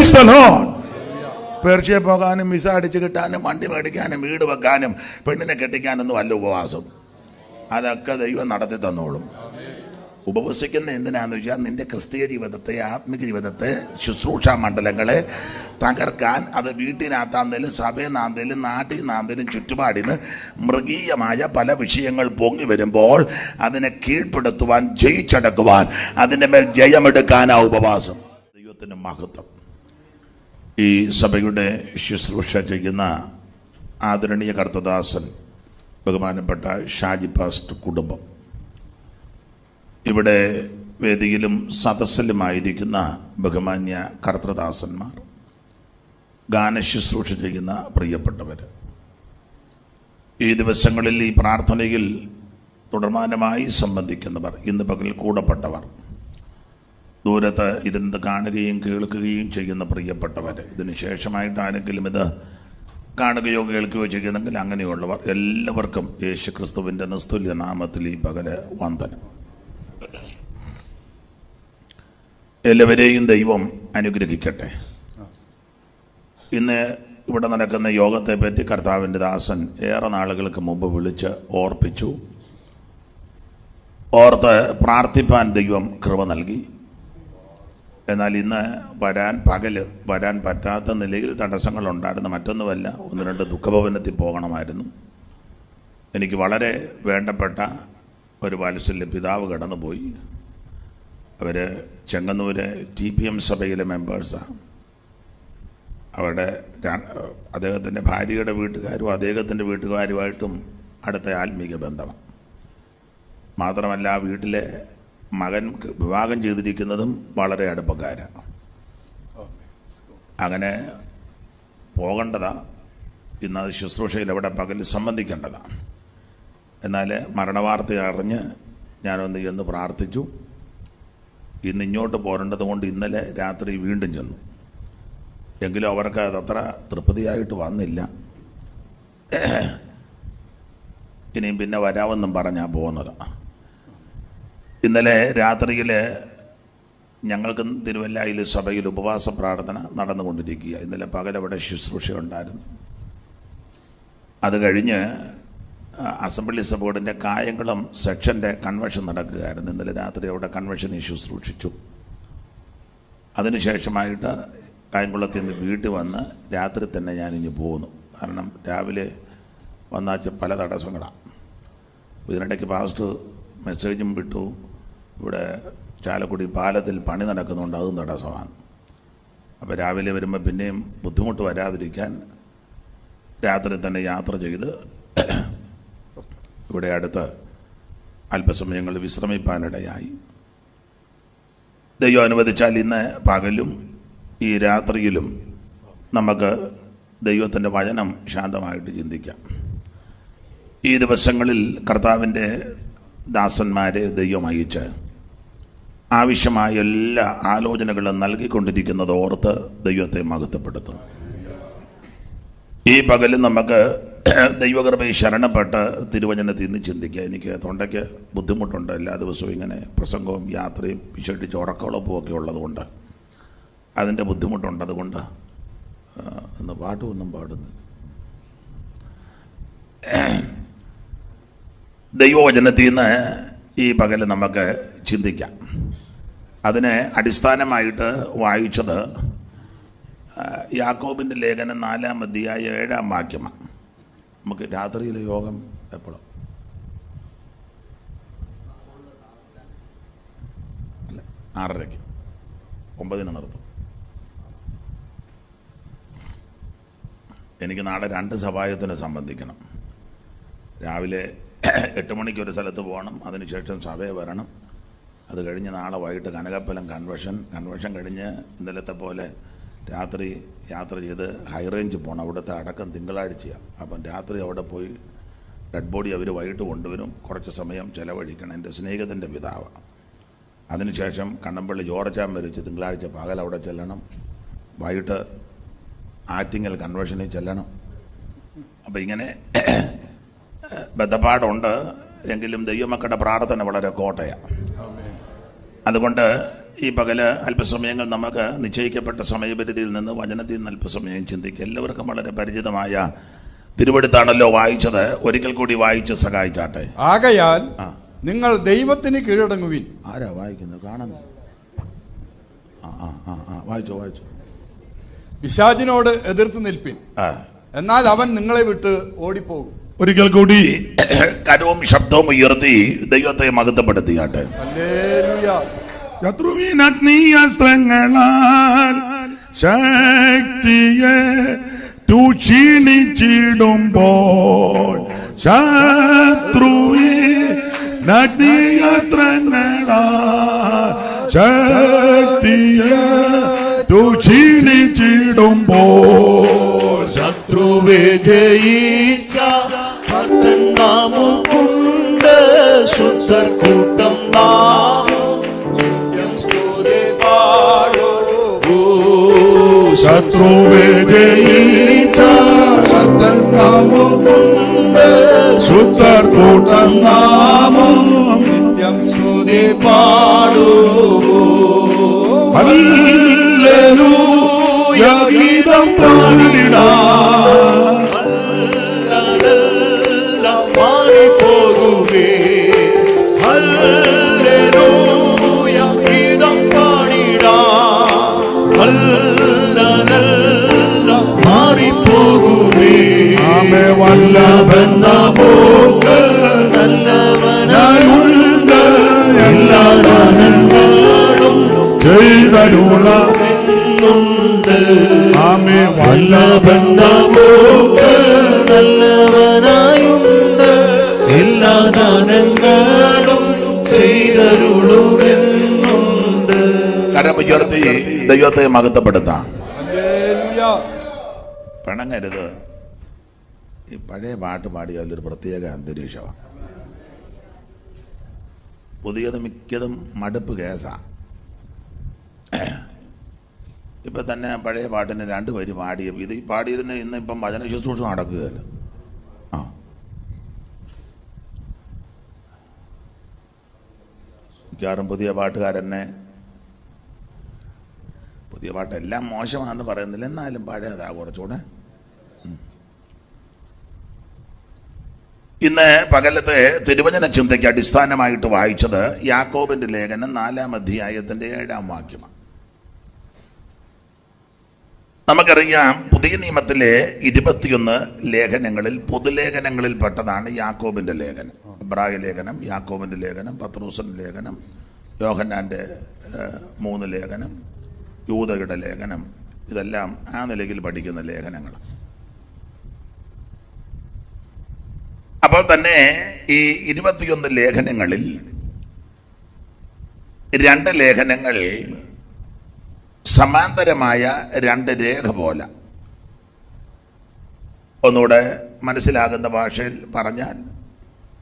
Praise the Lord. Persia പോകാനും visa അടിച്ചു കിട്ടാനും വണ്ടി മേടിക്കാനും വീട് വെക്കാനും പെണ്ണിനെ കെട്ടിക്കാനൊന്നും അല്ല ഉപവാസം. അതൊക്കെ ദൈവം നടത്തി തന്നോളും. ഉപവസിക്കുന്ന എന്തിനാന്ന് വെച്ചാൽ നിന്റെ ക്രിസ്തീയ ജീവിതത്തെ, ആത്മിക ജീവിതത്തെ, ശുശ്രൂഷ മണ്ഡലങ്ങളെ തകർക്കാൻ, അത് വീട്ടിനകത്താന്തേലും സഭയെന്നാന്തേലും നാട്ടിൽ ചുറ്റുപാടിന്ന് മൃഗീയമായ പല വിഷയങ്ങൾ പൊങ്ങി വരുമ്പോൾ അതിനെ കീഴ്പ്പെടുത്തുവാൻ, ജയിച്ചടക്കുവാൻ, അതിൻ്റെ മേൽ ജയമെടുക്കാനാ ഉപവാസം. ദൈവത്തിന് മഹത്വം. ഈ സഭയുടെ ശുശ്രൂഷ ചെയ്യുന്ന ആദരണീയ കർത്തദാസൻ ബഹുമാനപ്പെട്ട ഷാജി പാസ്റ്റർ കുടുംബം, ഇവിടെ വേദിയിലും സദസ്സിലുമായിരിക്കുന്ന ബഹുമാന്യ കർത്തദാസന്മാർ, ഗാനശുശ്രൂഷ ചെയ്യുന്ന പ്രിയപ്പെട്ടവർ, ഈ ദിവസങ്ങളിൽ ഈ പ്രാർത്ഥനയിൽ തുടർമാനമായി സംബന്ധിക്കുന്നവർ, ഇന്ന് പകൽ കൂടപ്പെട്ടവർ, ദൂരത്ത് ഇരുന്ന് കാണുകയും കേൾക്കുകയും ചെയ്യുന്ന പ്രിയപ്പെട്ടവർ, ഇതിന് ശേഷമായിട്ട് ആരെങ്കിലും ഇത് കാണുകയോ കേൾക്കുകയോ ചെയ്യുന്നെങ്കിൽ അങ്ങനെയുള്ളവർ എല്ലാവർക്കും യേശുക്രിസ്തുവിൻ്റെ നിസ്തുല്യ നാമത്തിൽ ഈ പകല് വന്ദനം. എല്ലാവരെയും ദൈവം അനുഗ്രഹിക്കട്ടെ. ഇന്ന് ഇവിടെ നടക്കുന്ന യോഗത്തെ പറ്റി കർത്താവിൻ്റെ ദാസൻ ഏറെ നാളുകൾക്ക് മുമ്പ് വിളിച്ച് ഓർത്ത് പ്രാർത്ഥിപ്പാൻ ദൈവം കൃപ നൽകി. എന്നാൽ ഇന്ന് വരാൻ പറ്റാത്ത നിലയിൽ തടസ്സങ്ങളുണ്ടായിരുന്നു. മറ്റൊന്നുമല്ല, 1-2 ദുഃഖഭവനത്തിൽ പോകണമായിരുന്നു. എനിക്ക് വളരെ വേണ്ടപ്പെട്ട ഒരു വാത്സല്യ പിതാവ് കടന്നുപോയി. അവർ ചെങ്ങന്നൂര് TPM സഭയിലെ മെമ്പേഴ്സാണ്. അവരുടെ അദ്ദേഹത്തിൻ്റെ ഭാര്യയുടെ വീട്ടുകാരും അദ്ദേഹത്തിൻ്റെ വീട്ടുകാരുമായിട്ടും അടുത്ത ആത്മീക ബന്ധമാണ്. മാത്രമല്ല, ആ വീട്ടിലെ മകൻ വിവാഹം ചെയ്തിരിക്കുന്നതും വളരെ അടുപ്പക്കാരാണ്. അങ്ങനെ പോകേണ്ടതാണ്. ഇന്നത് ശുശ്രൂഷയിൽ അവിടെ പകൽ സംബന്ധിക്കേണ്ടതാണ്. എന്നാൽ മരണവാർത്ത അറിഞ്ഞ് ഞാനൊന്ന് ചെന്ന് പ്രാർത്ഥിച്ചു. ഇന്ന് ഇങ്ങോട്ട് പോരേണ്ടത് കൊണ്ട് ഇന്നലെ രാത്രി വീണ്ടും ചെന്നു. എങ്കിലും അവർക്ക് അതത്ര തൃപ്തിയായിട്ട് വന്നില്ല. ഇനിയും പിന്നെ വരാമെന്നും പറഞ്ഞാൽ പോകുന്നത്. ഇന്നലെ രാത്രിയിൽ ഞങ്ങൾക്ക് തിരുവല്ലയിൽ സഭയിൽ ഉപവാസ പ്രാർത്ഥന നടന്നുകൊണ്ടിരിക്കുക. ഇന്നലെ പകലവിടെ ശുശ്രൂഷ ഉണ്ടായിരുന്നു. അത് കഴിഞ്ഞ് അസംബ്ലി സഭയുടെ കായംകുളം സെക്ഷൻ്റെ കൺവെൻഷൻ നടക്കുകയായിരുന്നു. ഇന്നലെ രാത്രി അവിടെ കൺവെൻഷനിൽ ശുശ്രൂഷിച്ചു. അതിനുശേഷമായിട്ട് കായംകുളത്തിൽ നിന്ന് വീട്ടിൽ വന്ന് രാത്രി തന്നെ ഞാനിഞ്ഞ് പോന്നു. കാരണം രാവിലെ വന്നാച്ച പല തടസ്സങ്ങളാണ്. ഇതിനിടയ്ക്ക് പാസ്റ്റർ മെസ്സേജും വിട്ടു, ഇവിടെ ചാലക്കുടി പാലത്തിൽ പണി നടക്കുന്നുണ്ട്, അതും തടസ്സമാണ്. അപ്പോൾ രാവിലെ വരുമ്പോൾ പിന്നെയും ബുദ്ധിമുട്ട് വരാതിരിക്കാൻ രാത്രി തന്നെ യാത്ര ചെയ്ത് ഇവിടെ അടുത്ത് അല്പസമയങ്ങൾ വിശ്രമിപ്പാനിടയായി. ദൈവം അനുവദിച്ചാൽ ഇന്ന് പകലും ഈ രാത്രിയിലും നമുക്ക് ദൈവത്തിൻ്റെ വചനം ശാന്തമായിട്ട് ചിന്തിക്കാം. ഈ ദിവസങ്ങളിൽ കർത്താവിൻ്റെ ദാസന്മാരെ ദൈവം അയച്ച് ആവശ്യമായ എല്ലാ ആലോചനകളും നൽകിക്കൊണ്ടിരിക്കുന്നത് ഓർത്ത് ദൈവത്തെ മഹത്വപ്പെടുത്തും. ഈ പകലും നമുക്ക് ദൈവകൃപയിൽ ശരണപ്പെട്ട് തിരുവചനത്തിൽ നിന്ന് ചിന്തിക്കുക. എനിക്ക് തൊണ്ടയ്ക്ക് ബുദ്ധിമുട്ടുണ്ട്. എല്ലാ ദിവസവും ഇങ്ങനെ പ്രസംഗവും യാത്രയും വിശേഷിച്ച് ഉറക്കമുളപ്പും ഒക്കെ ഉള്ളതുകൊണ്ട് അതിൻ്റെ ബുദ്ധിമുട്ടുണ്ട്. അതുകൊണ്ട് ഇന്ന് പാട്ടുമൊന്നും പാടുന്നു. ദൈവവചനത്തിൽ നിന്ന് ഈ പകൽ നമുക്ക് ചിന്തിക്കാം. അതിന് അടിസ്ഥാനമായിട്ട് വായിച്ചത് യാക്കോബിൻ്റെ ലേഖനം 4-ാം അധ്യായം 7-ാം വാക്യമാണ്. നമുക്ക് രാത്രിയിലെ യോഗം എപ്പോഴും അല്ല 6:30 9 നിർത്തും. എനിക്ക് നാളെ 2 സഭായത്തിന് സംബന്ധിക്കണം. രാവിലെ 8 മണിക്ക് ഒരു സ്ഥലത്ത് പോകണം. അതിനുശേഷം സഭയെ വരണം. അത് കഴിഞ്ഞ് നാളെ വൈകിട്ട് കനകപ്പലം കൺവെൻഷൻ കഴിഞ്ഞ് ഇന്നലത്തെ പോലെ രാത്രി യാത്ര ചെയ്ത് ഹൈ റേഞ്ച് പോകണം. അവിടുത്തെ അടക്കം തിങ്കളാഴ്ചയാണ്. അപ്പം രാത്രി അവിടെ പോയി ഡെഡ് ബോഡി അവർ വൈകിട്ട് കൊണ്ടുവരും. കുറച്ച് സമയം ചിലവഴിക്കണം. എൻ്റെ സ്നേഹിതൻ്റെ പിതാവ്. അതിനുശേഷം കണ്ണമ്പള്ളി ജോർജാൻ മരിച്ച് തിങ്കളാഴ്ച പകൽ അവിടെ ചെല്ലണം. വൈകിട്ട് ആറ്റിങ്ങൽ കൺവെൻഷനിൽ ചെല്ലണം. അപ്പം ഇങ്ങനെ ബന്ധപ്പാടുണ്ട്. എങ്കിലും ദൈവമക്കളുടെ പ്രാർത്ഥന വളരെ കോട്ടയാണ്. അതുകൊണ്ട് ഈ പകല് അല്പസമയങ്ങൾ നമുക്ക് നിശ്ചയിക്കപ്പെട്ട സമയപരിധിയിൽ നിന്ന് വചനത്തിൽ നിന്ന് അല്പസമയം ചിന്തിക്കുക. എല്ലാവർക്കും വളരെ പരിചിതമായ തിരുവെടുത്താണല്ലോ വായിച്ചത്. ഒരിക്കൽ കൂടി വായിച്ച് സഹായിച്ചാട്ടെ. ആകയാൽ നിങ്ങൾ ദൈവത്തിന് കീഴടങ്ങുവിൻ. ആരാ വായിക്കുന്നത്? കാണുന്നു. വായിച്ചു. പിശാചിനോട് എതിർത്ത് നിൽപ്പിൻ, എന്നാൽ അവൻ നിങ്ങളെ വിട്ട് ഓടിപ്പോകും. ഒരിക്കൽ കൂടി കരവും ശബ്ദവും ഉയർത്തി ദൈവത്തെ മഹത്വപ്പെടുത്തിയാട്ടെ. ഹല്ലേലൂയ. ശത്രുവിനഗ്നിയസ്ത്രങ്ങളാൽ ശക്തിയെ ക്ഷീണിച്ചിടുമ്പോൾ ശത്രുവിനഗ്നിയസ്ത്രങ്ങളാൽ ശക്തിയെ ക്ഷീണിച്ചിടുമ്പോൾ ശത്രുവെ ജയിച്ച ഭക്തൻ നമുക്കുണ്ട്. ശുദ്ധർ കൂട്ടം നാമം സ്തുതി പാടൂ. ശത്രുവെ ജയിച്ച ഭക്തൻ നമുക്കുണ്ട്. ശുദ്ധർ കൂട്ടം നാമം നിത്യം സ്തുതി പാടൂ. ഹല്ലേലൂയ ഗീതം പാടിടാം. മാറിപ്പോകുമേ. ഹല്ലേലൂയ ഗീതം പാടിടാം. മാറിപ്പോകുമേ. ആമേ വല്ലഭൻ നമുക്ക് നല്ലവനായുണ്ട്. എല്ലാ ദാനങ്ങളും ചെയ്തരുളുന്നുണ്ട്. ആമേ വല്ലഭൻ നമുക്ക് നല്ലവനായുണ്ട്. എല്ലാ ദാനങ്ങളും ചെയ്തരുളുമെന്നുണ്ട്. കരമുയർത്തി ദൈവത്തെ മഹത്വപ്പെടുത്താം. ഹല്ലേലൂയ. പിണങ്ങരുത്. ഈ പഴയ പാട്ട് പാടിയാലൊരു പ്രത്യേക അന്തരീക്ഷമാണ്. പുതിയത് മിക്കതും മടുപ്പ് കേസാ. ഇപ്പം തന്നെ പഴയ പാട്ടിന് 2 വരി പാടിയ ഇത് പാടിയിരുന്ന ഇന്ന് ഇപ്പം ഭജന ശുശ്രൂഷ നടക്കുകയല്ല. മിക്കവാറും പുതിയ പാട്ടുകാരെന്നെ പുതിയ പാട്ടെല്ലാം മോശമാണെന്ന് പറയുന്നില്ല, എന്നാലും പഴയതാ കുറച്ചുകൂടെ. ഇന്ന് പകലത്തെ തിരുവചന ചിന്തയ്ക്ക് അടിസ്ഥാനമായിട്ട് വായിച്ചത് യാക്കോബിന്റെ ലേഖനം 4-ാം അധ്യായത്തിന്റെ 7-ാം വാക്യമാണ്. നമുക്കറിയാം പുതിയ നിയമത്തിലെ 21 ലേഖനങ്ങളിൽ പൊതുലേഖനങ്ങളിൽ പെട്ടതാണ് യാക്കോബിന്റെ ലേഖനം. എബ്രായ ലേഖനം, യാക്കോബിന്റെ ലേഖനം, പത്രോസിന്റെ ലേഖനം, യോഹന്നാന്റെ 3 ലേഖനം, യൂദയുടെ ലേഖനം, ഇതെല്ലാം ആ നിലയിൽ പഠിക്കുന്ന ലേഖനങ്ങളാണ്. അപ്പോൾ തന്നെ ഈ 21 ലേഖനങ്ങളിൽ 2 ലേഖനങ്ങൾ സമാന്തരമായ 2 രേഖ പോലെ, ഒന്നുകൂടെ മനസ്സിലാകുന്ന ഭാഷയിൽ പറഞ്ഞാൽ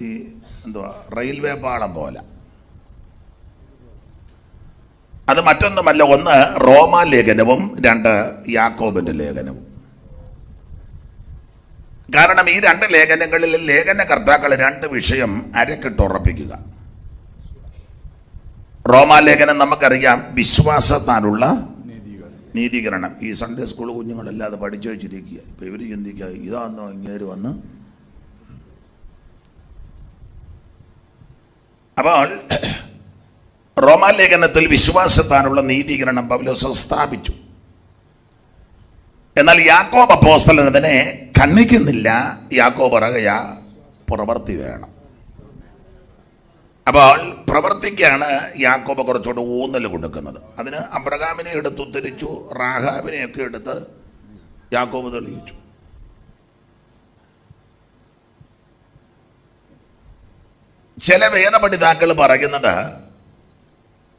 ഈ റെയിൽവേ പാളം പോലെ. അത് മറ്റൊന്നുമല്ല, ഒന്ന് റോമാ ലേഖനവും 2 യാക്കോബിന്റെ ലേഖനവും. കാരണം ഈ 2 ലേഖനങ്ങളിൽ ലേഖനകർത്താക്കൾ 2 വിഷയം അരക്കിട്ടുറപ്പിക്കുക. റോമാലേഖനം നമുക്കറിയാം വിശ്വാസത്താലുള്ള നീതീകരണം. ഈ സൺഡേ സ്കൂൾ കുഞ്ഞുങ്ങളെല്ലാം അത് പഠിച്ചു വെച്ചിരിക്കുക. ഇപ്പൊ ഇവര് ചിന്തിക്കുക ഇതാന്നോ ഇങ്ങേര് വന്ന്. അപ്പോൾ റോമാലേഖനത്തിൽ വിശ്വാസത്താനുള്ള നീതീകരണം പൗലോസ് സ്ഥാപിച്ചു. എന്നാൽ യാക്കോബ് അപ്പോസ്തലൻ അതിനെ ഖണ്ഡിക്കുന്നില്ല. യാക്കോബ് പറയുക പ്രവൃത്തി വേണം. അപ്പോൾ പ്രവർത്തിക്കാണ് യാക്കോബ് കുറച്ചുകൂടെ ഊന്നൽ കൊടുക്കുന്നത്. അതിന് അബ്രഹാമിനെ എടുത്ത് ഉദ്ധരിച്ചു, റാഹാബിനെയൊക്കെ എടുത്ത് യാക്കോബ് തെളിയിച്ചു. ചില വേദപഠിതാക്കൾ പറയുന്നത്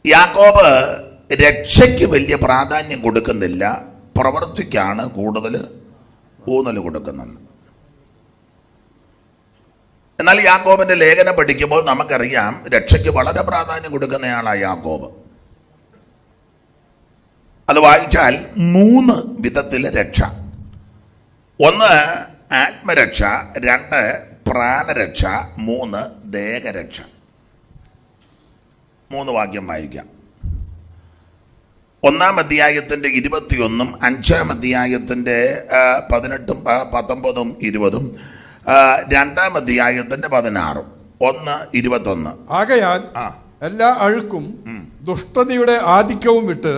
യാക്കോബ് രക്ഷയ്ക്ക് വലിയ പ്രാധാന്യം കൊടുക്കുന്നില്ല, പ്രവർത്തിക്കാണ് കൂടുതൽ ഊന്നൽ കൊടുക്കുന്നത്. എന്നാൽ യാക്കോബിന്റെ ലേഖനം പഠിക്കുമ്പോൾ നമുക്കറിയാം രക്ഷയ്ക്ക് വളരെ പ്രാധാന്യം കൊടുക്കുന്നയാളാണ് യാക്കോബ്. അത് വായിച്ചാൽ 3 വിധത്തിലെ രക്ഷ. 1 ആത്മരക്ഷ, 2 പ്രാണരക്ഷ, 3 ദേഹരക്ഷ. 3 വാക്യം വായിക്കാം. 1-ാം അധ്യായത്തിന്റെ 21-ഉം 5-ാം അധ്യായത്തിന്റെ 18-ഉം 19-ഉം 20-ഉം 2-ാം അധ്യായത്തിന്റെ 16-ഉം 1:21. ആകയാൽ എല്ലാ അഴുക്കും ദുഷ്ടതയുടെ ആധിക്യവും വിട്ട്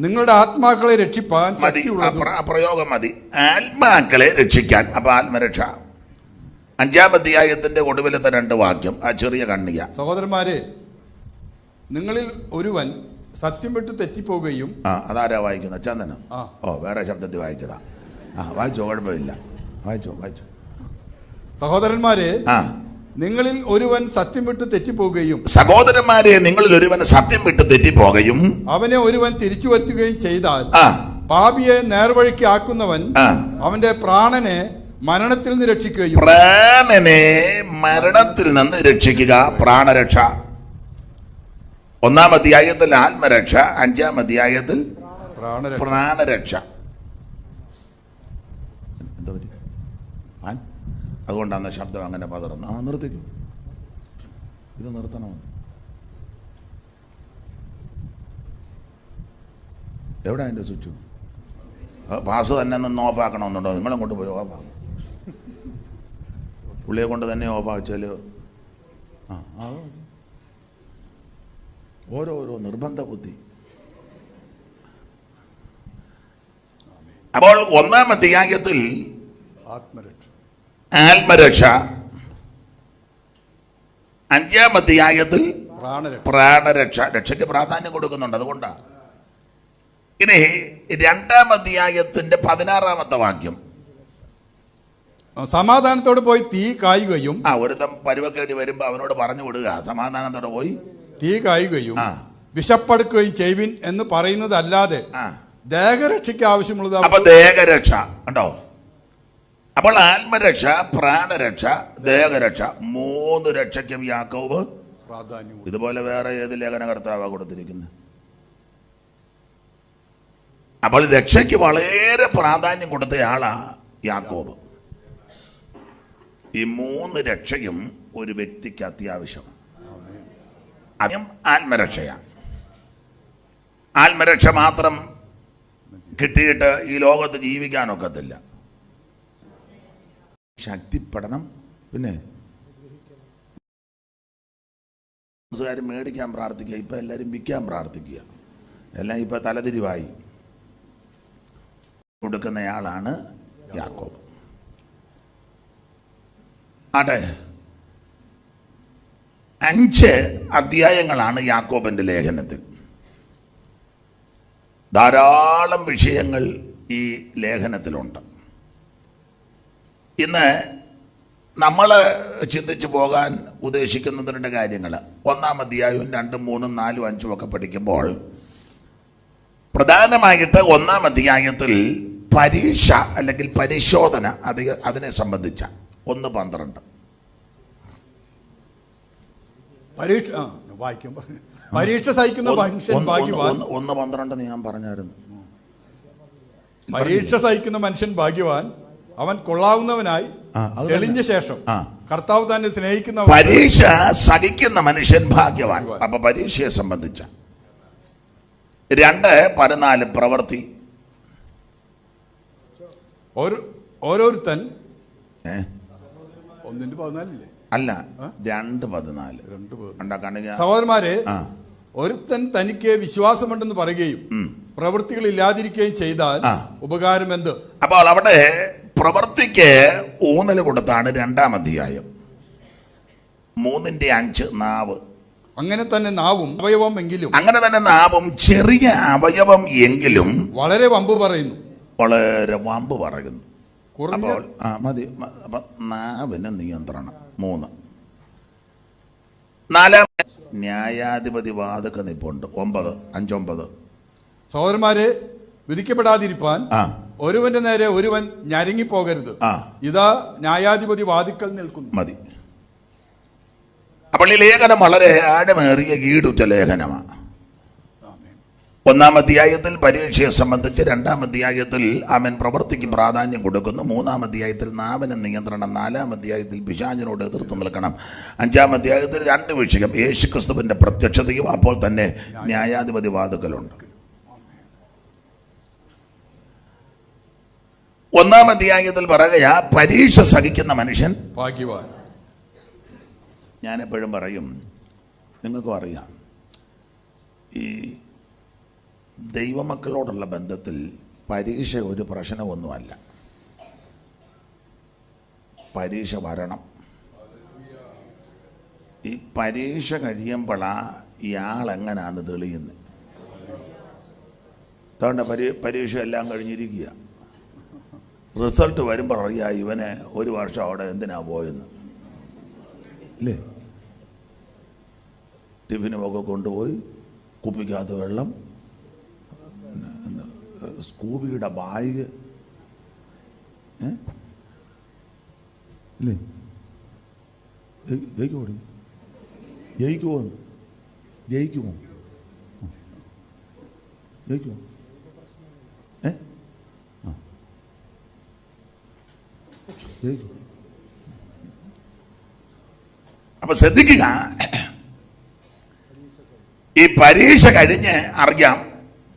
നിങ്ങളുടെ ആത്മാക്കളെ രക്ഷിപ്പാൻ മതി. പ്രയോഗം മതി. ആത്മാക്കളെ രക്ഷിക്കാൻ. അപ്പൊ ആത്മരക്ഷ 5-ാം അധ്യായത്തിന്റെ ഒടുവിലത്തെ 2 വാക്യം, ആ ചെറിയ കണ്ണിക. സഹോദരന്മാരെ, നിങ്ങളിൽ ഒരുവൻ സത്യം വിട്ട് തെറ്റിപ്പോവുകയും. അതാരാ വായിക്കുന്ന? ചന്ദനം. വേറെ ശബ്ദത്തിൽ വായിച്ചതാ. വായിച്ചോ, കുഴപ്പമില്ല. വായിച്ചോ. സഹോദരന്മാരെ, നിങ്ങളിൽ ഒരുവൻ സത്യം വിട്ട് തെറ്റിപ്പോവുകയും. സഹോദരന്മാരെ, നിങ്ങളിൽ ഒരുവൻ സത്യം വിട്ട് തെറ്റിപ്പോകുകയും അവനെ ഒരുവൻ തിരിച്ചു വരുത്തുകയും ചെയ്താൽ പാപിയെ നേർവഴിക്ക് ആക്കുന്നവൻ അവന്റെ പ്രാണനെ മരണത്തിൽ നിന്ന് രക്ഷിക്കുകയും. പ്രാണനെ മരണത്തിൽ നിന്ന് രക്ഷിക്കുക, പ്രാണരക്ഷ. 1-ാം അധ്യായത്തിൽ ആത്മരക്ഷ, 5-ാം അധ്യായത്തിൽ പ്രാണരക്ഷ. എന്താ പറ്റി? അതുകൊണ്ടാണ് ശബ്ദം അങ്ങനെ പതറുന്നു. നിർത്തിക്കൂ, ഇത് നിർത്തണോ? എവിടെ അതിൻ്റെ സ്വിച്ച്? പാസ് തന്നെ നിന്ന് ഓഫാക്കണമെന്നുണ്ടോ? നിങ്ങളങ്ങോട്ട് പോയി ഓഫാക്കും. പുള്ളിയെ കൊണ്ട് തന്നെ ഓഫാക്കിച്ചാൽ ഓരോരോ നിർബന്ധ ബുദ്ധി. അപ്പോൾ 1-ാം അധ്യായത്തിൽ ആത്മരക്ഷ, 5-ാം അധ്യായത്തിൽ പ്രാണരക്ഷ. രക്ഷയ്ക്ക് പ്രാധാന്യം കൊടുക്കുന്നുണ്ട്, അതുകൊണ്ടാണ്. ഇനി 2-ാം അധ്യായത്തിന്റെ 16-ാമത്തെ വാക്യം, സമാധാനത്തോടെ പോയി തീ കായുകയും. ഒരുത്തം പരുവക്കേടി വരുമ്പോ അവനോട് പറഞ്ഞു വിടുക, സമാധാനത്തോടെ പോയി തീ കായുകയും വിശപ്പെടുക്കുകയും ചെയ്വിൻ എന്ന് പറയുന്നതല്ലാതെ ദേഹരക്ഷയ്ക്ക് ആവശ്യമുള്ളത്. അപ്പൊ ദേഹരക്ഷ ഉണ്ടോ? അപ്പോൾ ആത്മരക്ഷ, പ്രാണരക്ഷ, ദേഹരക്ഷ, 3 രക്ഷയ്ക്കും യാക്കോബ് പ്രാധാന്യം. ഇതുപോലെ വേറെ ഏത് ലേഖനകർത്താവാ കൊടുത്തിരിക്കുന്നത്? അപ്പോൾ രക്ഷയ്ക്ക് വളരെ പ്രാധാന്യം കൊടുത്തയാളാ യാക്കോബ്. ഈ 3 രക്ഷയും ഒരു വ്യക്തിക്ക് അത്യാവശ്യമാണ്. ആദ്യം ആത്മരക്ഷയാണ്. ആത്മരക്ഷ മാത്രം കിട്ടിയിട്ട് ഈ ലോകത്ത് ജീവിക്കാനൊക്കത്തില്ല. ശക്തിപ്പെടണം. പിന്നെ മേടിക്കാൻ പ്രാർത്ഥിക്കുക, ഇപ്പൊ എല്ലാവരും വിൽക്കാൻ പ്രാർത്ഥിക്കുക, എല്ലാം ഇപ്പൊ തലതിരിവായി കൊടുക്കുന്നയാളാണ് യാക്കോബ്. ആട്ടെ, 5 അധ്യായങ്ങളാണ് യാക്കോബിന്റെ ലേഖനത്തിൽ. ധാരാളം വിഷയങ്ങൾ ഈ ലേഖനത്തിലുണ്ട്. ഇന്ന് നമ്മൾ ചിന്തിച്ചു പോകാൻ ഉദ്ദേശിക്കുന്നതിൻ്റെ കാര്യങ്ങൾ 1-ാം അധ്യായവും 2, 3, 4, 5 ഒക്കെ പഠിക്കുമ്പോൾ പ്രധാനമായിട്ട് 1-ാം അധ്യായത്തിൽ പരീക്ഷ അല്ലെങ്കിൽ പരിശോധന അതിനെ സംബന്ധിച്ച 1:12 പരീക്ഷ സഹിക്കുന്ന മനുഷ്യൻ ഭാഗ്യവാൻ. 1:12 ഞാൻ പറഞ്ഞായിരുന്നു. പരീക്ഷ സഹിക്കുന്ന മനുഷ്യൻ ഭാഗ്യവാൻ, അവൻ കൊള്ളാവുന്നവനായി തെളിഞ്ഞ ശേഷം കർത്താവ് തന്നെ സ്നേഹിക്കുന്ന. പരീക്ഷ സഹിക്കുന്ന മനുഷ്യൻ ഭാഗ്യവാൻ. അപ്പൊ പരീക്ഷയെ സംബന്ധിച്ച 2:14 പ്രവൃത്തി. ഓരോരുത്തൻ 1:14 അല്ല 2:14. സഹോദരന്മാരെ, ഒരുത്തൻ തനിക്ക് വിശ്വാസമുണ്ടെന്ന് പറയുകയും പ്രവൃത്തികൾ ഇല്ലാതിരിക്കുകയും ചെയ്താൽ ഉപകാരം എന്ത്? അപ്പോൾ അവിടെ പ്രവൃത്തിക്ക് ഊന്നൽ കൊടുത്താണ് 2-ാം അധ്യായം. 3:5 നാവ്. അങ്ങനെ തന്നെ നാവും അവയവം എങ്കിലും. അങ്ങനെ തന്നെ നാവും ചെറിയ അവയവം എങ്കിലും വളരെ വമ്പ് പറയുന്നു. വളരെ വമ്പ് പറയുന്നു. അപ്പോൾ മതി. അപ്പൊ നാവിന് നിയന്ത്രണം. 3. 4 ന്യായാധിപതി വാദക്ക നിപ്പുണ്ട്. 5:9. സഹോദരന്മാരെ, വിധിക്കപ്പെടാതിരിപ്പാൻ ഒരുവന്റെ നേരെ ഒരുവൻ ഞരങ്ങിപ്പോകരുത്. ഇതാ ന്യായാധിപതി വാതിക്കൽ നിൽക്കുന്നു. മതി. അപ്പോൾ ഈ ലേഖനം വളരെ ആഴമേറിയ ഈടുറ്റ ലേഖനമാണ്. 1-ാം അധ്യായത്തിൽ പരീക്ഷയെ സംബന്ധിച്ച്, 2-ാം അധ്യായത്തിൽ അവൻ പ്രവൃത്തിക്ക് പ്രാധാന്യം കൊടുക്കുന്നു, 3-ാം അധ്യായത്തിൽ നാവിന് നിയന്ത്രണം, 4-ാം അധ്യായത്തിൽ പിശാചിനോട് എതിർത്ത് നിൽക്കണം, 5-ാം അധ്യായത്തിൽ 2 വിഷയം, യേശുക്രിസ്തുവിന്റെ പ്രത്യക്ഷതയും അപ്പോൾ തന്നെ ന്യായാധിപതി വാതുക്കലുണ്ട്. 1-ാം അധ്യായത്തിൽ പറയുക, പരീക്ഷ സഹിക്കുന്ന മനുഷ്യൻ ഭാഗ്യവാൻ. ഞാൻ എപ്പോഴും പറയും, നിങ്ങൾക്കും അറിയാം, ഈ ദൈവമക്കളോടുള്ള ബന്ധത്തിൽ പരീക്ഷ ഒരു പ്രശ്നമൊന്നുമല്ല. പരീക്ഷ വരണം. ഈ പരീക്ഷ കഴിയുമ്പോഴാണ് ഇയാൾ എങ്ങനെയാന്ന് തെളിയുന്നത്. അതുകൊണ്ട് പരീക്ഷ എല്ലാം കഴിഞ്ഞിരിക്കുക. റിസൾട്ട് വരുമ്പോൾ അറിയാം ഇവന് ഒരു വർഷം അവിടെ എന്തിനാ പോയെന്ന്. ഇല്ലേ? ടിഫിനുമൊക്കെ കൊണ്ടുപോയി, കുപ്പിക്കകത്ത് വെള്ളം, സ്കൂബിയുടെ ബാഗ്, ഇല്ലേ? ജയിക്കുമോ? ജയിക്കുമോ? ജയിക്കുമോ? ജയിക്കുമോ? ജയിക്കും. അപ്പൊ ശ്രദ്ധിക്കുക, ഈ പരീക്ഷ കഴിഞ്ഞ് അറിയാം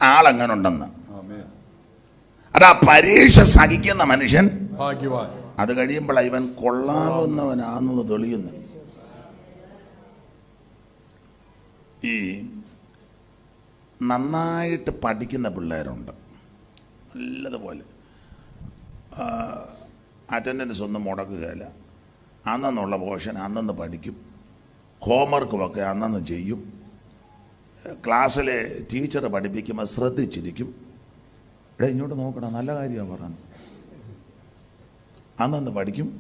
ആളെങ്ങനെ ഉണ്ടെന്ന്. അതാ പരീക്ഷ സഹിക്കുന്ന മനുഷ്യൻ ഭാഗ്യവാൻ. അത് കഴിയുമ്പോൾ ഇവൻ കൊള്ളാവുന്നവനാണെന്ന് തെളിയുന്നു. ഈ നന്നായിട്ട് പഠിക്കുന്ന പിള്ളേരുണ്ട്, നല്ലതുപോലെ അറ്റൻഡൻസ് ഒന്നും മുടക്കുകയില്ല, അന്നുള്ള പോർഷൻ അന്നു പഠിക്കും, ഹോംവർക്കുമൊക്കെ അന്നു ചെയ്യും, ക്ലാസ്സിലെ ടീച്ചർ പഠിപ്പിക്കുമ്പോൾ ശ്രദ്ധിച്ചിരിക്കും. ഇവിടെ ഇങ്ങോട്ട് നോക്കണം, നല്ല കാര്യമാണ് പറയുന്നത്. അന്നു പഠിക്കും,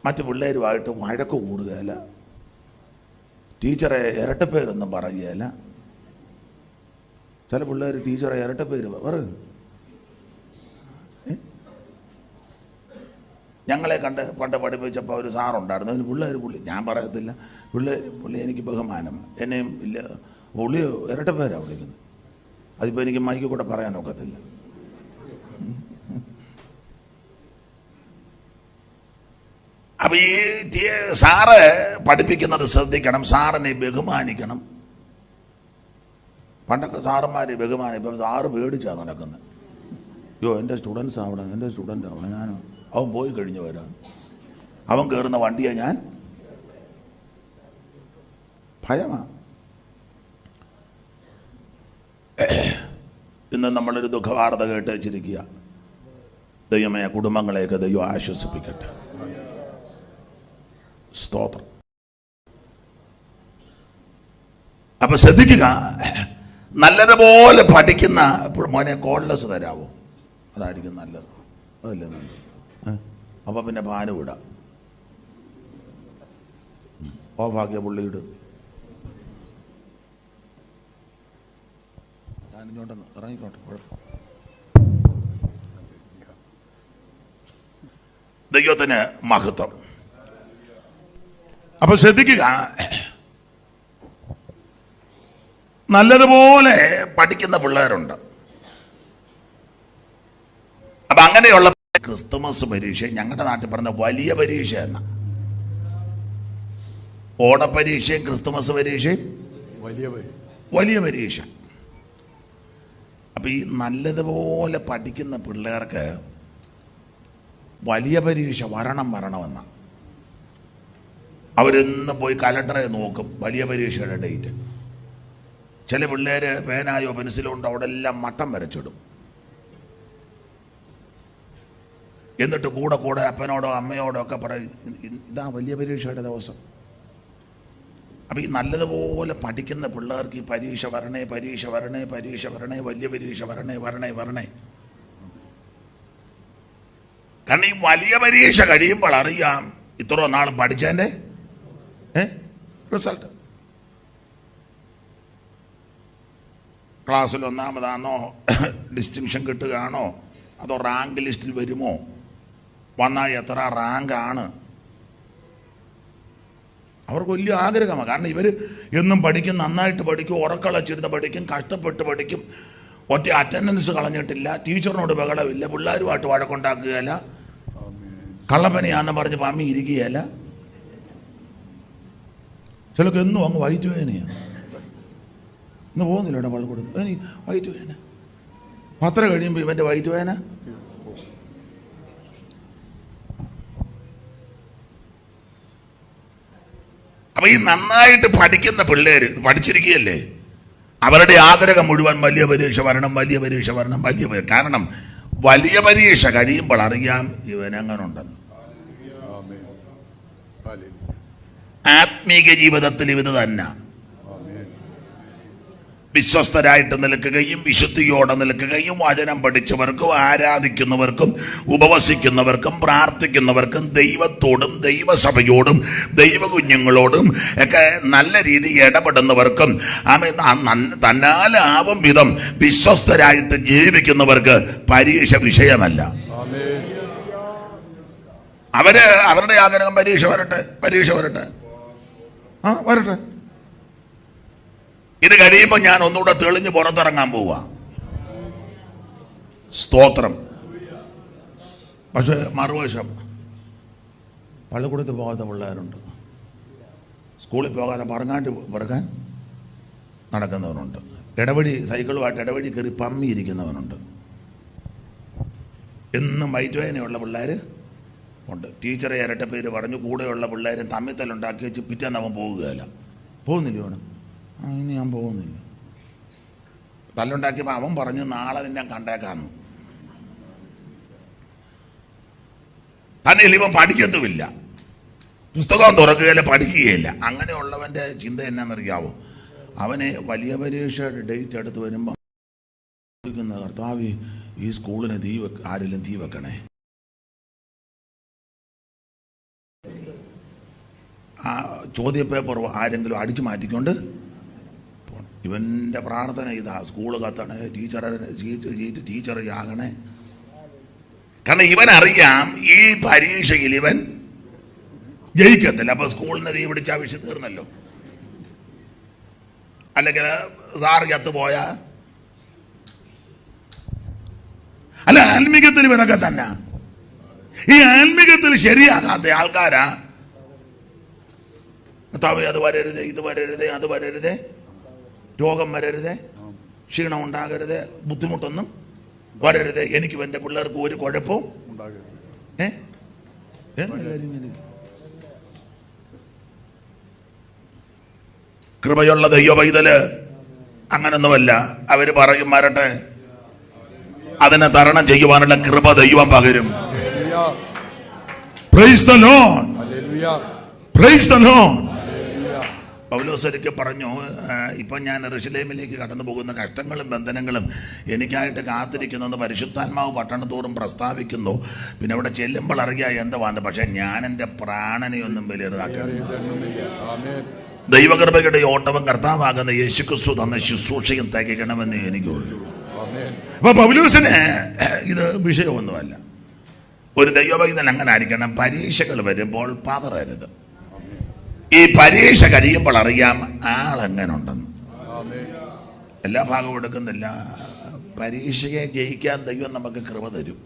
മറ്റു പിള്ളേരുമായിട്ട് വഴക്ക് കൂടുകയില്ല, ടീച്ചറെ ഇരട്ടപ്പേരൊന്നും പറയുകയില്ല. ചില പിള്ളേർ ടീച്ചറെ ഇരട്ടപ്പേര് പറയും. ഞങ്ങളെ പണ്ട് പഠിപ്പിച്ചപ്പോൾ ഒരു സാറുണ്ടായിരുന്നു, അതിന് പുള്ളി ഞാൻ പറയത്തില്ല, പുള്ളി എനിക്ക് ബഹുമാനം, എന്നെയും ഇല്ല, പുള്ളി ഇരട്ടപ്പേരാണ് വിളിക്കുന്നത്. അതിപ്പോൾ എനിക്ക് മൈക്ക് കൂടെ പറയാൻ ഒക്കത്തില്ല. അപ്പം ഈ സാറ് പഠിപ്പിക്കുന്നത് ശ്രദ്ധിക്കണം, സാറിനെ ബഹുമാനിക്കണം. പണ്ടൊക്കെ സാറന്മാരെ ബഹുമാനം, ഇപ്പം സാറ് പേടിച്ചാണ് നടക്കുന്നത്. അയ്യോ എൻ്റെ സ്റ്റുഡൻസ് ആവണം, എൻ്റെ സ്റ്റുഡൻ്റ് ആവണം, ഞാൻ അവൻ പോയി കഴിഞ്ഞ് വരാം, അവൻ കയറുന്ന വണ്ടിയെ ഞാൻ ഭയമാണ്. ഇന്ന് നമ്മളൊരു ദുഃഖവാർത്ത കേട്ട് വെച്ചിരിക്കുക. ദൈവമേ, കുടുംബങ്ങളെയൊക്കെ ദൈവം ആശ്വസിപ്പിക്കട്ടെ. സ്തോത്രം. അപ്പൊ ശ്രദ്ധിക്കുക, നല്ലതുപോലെ പഠിക്കുന്ന മോനെ കോൾലെസ് തരാവോ? അതായിരിക്കും നല്ലത്. അതല്ലേ നല്ലത്. അപ്പൊ പിന്നെ പാന് വിടാം. ഓഫാക്കിയ പുള്ളിയിട്. ഞാനിങ്ങോട്ടൊന്ന് ഇറങ്ങിക്കോട്ടെ. ദൈവത്തിന് മഹത്വം. അപ്പൊ ശ്രദ്ധിക്കുക, നല്ലതുപോലെ പഠിക്കുന്ന പിള്ളേരുണ്ട്. അപ്പൊ അങ്ങനെയുള്ള ക്രിസ്തുമസ് പരീക്ഷ ഞങ്ങളുടെ നാട്ടിൽ പറഞ്ഞ വലിയ പരീക്ഷ എന്ന ഓണപരീക്ഷയും ക്രിസ്തുമസ് പരീക്ഷയും വലിയ പരീക്ഷ. അപ്പൊ ഈ നല്ലതുപോലെ പഠിക്കുന്ന പിള്ളേർക്ക് വലിയ പരീക്ഷ വരണമെന്ന അവരെന്നും പോയി കലണ്ടറെ നോക്കും വലിയ പരീക്ഷയുടെ ഡേറ്റ്. ചില പിള്ളേർ പേനായോ പെൻസിലോ ഉണ്ടോ അവിടെ എല്ലാം മട്ടം വരച്ചിടും. എന്നിട്ട് കൂടെ അപ്പനോടോ അമ്മയോടോ ഒക്കെ പറയും, ഇതാ വലിയ പരീക്ഷയുടെ ദിവസം. അപ്പം ഈ നല്ലതുപോലെ പഠിക്കുന്ന പിള്ളേർക്ക് ഈ പരീക്ഷ വരണേ, വലിയ പരീക്ഷ വരണേ. കാരണം ഈ വലിയ പരീക്ഷ കഴിയുമ്പോൾ അറിയാം ഇത്ര നാളും പഠിച്ചതിൻ്റെ റിസൾട്ട്. ക്ലാസ്സിൽ ഒന്നാമതാണോ, ഡിസ്റ്റിങ്ഷൻ കിട്ടുകയാണോ, അതോ റാങ്ക് ലിസ്റ്റിൽ വരുമോ, വന്നാൽ എത്ര റാങ്കാണ്, അവർക്ക് വലിയ ആഗ്രഹമാണ്. കാരണം ഇവർ എന്നും പഠിക്കും, നന്നായിട്ട് പഠിക്കും, ഉറക്കളച്ചിരുന്ന് പഠിക്കും, കഷ്ടപ്പെട്ട് പഠിക്കും, ഒറ്റ അറ്റൻഡൻസ് കളഞ്ഞിട്ടില്ല, ടീച്ചറിനോട് ബഹളമില്ല, പിള്ളേരുമായിട്ട് വഴക്കുണ്ടാക്കുകയല്ല, കള്ളപ്പനിയാണെന്ന് പറഞ്ഞ് പമ്മി ഇരിക്കുകയല്ല. ചിലക്ക് എന്നും അങ്ങ് വയറ്റ് വേദനയാണ്. ഇന്ന് പോകുന്നില്ല ഇവിടെ പള്ളിക്കൂടം, എനിക്ക് വയറ്റ് വേദന. പത്ര കഴിയുമ്പോൾ ഇവൻ്റെ വയറ്റ് വേദന നന്നായിട്ട് പഠിക്കുന്ന പിള്ളേര് പഠിച്ചിരിക്കുകയല്ലേ, അവരുടെ ആഗ്രഹം മുഴുവൻ വലിയ പരീക്ഷ വരണം, വലിയ പരീക്ഷ വരണം, വലിയ പരീക്ഷ. കാരണം വലിയ പരീക്ഷ കഴിയുമ്പോൾ അറിയാം ഇവനെങ്ങനെ ഉണ്ടെന്ന്. ആത്മീക ജീവിതത്തിൽ ഇത് തന്നെ. വിശ്വസ്തരായിട്ട് നിൽക്കുകയും വിശുദ്ധിയോടെ നിൽക്കുകയും വചനം പഠിച്ചവർക്കും ആരാധിക്കുന്നവർക്കും ഉപവസിക്കുന്നവർക്കും പ്രാർത്ഥിക്കുന്നവർക്കും ദൈവത്തോടും ദൈവസഭയോടും ദൈവകുഞ്ഞുങ്ങളോടും ഒക്കെ നല്ല രീതിയിൽ ഇടപെടുന്നവർക്കും തന്നാലാവും വിധം വിശ്വസ്തരായിട്ട് ജീവിക്കുന്നവർക്ക് പരീക്ഷ വിഷയമല്ല. അവരുടെ ആഗ്രഹം പരീക്ഷ വരട്ടെ, പരീക്ഷ വരട്ടെ, വരട്ടെ. ഇത് കഴിയുമ്പോൾ ഞാൻ ഒന്നുകൂടെ തെളിഞ്ഞ് പുറത്തിറങ്ങാൻ പോവാ. സ്തോത്രം. പക്ഷെ മറുവശം പള്ളിക്കൂടത്തിൽ പോകാത്ത പിള്ളേരുണ്ട്, സ്കൂളിൽ പോകാതെ പറക്കാൻ നടക്കുന്നവനുണ്ട്, ഇടവഴി സൈക്കിളുമായിട്ട് ഇടവഴി കയറി പമ്മിയിരിക്കുന്നവനുണ്ട്. എന്നും വയറ്റുവേദനയുള്ള പിള്ളേർ ഉണ്ട്. ടീച്ചറെ ഇരട്ടപ്പേര് പറഞ്ഞു കൂടെയുള്ള പിള്ളേരും തമ്മിത്തലുണ്ടാക്കി വെച്ച് പിറ്റേന്ന് അവൻ പോകുകയല്ല. പോകുന്നില്ല വേണം, ഇനി ഞാൻ പോകുന്നില്ല. തല്ലുണ്ടാക്കിയപ്പോൾ അവൻ പറഞ്ഞു നാളെ നിന്നെ കണ്ടേക്കാന്ന്. തന്നെ ഇവൻ പഠിക്കത്തുമില്ല, പുസ്തകം തുറക്കുകയില്ല, പഠിക്കുകയില്ല. അങ്ങനെയുള്ളവൻ്റെ ചിന്ത എന്നാണെന്നറിയാവോ? അവനെ വലിയ പരീക്ഷയുടെ ഡേറ്റ് എടുത്ത് വരുമ്പോൾ കർത്താവേ ഈ സ്കൂളിന് ആരെങ്കിലും തീ വെക്കണേ. ആ ചോദ്യപേപ്പർ ആരെങ്കിലും അടിച്ചു മാറ്റിക്കൊണ്ട് പോകണം. ഇവൻ്റെ പ്രാർത്ഥന ഇതാ, സ്കൂൾ കത്തണേ, ടീച്ചറാകണേ. കാരണം ഇവനറിയാം ഈ പരീക്ഷയിൽ ഇവൻ ജയിക്കത്തില്ല. അപ്പൊ സ്കൂളിന് തീ പിടിച്ച വിഷയം തീർന്നല്ലോ. അല്ലെങ്കിൽ സാറ് ചത്തുപോയ അല്ല. ആത്മീകത്തിൽ ഇവനൊക്കെ തന്നെ. ഈ ആത്മീകത്തിൽ ശരിയാകാത്ത ആൾക്കാരാ കർത്താവേ അത് വരരുതേ, ഇത് വരരുതേ, അത് വരരുതേ, രോഗം വരരുതേ, ക്ഷീണം ഉണ്ടാകരുതേ, ബുദ്ധിമുട്ടൊന്നും വരരുതേ, എനിക്ക് എൻ്റെ പിള്ളേർക്ക് ഒരു കുഴപ്പവും കൃപയുള്ള ദൈവ പൈതല് അങ്ങനൊന്നുമല്ല. അവര് പറയും വരട്ടെ, അതിനെ തരണം ചെയ്യുവാനുള്ള കൃപ ദൈവം പകരും. Praise the Lord. Praise the Lord. പൗലോസ് ഒരിക്കൽ പറഞ്ഞു, ഇപ്പം ഞാൻ യെരൂശലേമിലേക്ക് കടന്നു പോകുന്ന കഷ്ടങ്ങളും ബന്ധനങ്ങളും എനിക്കായിട്ട് കാത്തിരിക്കുന്നെന്ന് പരിശുദ്ധാത്മാവ് പട്ടണത്തോറും പ്രസ്താവിക്കുന്നു. പിന്നെ അവിടെ ചെല്ലുമ്പോൾ അറിയാം എന്തുവാന്ന്. പക്ഷെ ഞാൻ എൻ്റെ പ്രാണനെയൊന്നും വിലയിരുതാക്കുന്നു. ദൈവകൃപയുടെ ഓട്ടവും കർത്താവാകുന്ന യേശുക്രിസ്തു തന്ന ശുശ്രൂഷയും തികയ്ക്കണമെന്ന് എനിക്കുള്ളൂ. അപ്പൊ പൗലോസിന് ഇത് വിഷയമൊന്നുമല്ല. ഒരു ദൈവഭക്തൻ അങ്ങനെ ആയിരിക്കണം. പരീക്ഷകൾ വരുമ്പോൾ പതറരുത്. ഈ പരീക്ഷ കഴിയുമ്പോൾ അറിയാം ആളെങ്ങനെ ഉണ്ടെന്ന്. എല്ലാ ഭാഗവും എടുക്കുന്നില്ല. പരീക്ഷയെ ജയിക്കാൻ ദൈവം നമുക്ക് കൃപ തരും.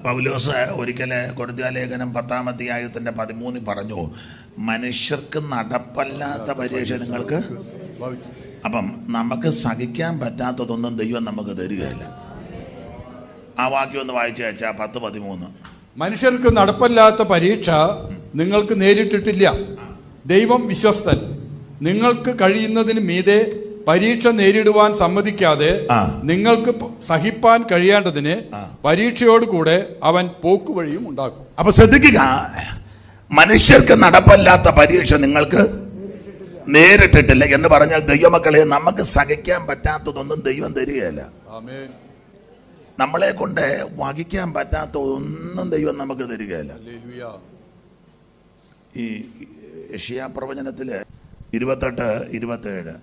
പൗലോസ് ഒരിക്കല് കൊരിന്ത്യർ ലേഖനം 10-ാം അധ്യായത്തിന്റെ 13 പറഞ്ഞു, മനുഷ്യർക്ക് നടപ്പല്ലാത്ത പരീക്ഷ നിങ്ങൾക്ക്. അപ്പം നമുക്ക് സഹിക്കാൻ പറ്റാത്തതൊന്നും ദൈവം നമുക്ക് തരികയില്ല. ആ വാക്യം ഒന്ന് വായിച്ചു വെച്ചാ 10:13. മനുഷ്യർക്ക് നടപ്പല്ലാത്ത പരീക്ഷ നിങ്ങൾക്ക് നേരിട്ടിട്ടില്ല. ദൈവം വിശ്വസ്തൻ. നിങ്ങൾക്ക് കഴിയുന്നതിന് മീതെ പരീക്ഷ നേരിടുവാൻ സമ്മതിക്കാതെ നിങ്ങൾക്ക് സഹിപ്പാൻ കഴിയേണ്ടതിന് പരീക്ഷയോട് കൂടെ അവൻ പോക്കുവഴിയും ഉണ്ടാക്കും. അപ്പൊ ശ്രദ്ധിക്കുക, മനുഷ്യർക്ക് നടപ്പല്ലാത്ത പരീക്ഷ നിങ്ങൾക്ക് നേരിട്ടിട്ടില്ല എന്ന് പറഞ്ഞാൽ ദൈവമക്കളെ, നമുക്ക് സഹിക്കാൻ പറ്റാത്തതൊന്നും ദൈവം തരികയില്ല. നമ്മളെ കൊണ്ട് വഹിക്കാൻ പറ്റാത്ത ഒന്നും ദൈവം നമുക്ക് തരികയില്ല. ഈ യെശയ്യാ പ്രവചനത്തില് 28-27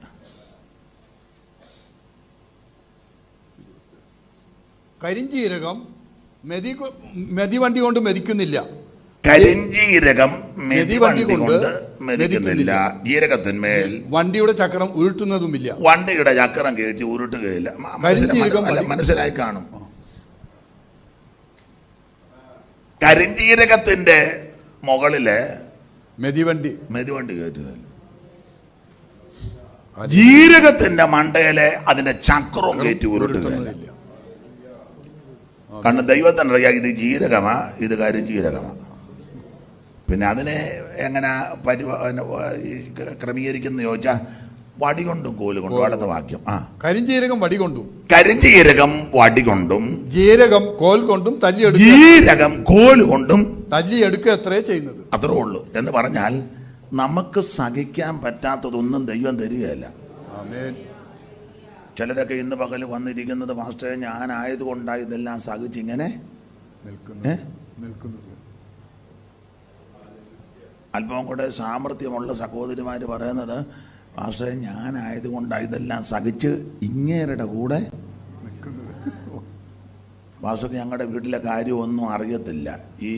കരിഞ്ജീരകം മെതിവണ്ടി കൊണ്ട് മെതിക്കുന്നില്ല. കരിഞ്ജീരകം മെതിവണ്ടി കൊണ്ട് മെതിക്കുന്നില്ല. ജീരകത്തിന്മേൽ വണ്ടിയുടെ ചക്രം ഉരുട്ടുന്നതുമില്ല. വണ്ടിയുടെ ചക്രം കയറ്റി ഉരുട്ടുകയില്ല. മനസ്സിലായി കാണും. കരിഞ്ജീരകത്തിന്റെ മുകളില് മെതിവണ്ടി കയറ്റുകയില്ല. ജീരകത്തിന്റെ മണ്ടയിലെ അതിന്റെ ചക്രവും കയറ്റി ഉരുട്ടുകയില്ല. കാരണം ദൈവത്തിനറിയാം ഇത് ജീരകമാ, ഇത് കരിഞ്ജീരകമാ. പിന്നെ അതിനെ എങ്ങനെ ക്രമീകരിക്കുന്ന ചോദിച്ചാൽ വടി കൊണ്ടും കോല് കൊണ്ടും. അടുത്ത വാക്യം. കരിഞ്ജീരകം വടി കൊണ്ടും, കരിഞ്ജീരകം വടി കൊണ്ടും, ജീരകം കോൽ കൊണ്ടും ജീരകം കോല് കൊണ്ടും തല്ലിയെടുക്കുക അത്രേ ചെയ്യുന്നത്. അത്രേ ഉള്ളൂ. എന്ന് പറഞ്ഞാൽ നമുക്ക് സഹിക്കാൻ പറ്റാത്തതൊന്നും ദൈവം തരികയല്ല. ചിലരൊക്കെ ഇന്ന് പകൽ വന്നിരിക്കുന്നത് മാസ്റ്ററെ ഞാനായതുകൊണ്ടാണ് ഇതെല്ലാം സഹിച്ചിങ്ങനെ നിൽക്കുന്നത്. അല്പം കൂടെ സാമർഥ്യമുള്ള സഹോദരിമാർ പറയുന്നത് മാസ്റ്ററെ ഞാനായതുകൊണ്ടാണ് ഇതെല്ലാം സഹിച്ച് ഇങ്ങേരുടെ കൂടെ മാസ്റ്റർക്ക് ഞങ്ങളുടെ വീട്ടിലെ കാര്യമൊന്നും അറിയത്തില്ല, ഈ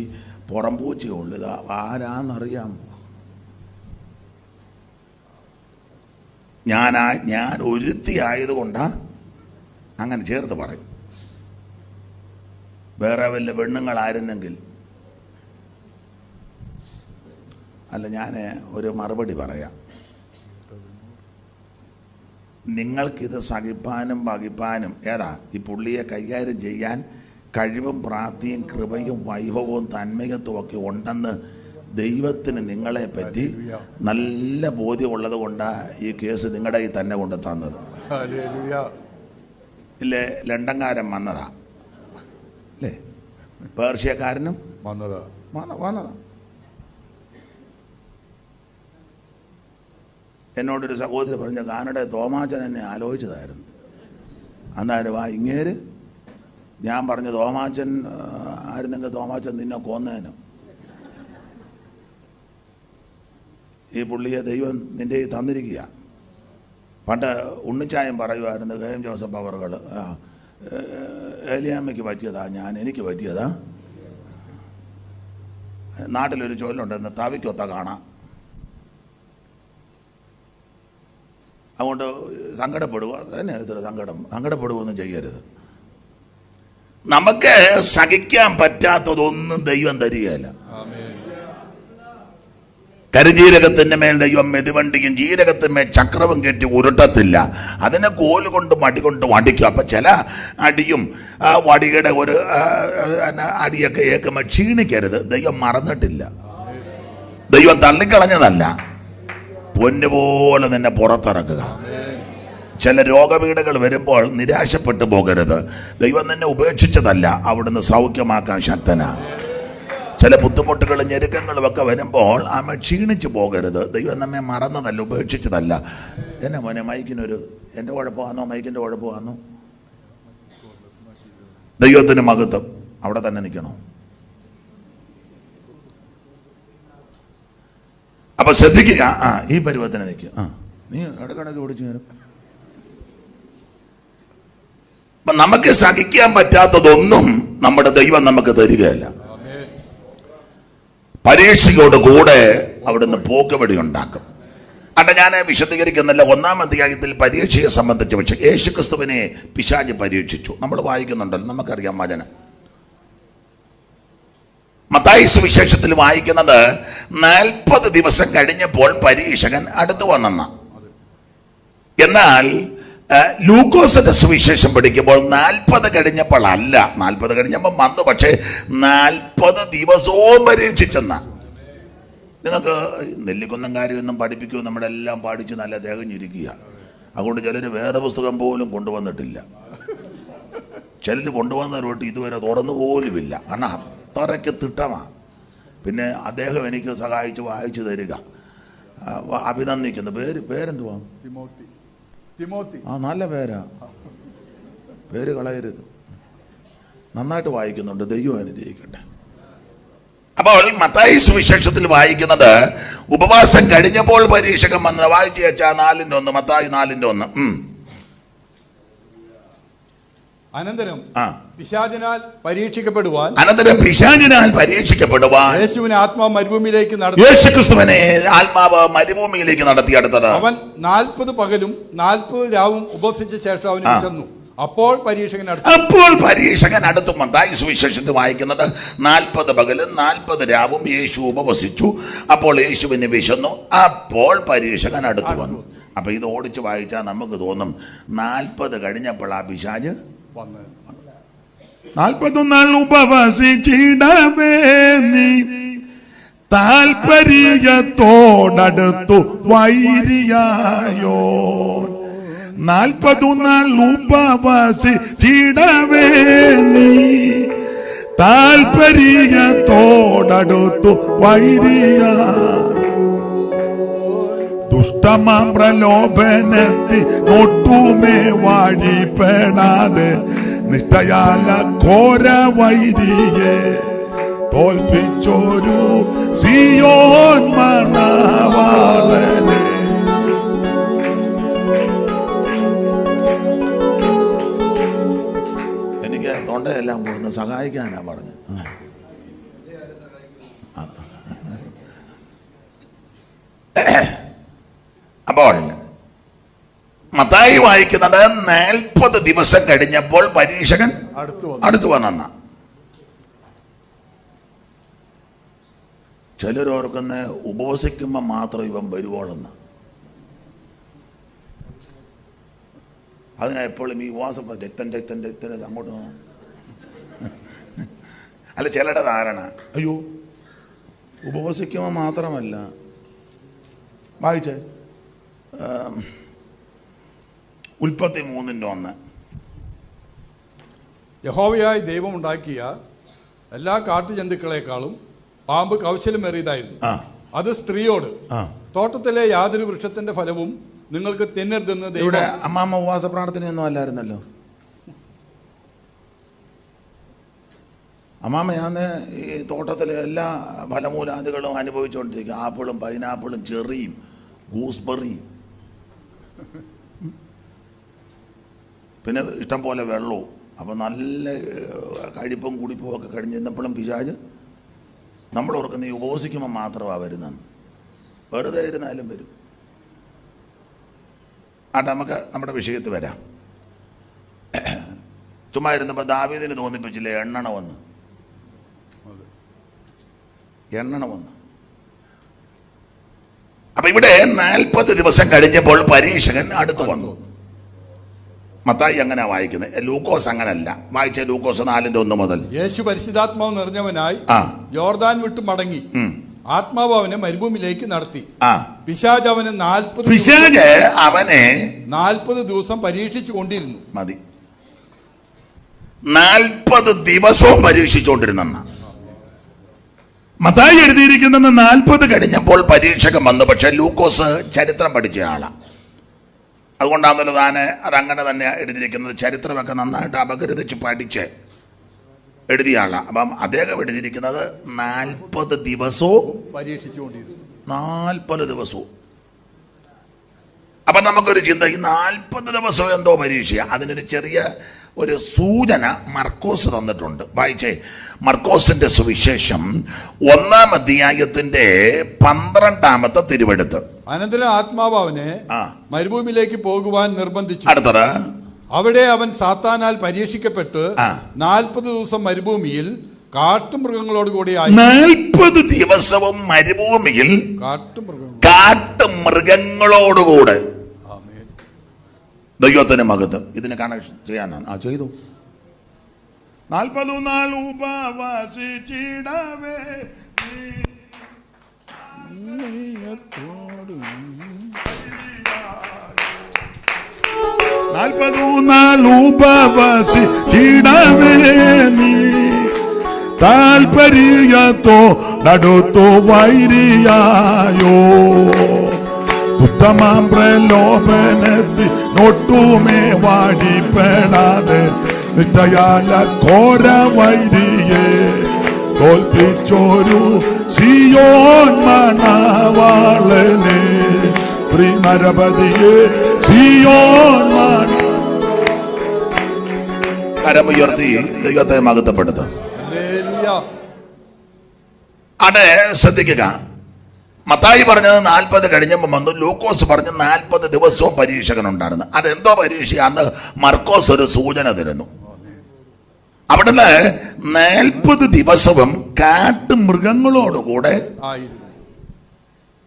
പുറംപൂച്ചയുള്ളൂ, ഇതാ ആരാന്നറിയാം. ഞാൻ ഒരുത്തി ആയതുകൊണ്ടാ അങ്ങനെ ചേർത്ത് പറയും. വേറെ വല്ല പെണ്ണുങ്ങളായിരുന്നെങ്കിൽ അല്ല. ഞാൻ ഒരു മറുപടി പറയാം. നിങ്ങൾക്കിത് സഹിപ്പാനും വഹിപ്പാനും ഏതാ ഈ പുള്ളിയെ കൈകാര്യം ചെയ്യാൻ കഴിവും പ്രാപ്തിയും കൃപയും വൈഭവവും തന്മയത്വവും ഒക്കെ ഉണ്ടെന്ന് ദൈവത്തിന് നിങ്ങളെ പറ്റി നല്ല ബോധ്യമുള്ളത് കൊണ്ടാണ് ഈ കേസ് നിങ്ങളുടെ ഈ തന്നെ കൊണ്ട് തന്നത്. ഇല്ലേ, ലണ്ടൻകാരൻ വന്നതാ അല്ലേ, പേർഷ്യക്കാരനും വന്നതാ. എന്നോടൊരു സഹോദരി പറഞ്ഞ കാനഡ തോമാച്ചൻ എന്നെ ആലോചിച്ചതായിരുന്നു. അന്നാരും ഇങ്ങേര് ഞാൻ പറഞ്ഞു തോമാച്ചൻ ആയിരുന്നെങ്കിൽ തോമാച്ചൻ നിന്നെ കൊന്നേനും. ഈ പുള്ളിയെ ദൈവം നിന്റെ തന്നിരിക്കുക. പണ്ട് ഉണ്ണിച്ചായം പറയുമായിരുന്നു, കെ എം ജോസഫ് അവറുകൾ, ഏലിയാമ്മയ്ക്ക് പറ്റിയതാ എനിക്ക് പറ്റിയതാ. നാട്ടിലൊരു ചൊല്ലുണ്ടെന്ന്, തവിക്കൊത്ത കാണാം. അതുകൊണ്ട് സങ്കടപ്പെടുക തന്നെ, ഇത്ര സങ്കടപ്പെടുകയൊന്നും ചെയ്യരുത്. നമുക്ക് സഹിക്കാൻ പറ്റാത്തതൊന്നും ദൈവം തരികയില്ല. കരിജീരകത്തിന്റെ മേൽ ദൈവം മെതിവണ്ടിയും ജീരകത്തിന്മേൽ ചക്രവും കെട്ടി ഉരുട്ടത്തില്ല. അതിനെ കോല് കൊണ്ട് മടി കൊണ്ട് വടിക്കും. അപ്പൊ ചില അടിയും വടിയുടെ ഒരു അടിയൊക്കെ ഏക്കുമ്പോൾ ക്ഷീണിക്കരുത്. ദൈവം മറന്നിട്ടില്ല, ദൈവം തള്ളിക്കളഞ്ഞതല്ല. പൊന്നുപോലെ നിന്നെ പുറത്തിറക്കുക. ചില രോഗപീഠകൾ വരുമ്പോൾ നിരാശപ്പെട്ടു പോകരുത്. ദൈവം നിന്നെ ഉപേക്ഷിച്ചതല്ല, അവിടുന്ന് സൗഖ്യമാക്കാൻ ശക്തനാണ്. ചില ബുദ്ധിമുട്ടുകളും ഞെരുക്കങ്ങളും ഒക്കെ വരുമ്പോൾ ആമ ക്ഷീണിച്ചു പോകരുത്. ദൈവം നമ്മെ മറന്നതല്ല, ഉപേക്ഷിച്ചതല്ല. എന്നെ മോനെ മൈക്കിനൊരു എൻ്റെ കുഴപ്പമാണോ, മൈക്കിൻ്റെ കുഴപ്പമാണോ? ദൈവത്തിന് മഹത്വം. അവിടെ തന്നെ നിൽക്കണോ? അപ്പൊ ശ്രദ്ധിക്കുക. ഈ പരുവത്തിന് നിൽക്കുക. നീ ഇടക്കിടക്ക് പിടിച്ചു വരും. അപ്പൊ നമുക്ക് സഹിക്കാൻ പറ്റാത്തതൊന്നും നമ്മുടെ ദൈവം നമുക്ക് തരികയല്ല. പരീക്ഷയോട് കൂടെ അവിടുന്ന് പോക്കുവഴി ഉണ്ടാക്കും. അവിടെ ഞാൻ വിശദീകരിക്കുന്നില്ല. 1-ാം അധ്യായത്തിൽ പരീക്ഷയെ സംബന്ധിച്ച് പക്ഷേ യേശുക്രിസ്തുവിനെ പിശാച് പരീക്ഷിച്ചു. നമ്മൾ വായിക്കുന്നുണ്ടല്ലോ, നമുക്കറിയാം വചനം. മത്തായി സുവിശേഷത്തിൽ വായിക്കുന്നത് 40 ദിവസം കഴിഞ്ഞപ്പോൾ പരീക്ഷകൻ അടുത്തു വന്നെന്ന. എന്നാൽ ലൂക്കോസിന്റെ സുവിശേഷം പഠിക്കുമ്പോൾ 40 കഴിഞ്ഞപ്പോൾ അല്ല, 40 കഴിഞ്ഞപ്പോൾ വന്നു, പക്ഷേ 40 ദിവസവും പരീക്ഷിച്ചെന്ന. നിങ്ങൾക്ക് നെല്ലിക്കുന്നം കാര്യമൊന്നും പഠിപ്പിക്കുമോ? നമ്മുടെ എല്ലാം പഠിച്ച് നല്ല തികഞ്ഞിരിക്കുക. അതുകൊണ്ട് ചിലർ വേദപുസ്തകം പോലും കൊണ്ടുവന്നിട്ടില്ല. ചിലർ കൊണ്ടുവന്നവരോട്ട് ഇതുവരെ തുറന്നു പോലുമില്ല. കാരണം അത്രയ്ക്ക് തിട്ടമാണ്. പിന്നെ അദ്ദേഹം എനിക്ക് സഹായിച്ച് വായിച്ചു തരിക. അഭിനന്ദിക്കുന്നു. പേരെന്തുവാ? നല്ല പേരാ. പേര് കളയരുത്. നന്നായിട്ട് വായിക്കുന്നുണ്ട്. ദൈവം അനുഗ്രഹിക്കട്ടെ. അപ്പോൾ മത്തായി സുവിശേഷത്തിൽ വായിക്കുന്നത് ഉപവാസം കഴിഞ്ഞപ്പോൾ പരീക്ഷകൻ വന്നത്. വായിച്ചു വെച്ചാൽ 4:1, മത്തായി 4:1. അനന്തരം പിശാചിനാൽ പരീക്ഷിക്കപ്പെടുവാൻ യേശുവിനെ ആത്മാവ് മരുഭൂമിയിലേക്ക് നടത്തി. യേശുക്രിസ്തുവിനെ ആത്മാവ് മരുഭൂമിയിലേക്ക് നടത്തി. അടുത്തത് അവൻ 40 പകലും 40 രാവും ഉപവസിച്ച ശേഷം അവന് വിശന്നു. അപ്പോൾ പരീക്ഷകൻ അടുത്തു. മത്തായി സുവിശേഷത്തിൽ വായിക്കുന്നത് 40 പകലും 40 രാവും യേശു ഉപവസിച്ചു. അപ്പോൾ യേശുവിന് വിശന്നു. അപ്പോൾ പരീക്ഷകൻ അടുത്തു വന്നു. അപ്പൊ ഇത് ഓടിച്ച് വായിച്ചാൽ നമുക്ക് തോന്നും 40 കഴിഞ്ഞപ്പോൾ ആ പിശാച് 41 നാൾ ഉപവസിച്ചിടവേ നീ താൽപര്യത്തോടടുത്തു വൈരിയായോ 40 നാൾ ഉപവസിച്ചിടവേ നീ താൽപര്യത്തോടടുത്തു വൈരിയാ ദുഷ്ടമാം പ്രലോഭനത്തി ഒട്ടുമേ വാഴിപ്പെടാതെ നിഷ്ഠയാല ഘോര വൈരിയെ തോൽപ്പിച്ചോരു സിയോൻ മണവാളനെ. എനിക്ക് തൊണ്ടയെല്ലാം കൂടുന്ന സഹായിക്കാനാ പറഞ്ഞു. അപ്പോൾ മത്തായി വായിക്കുന്നത് 40 ദിവസം കഴിഞ്ഞപ്പോൾ പരീക്ഷകൻ അടുത്തു വന്ന. ചിലരോർക്കുന്ന ഉപവസിക്കുമ്പോൾ മാത്രം ഇവൻ വരുവോളെന്ന്. അതിനാ എപ്പോഴും ഈ ഉപവാസം രക്തം അങ്ങോട്ട് അല്ല ചിലരുടെ ധാരണ, അയ്യോ ഉപവസിക്കുമ്പോൾ മാത്രമല്ല. വായിച്ചേ ഉൽപ്പത്തി 3:1. യഹോവയായ ദൈവം ഉണ്ടാക്കിയ എല്ലാ കാട്ടുജന്തുക്കളെക്കാളും പാമ്പ് കൗശലമേറിയതായിരുന്നു. അത് സ്ത്രീയോട്, തോട്ടത്തിലെ യാതൊരു വൃക്ഷത്തിന്റെ ഫലവും നിങ്ങൾക്ക് തിന്നരുതെന്ന് ദൈവം. അമ്മാമ്മ ഉപവാസ പ്രാർത്ഥനയൊന്നും അല്ലായിരുന്നല്ലോ. അമ്മാമ്മ ഞാൻ ഈ തോട്ടത്തിലെ എല്ലാ ഫലമൂലാദികളും അനുഭവിച്ചുകൊണ്ടിരിക്കുക. ആപ്പിളും പൈനാപ്പിളും ചെറിയും ഗൂസ്ബെറിയും പിന്നെ ഇഷ്ടം പോലെ വെള്ളവും. അപ്പം നല്ല കഴിപ്പും കുടിപ്പും ഒക്കെ കഴിഞ്ഞ് ഇന്നപ്പോഴും പിശാച് നമ്മൾ ഓർക്കുന്ന ഈ ഉപവസിക്കുമ്പോൾ മാത്രമാണ് വരുന്നത്. വെറുതെ ഇരുന്നാലും വരും. നമുക്ക് നമ്മുടെ വിഷയത്തിൽ വരാം. ചുമ്മാ ഇരുന്നപ്പോൾ ദാവീദിന് തോന്നിപ്പിച്ചില്ലേ എണ്ണണ വന്ന്. അപ്പൊ ഇവിടെ 40 ദിവസം കഴിഞ്ഞപ്പോൾ പരീക്ഷകൻ അടുത്തു വന്നു. മത്തായി അങ്ങനെ വായിക്കുന്നത്. ലൂക്കോസ് അങ്ങനല്ല. വായിച്ച ലൂക്കോസ് 4:1 മുതൽ. യേശു പരിശുദ്ധാത്മാവ് നിറഞ്ഞവനായി യോർദാൻ വിട്ടു മടങ്ങി. ആത്മാവ് അവനെ മരുഭൂമിയിലേക്ക് നടത്തി. പിശാച് അവനെ 40 ദിവസം പരീക്ഷിച്ചു കൊണ്ടിരുന്നു. മതി, 40 ദിവസവും പരീക്ഷിച്ചുകൊണ്ടിരുന്ന. മത്തായി എഴുതിയിരിക്കുന്നത് 40 കഴിഞ്ഞപ്പോൾ പരീക്ഷകൻ വന്നു. പക്ഷെ ലൂക്കോസ് ചരിത്രം പഠിച്ച ആളാണ്. അതുകൊണ്ടാണല്ലോ താന് അതങ്ങനെ തന്നെ എഴുതിയിരിക്കുന്നത്. ചരിത്രമൊക്കെ നന്നായിട്ട് അപഗ്രഥിച്ച് പഠിച്ച് എഴുതിയ ആളാണ്. അപ്പം അദ്ദേഹം എഴുതിയിരിക്കുന്നത് 40 ദിവസവും പരീക്ഷിച്ചുകൊണ്ടിരുന്നു. 40 ദിവസവും. അപ്പം നമുക്കൊരു ചിന്ത, ഈ 40 ദിവസവും എന്തോ പരീക്ഷ. അതിനൊരു ചെറിയ ഒരു സൂചന മർക്കോസ് തന്നിട്ടുണ്ട്. വായിച്ചേ, മർക്കോസിന്റെ സുവിശേഷം 1-ാം അധ്യായത്തിന്റെ 12-ാമത്തെ തിരുവെടുത്ത്. അനന്തരം ആത്മാവ് അവനെ മരുഭൂമിയിലേക്ക് പോകുവാൻ നിർബന്ധിച്ചു. അടുത്തത്, അവിടെ അവൻ സാത്താനാൽ പരീക്ഷിക്കപ്പെട്ട് 40 ദിവസം മരുഭൂമിയിൽ കാട്ടുമൃഗങ്ങളോട് കൂടി 40 ദിവസവും മരുഭൂമിയിൽ കാട്ടുമൃഗങ്ങളോടുകൂടെ. ദൈവത്തിന് മഹത്വം. ഇതിനെ കണക്ഷൻ ചെയ്യാനാണ്. ചെയ്തു. 40 നാൾ ഉപവസിച്ചിടവേ 40 നാൾ ഉപവസിച്ചിടവേ നീ താൽപര്യത്തോടടുത്തു വൈരിയായോ ഉത്തമാം പ്രലോഭനത്തിനൊട്ടുമേ വാടിപ്പെടാതെ നിത്യയാല ഘോര വൈരിയെ തോൽപ്പിച്ചോരു സിയോൻ മണവാളനെ. ശ്രീ നരപതിയെ സിയോൻ കരമുയർത്തി ദൈവത്തെ മഹത്വപ്പെടുത്തും. അവിടെ ശ്രദ്ധിക്കുക, മത്തായി പറഞ്ഞത് 40 കഴിഞ്ഞപ്പോൾ വന്നു. ലൂക്കോസ് പറഞ്ഞ് 40 ദിവസവും പരീക്ഷകനുണ്ടായിരുന്നു. അതെന്തോ പരീക്ഷയാന്ന് മർക്കോസ് ഒരു സൂചന തരുന്നു. അവിടുന്ന് 40 ദിവസവും കാട്ടുമൃഗങ്ങളോടുകൂടെ.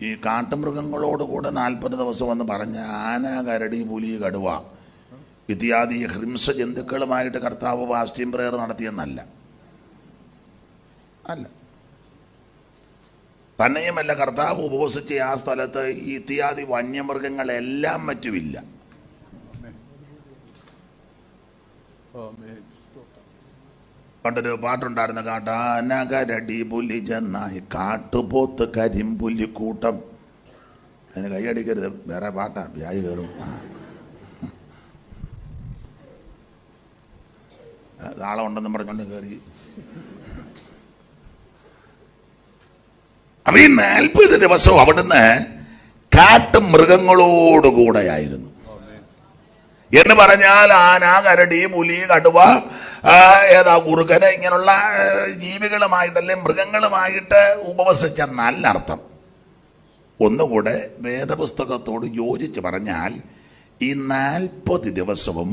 ഈ കാട്ടുമൃഗങ്ങളോടുകൂടെ 40 ദിവസം എന്ന് പറഞ്ഞ ആന, കരടി, പുലി, കടുവ ഇത്യാദി ഹിംസ ജന്തുക്കളുമായിട്ട് കർത്താവ് ഫാസ്റ്റിംഗ് പ്രയർ നടത്തിയെന്നല്ല. അല്ല, തന്നെയുമല്ല, കർത്താവ് ഉപവസിച്ച ആ സ്ഥലത്ത് ഈ ഇത്യാദി വന്യമൃഗങ്ങളെല്ലാം മറ്റുമില്ല. പണ്ടൊരു പാട്ടുണ്ടായിരുന്നു, കാട്ടാനകരടി പുലി ചെന്നായി കാട്ടുപോത്ത് കരിമ്പുലിക്കൂട്ടം. അതിന് കൈയടിക്കരുത്, വേറെ പാട്ടാ, വ്യായി കയറും. താളം ഉണ്ടെന്ന് പറഞ്ഞുകൊണ്ട് കയറി. അപ്പൊ ഈ 40 ദിവസവും അവിടുന്ന് കാട്ടുമൃഗങ്ങളോടുകൂടെയായിരുന്നു. എന്ന് പറഞ്ഞാൽ ആന, കരടി, പുലി, കടുവ, കുറുക്കന്, ഇങ്ങനെയുള്ള ജീവികളുമായിട്ടല്ലേ, മൃഗങ്ങളുമായിട്ട് ഉപവസിച്ച നല്ല അർത്ഥം. ഒന്നുകൂടെ വേദപുസ്തകത്തോട് യോജിച്ച് പറഞ്ഞാൽ ഈ 40 ദിവസവും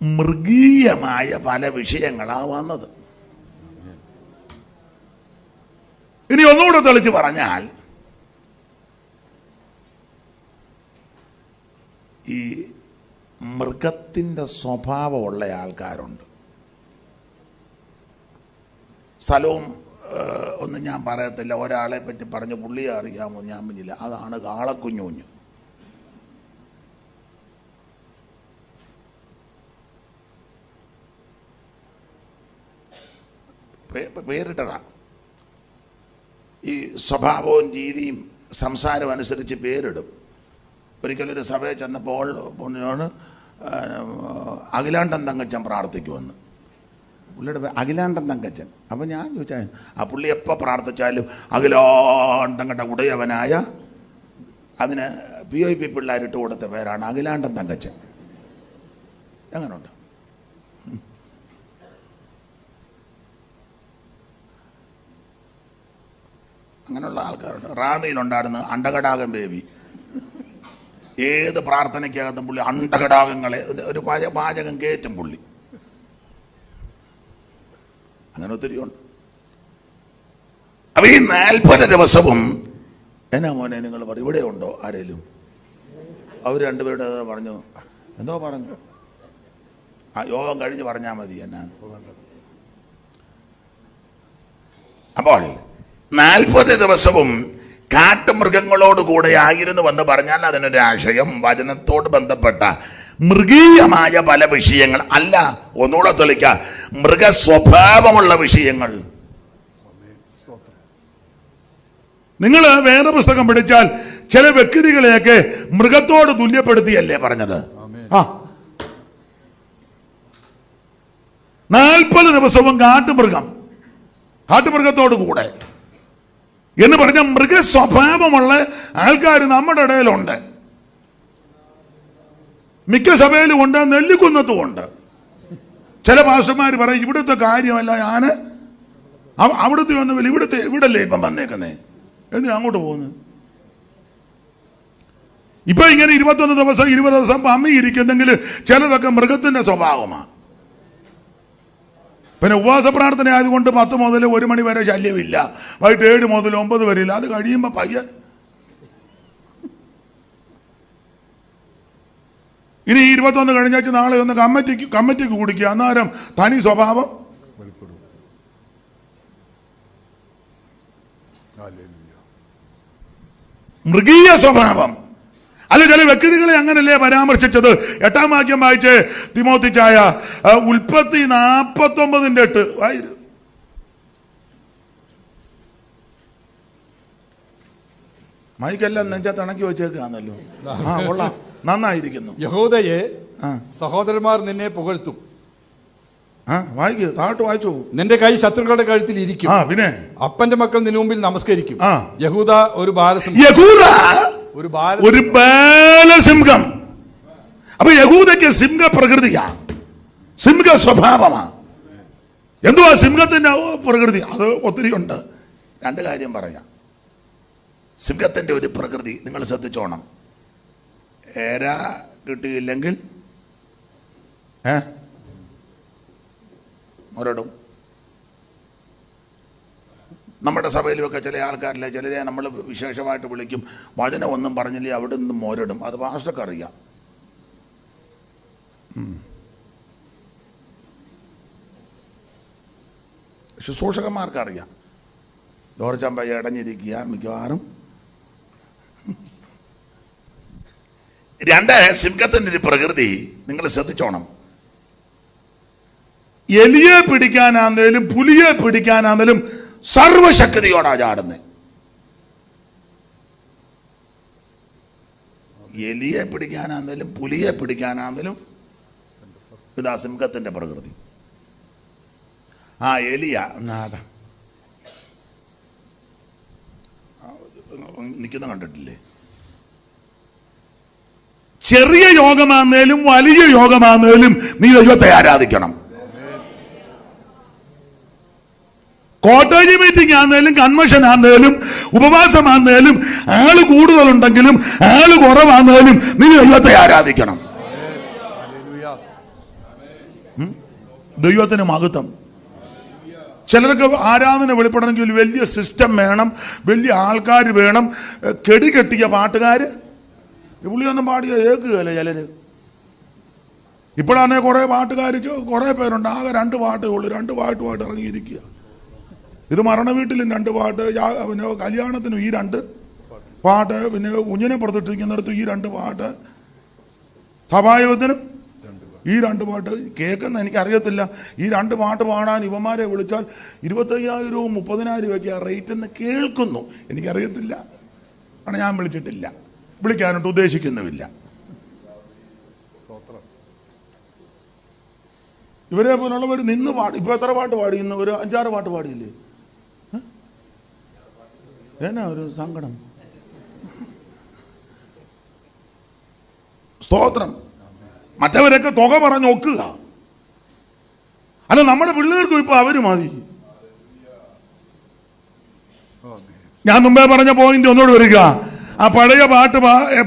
മൃഗീയമായ പല വിഷയങ്ങളാ വന്നത്. ഇനി ഒന്നുകൂടെ തെളിച്ച് പറഞ്ഞാൽ ഈ മൃഗത്തിൻ്റെ സ്വഭാവമുള്ള ആൾക്കാരുണ്ട്. സ്ഥലവും ഒന്നും ഞാൻ പറയത്തില്ല. ഒരാളെ പറ്റി പറഞ്ഞു, പുള്ളിയെ അറിയാമോ ഞാൻ പറഞ്ഞില്ല, അതാണ് കാളക്കുഞ്ഞുഞ്ഞു. പേരിട്ടതാ. ഈ സ്വഭാവവും രീതിയും സംസാരവും അനുസരിച്ച് പേരിടും. ഒരിക്കലൊരു സഭയിൽ ചെന്നപ്പോൾ അഖിലാണ്ടൻ തങ്കച്ചൻ പ്രാർത്ഥിക്കുമെന്ന്. പുള്ളിയുടെ അഖിലാണ്ടൻ തങ്കച്ചൻ. അപ്പം ഞാൻ ചോദിച്ചാൽ, ആ പുള്ളി എപ്പോൾ പ്രാർത്ഥിച്ചാലും അഖിലാണ്ടങ്ങളുടെ ഉടയവനായ, അതിന് PIP പിള്ളേരിട്ട് കൊടുത്ത പേരാണ് അഖിലാണ്ടൻ തങ്കച്ചൻ. എങ്ങനെയുണ്ട്? അങ്ങനെയുള്ള ആൾക്കാരുണ്ട്. റാന്നിയിലുണ്ടായിരുന്നു അണ്ടകടാകം ബേബി. ഏത് പ്രാർത്ഥനയ്ക്കകത്തും പുള്ളി അണ്ടകടാകങ്ങളെ ഒരു പാചകം കയറ്റും പുള്ളി. അങ്ങനെ ഒത്തിരിയുണ്ട്. അപ്പൊ ഈ 40 ദിവസവും എന്നാ മോനെ നിങ്ങൾ പറയും, ഇവിടെ ഉണ്ടോ ആരേലും? അവർ രണ്ടുപേരുടെ പറഞ്ഞു, എന്തോ പറഞ്ഞു, ആ യോഗം കഴിഞ്ഞ് പറഞ്ഞാൽ മതി എന്നാ. അപ്പോൾ 40 ദിവസവും കാട്ടുമൃഗങ്ങളോട് കൂടെ ആയിരുന്നുവെന്ന് പറഞ്ഞാൽ അതിനൊരു ആശയം വചനത്തോട് ബന്ധപ്പെട്ട മൃഗീയമായ പല വിഷയങ്ങൾ അല്ല, ഒന്നുകൂടെ തെളിക്ക, മൃഗസ്വഭാവമുള്ള വിഷയങ്ങൾ. നിങ്ങൾ വേദപുസ്തകം പഠിച്ചാൽ ചില വ്യക്തികളെയൊക്കെ മൃഗത്തോട് തുല്യപ്പെടുത്തിയല്ലേ പറഞ്ഞത്. 40 ദിവസവും കാട്ടുമൃഗത്തോട് കൂടെ എന്ന് പറഞ്ഞ മൃഗസ്വഭാവമുള്ള ആൾക്കാർ നമ്മുടെ ഇടയിലുണ്ട്. മിക്ക സഭയിലും ഉണ്ട്, നെല്ലിക്കുന്നത്തും ഉണ്ട്. ചില പാസ്റ്റർമാർ പറയും, ഇവിടുത്തെ കാര്യമല്ല, ഞാൻ അവിടുത്തെ ഒന്നുമില്ല, ഇവിടല്ലേ ഇപ്പം വന്നേക്കുന്നേ, എന്തിനാ അങ്ങോട്ട് പോകുന്നു? ഇപ്പൊ ഇങ്ങനെ 21 ദിവസം 20 ദിവസം പമ്മി ഇരിക്കുന്നെങ്കിൽ ചിലതൊക്കെ മൃഗത്തിന്റെ സ്വഭാവമാണ്. പിന്നെ ഉപവാസ പ്രാർത്ഥന ആയതുകൊണ്ട് 10 മുതൽ 1 മണി വരെ ശല്യമില്ല, വൈകിട്ട് 7 മുതൽ 9 വരെ ഇല്ല. അത് കഴിയുമ്പോൾ പയ്യ ഇനി 21 കഴിഞ്ഞാൽ നാളെ ഒന്ന് കമ്മിറ്റിക്ക് കുടിക്കുക, അന്നേരം തനി സ്വഭാവം. മൃഗീയ സ്വഭാവം. അല്ല, ചില വ്യക്തികളെ അങ്ങനല്ലേ പരാമർശിച്ചത്. 8-ാം വാക്യം വായിച്ച് തിമോത്തിച്ചായ ഉൽപ്പത്തി 49:8 വായിരു. മൈക്കെല്ലാം നെഞ്ചത്ത് ഇണക്കി വെച്ചേക്കാന്നല്ലോ. കൊള്ളാം, നന്നായിരിക്കുന്നു. യഹൂദയെ സഹോദരന്മാർ നിന്നെ പുകഴ്ത്തും. വായിക്കൂ, താഴോട്ട് വായിച്ചു. നിന്റെ കൈ ശത്രുക്കളുടെ കഴുത്തിൽ ഇരിക്കും. പിന്നെ അപ്പന്റെ മക്കൾ നിന് മുമ്പിൽ നമസ്കരിക്കും. യഹൂദ ഒരു ബാലസിംഹം. അപ്പൊ യഹൂദയ്ക്ക് സിംഹ പ്രകൃതിയാ, സിംഹ സ്വഭാവമാ. എന്തുവാ സിംഹത്തിന്റെ പ്രകൃതി? അത് ഒത്തിരി ഉണ്ട്. 2 കാര്യം പറയാം. സിംഹത്തിന്റെ ഒരു പ്രകൃതി നിങ്ങൾ ശ്രദ്ധിച്ചോണം. ഏര കിട്ടിയില്ലെങ്കിൽ ഒരിടും. നമ്മുടെ സഭയിലുമൊക്കെ ചില ആൾക്കാരില്ലേ, ചിലരെ നമ്മൾ വിശേഷമായിട്ട് വിളിക്കും, വചനം ഒന്നും പറഞ്ഞില്ലേ അവിടെ നിന്ന് മോരിടും. അത് പാസ്റ്റർക്ക് അറിയാം. ശുശ്രൂഷകന്മാർക്ക് അറിയാം. ജോർജ് പയ്യ ഇടഞ്ഞിരിക്കുക മിക്കവാറും. രണ്ട്, സിംഹത്തിൻ്റെ ഒരു പ്രകൃതി നിങ്ങൾ ശ്രദ്ധിച്ചോണം. എലിയെ പിടിക്കാനാന്നേലും പുലിയെ പിടിക്കാനാന്നേലും സർവശക്തിയോടാ ചാടുന്നത്. എലിയെ പിടിക്കാനാന്നേലും പുലിയെ പിടിക്കാനാന്നേലും ഇതാ സിംഹത്തിന്റെ പ്രകൃതി. ആ എലിയ നിൽക്കുന്ന കണ്ടിട്ടില്ലേ? ചെറിയ യോഗമാന്നേലും വലിയ യോഗമാന്നേലും നീ ദൈവത്തെ ആരാധിക്കണം. കോട്ടേജ് മീറ്റിംഗ് ആന്നേലും കൺവെൻഷൻ ആന്നേലും ഉപവാസമാന്നേലും ആള് കൂടുതലുണ്ടെങ്കിലും ആള് കുറവാന്നേലും നീ ദൈവത്തെ ആരാധിക്കണം. ദൈവത്തിന് മഹത്വം. ചിലർക്ക് ആരാധന വെളിപ്പെടണമെങ്കിൽ വലിയ സിസ്റ്റം വേണം, വലിയ ആൾക്കാർ വേണം, കെടി കെട്ടിയ പാട്ടുകാർ. പുള്ളിയൊന്നും പാടിയ ഏക്കുകയല്ലേ ചിലര്. ഇപ്പോഴാണെങ്കിൽ കുറേ പാട്ടുകാർ കുറേ പേരുണ്ട്, ആകെ 2 പാട്ടേ ഉള്ളൂ, 2 പാട്ടുമായിട്ട് ഇറങ്ങിയിരിക്കുക. ഇത് മരണ വീട്ടിലും 2 പാട്ട്, പിന്നെ കല്യാണത്തിനും ഈ 2 പാട്ട്, പിന്നെ കുഞ്ഞിനെ പുറത്തിട്ടിരിക്കുന്നിടത്തും ഈ 2 പാട്ട്, സഭായോഗത്തിനും ഈ 2 പാട്ട്. കേൾക്കുന്ന എനിക്കറിയത്തില്ല. ഈ 2 പാട്ട് പാടാൻ ഇവന്മാരെ വിളിച്ചാൽ 25,000 30,000 റേറ്റ് എന്ന് കേൾക്കുന്നു. എനിക്കറിയത്തില്ല, കാരണം ഞാൻ വിളിച്ചിട്ടില്ല, വിളിക്കാനായിട്ട് ഉദ്ദേശിക്കുന്നുമില്ല. ഇവരെ പോലുള്ളവർ നിന്ന് പാടി. ഇപ്പൊ എത്ര പാട്ട് പാടി? ഇന്ന് ഒരു 5-6 പാട്ട് പാടിയില്ലേ? എന്നാ ഒരു സങ്കടം. സ്തോത്രം. മറ്റവരൊക്കെ തുക പറഞ്ഞ് ഒക്കുക. അല്ല, നമ്മുടെ പിള്ളേർക്കും ഇപ്പൊ അവര് മതി. ഞാൻ മുമ്പേ പറഞ്ഞ പോയിന്റ് ഒന്നുകൂടെ വരിക. ആ പഴയ പാട്ട്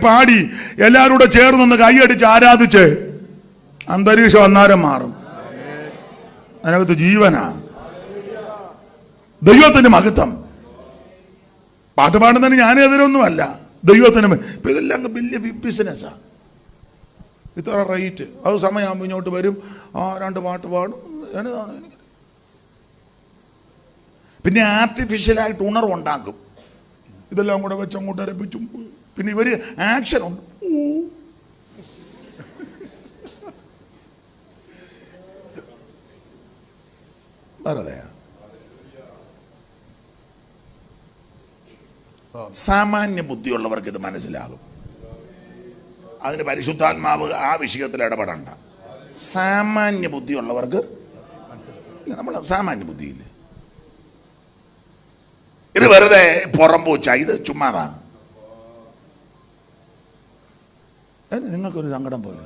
പാടി എല്ലാവരും കൂടെ ചേർന്നൊന്ന് കൈയടിച്ച് ആരാധിച്ച് അന്തരീക്ഷം അന്നേരം മാറും. അതിനകത്ത് ജീവനാ. ദൈവത്തിന് മഹത്വം. പാട്ട് പാടുന്നതിന് ഞാനെതിരൊന്നുമല്ല. ദൈവത്തിന് ഇപ്പൊ ഇതെല്ലാം വലിയ ബിസിനസ്സാ. ഇത്ര റേറ്റ്, അത് സമയമാകുമ്പോൾ ഇങ്ങോട്ട് വരും, 2 പാട്ട് പാടും. എന്നതാണ് എനിക്ക്. പിന്നെ ആർട്ടിഫിഷ്യലായിട്ട് ഉണർവുണ്ടാക്കും. ഇതെല്ലാം കൂടെ വെച്ച് അങ്ങോട്ട് അരപ്പിച്ചും. പിന്നെ ഇവര് ആക്ഷൻ ഉണ്ട്. വെറുതെ സാമാന്യ ബുദ്ധിയുള്ളവർക്ക് ഇത് മനസ്സിലാകും. അതിന് പരിശുദ്ധാത്മാവ് ആ വിഷയത്തിൽ ഇടപെടണ്ട. സാമാന്യ ബുദ്ധിയുള്ളവർക്ക്, നമ്മൾ സാമാന്യ ബുദ്ധിയില്ലേ, ഇത് വെറുതെ പുറംപൂച്ച, ഇത് ചുമ്മാതാ. നിങ്ങൾക്കൊരു സങ്കടം പോലെ.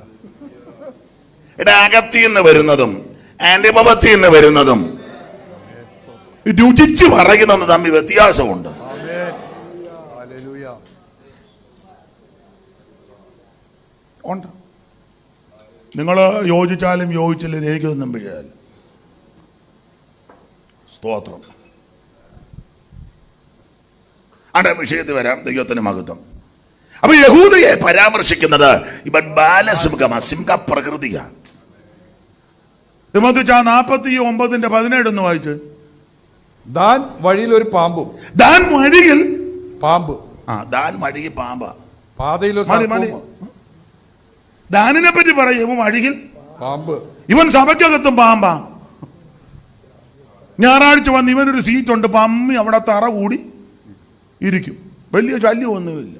ഇത് അകത്തിന്ന് വരുന്നതും അനുഭവത്തിന്ന് വരുന്നതും രുചിച്ച് പറയുന്നത് തമ്മിൽ വ്യത്യാസമുണ്ട്. ഉണ്ട്. നിങ്ങൾ യോജിച്ചാലും യോജിച്ചില്ല, എനിക്കൊന്നും വിഷയമല്ല. സ്തോത്രം. അവിടെ വിഷയത്തിൽ വരാം. ദൈവത്തിന് മഹത്വം. അപ്പൊ യഹൂദയെ പരാമർശിക്കുന്നത് ഇവൻ ബാലസിംഹമാ, സിംഹപ്രകൃതിയാണ്. 49:17 ഒന്ന് വായിച്ച്. ദാൻ വഴിയിൽ ഒരു പാമ്പും. ദാൻ വഴിയിൽ പാമ്പ്. ദാൻ വഴിയിൽ പാമ്പാ. പാതയിൽ മതി. ദാനിനെ പറ്റി പറയും. ഇവൻ വഴിയിൽ പാമ്പ്. ഇവൻ സഭയ്ക്കകത്തും പാമ്പാ. ഞായറാഴ്ച വന്ന് ഇവനൊരു സീറ്റുണ്ട്, പമ്മി അവിടെ തറ കൂടി ഇരിക്കും. വലിയ ശല്യമൊന്നുമില്ല.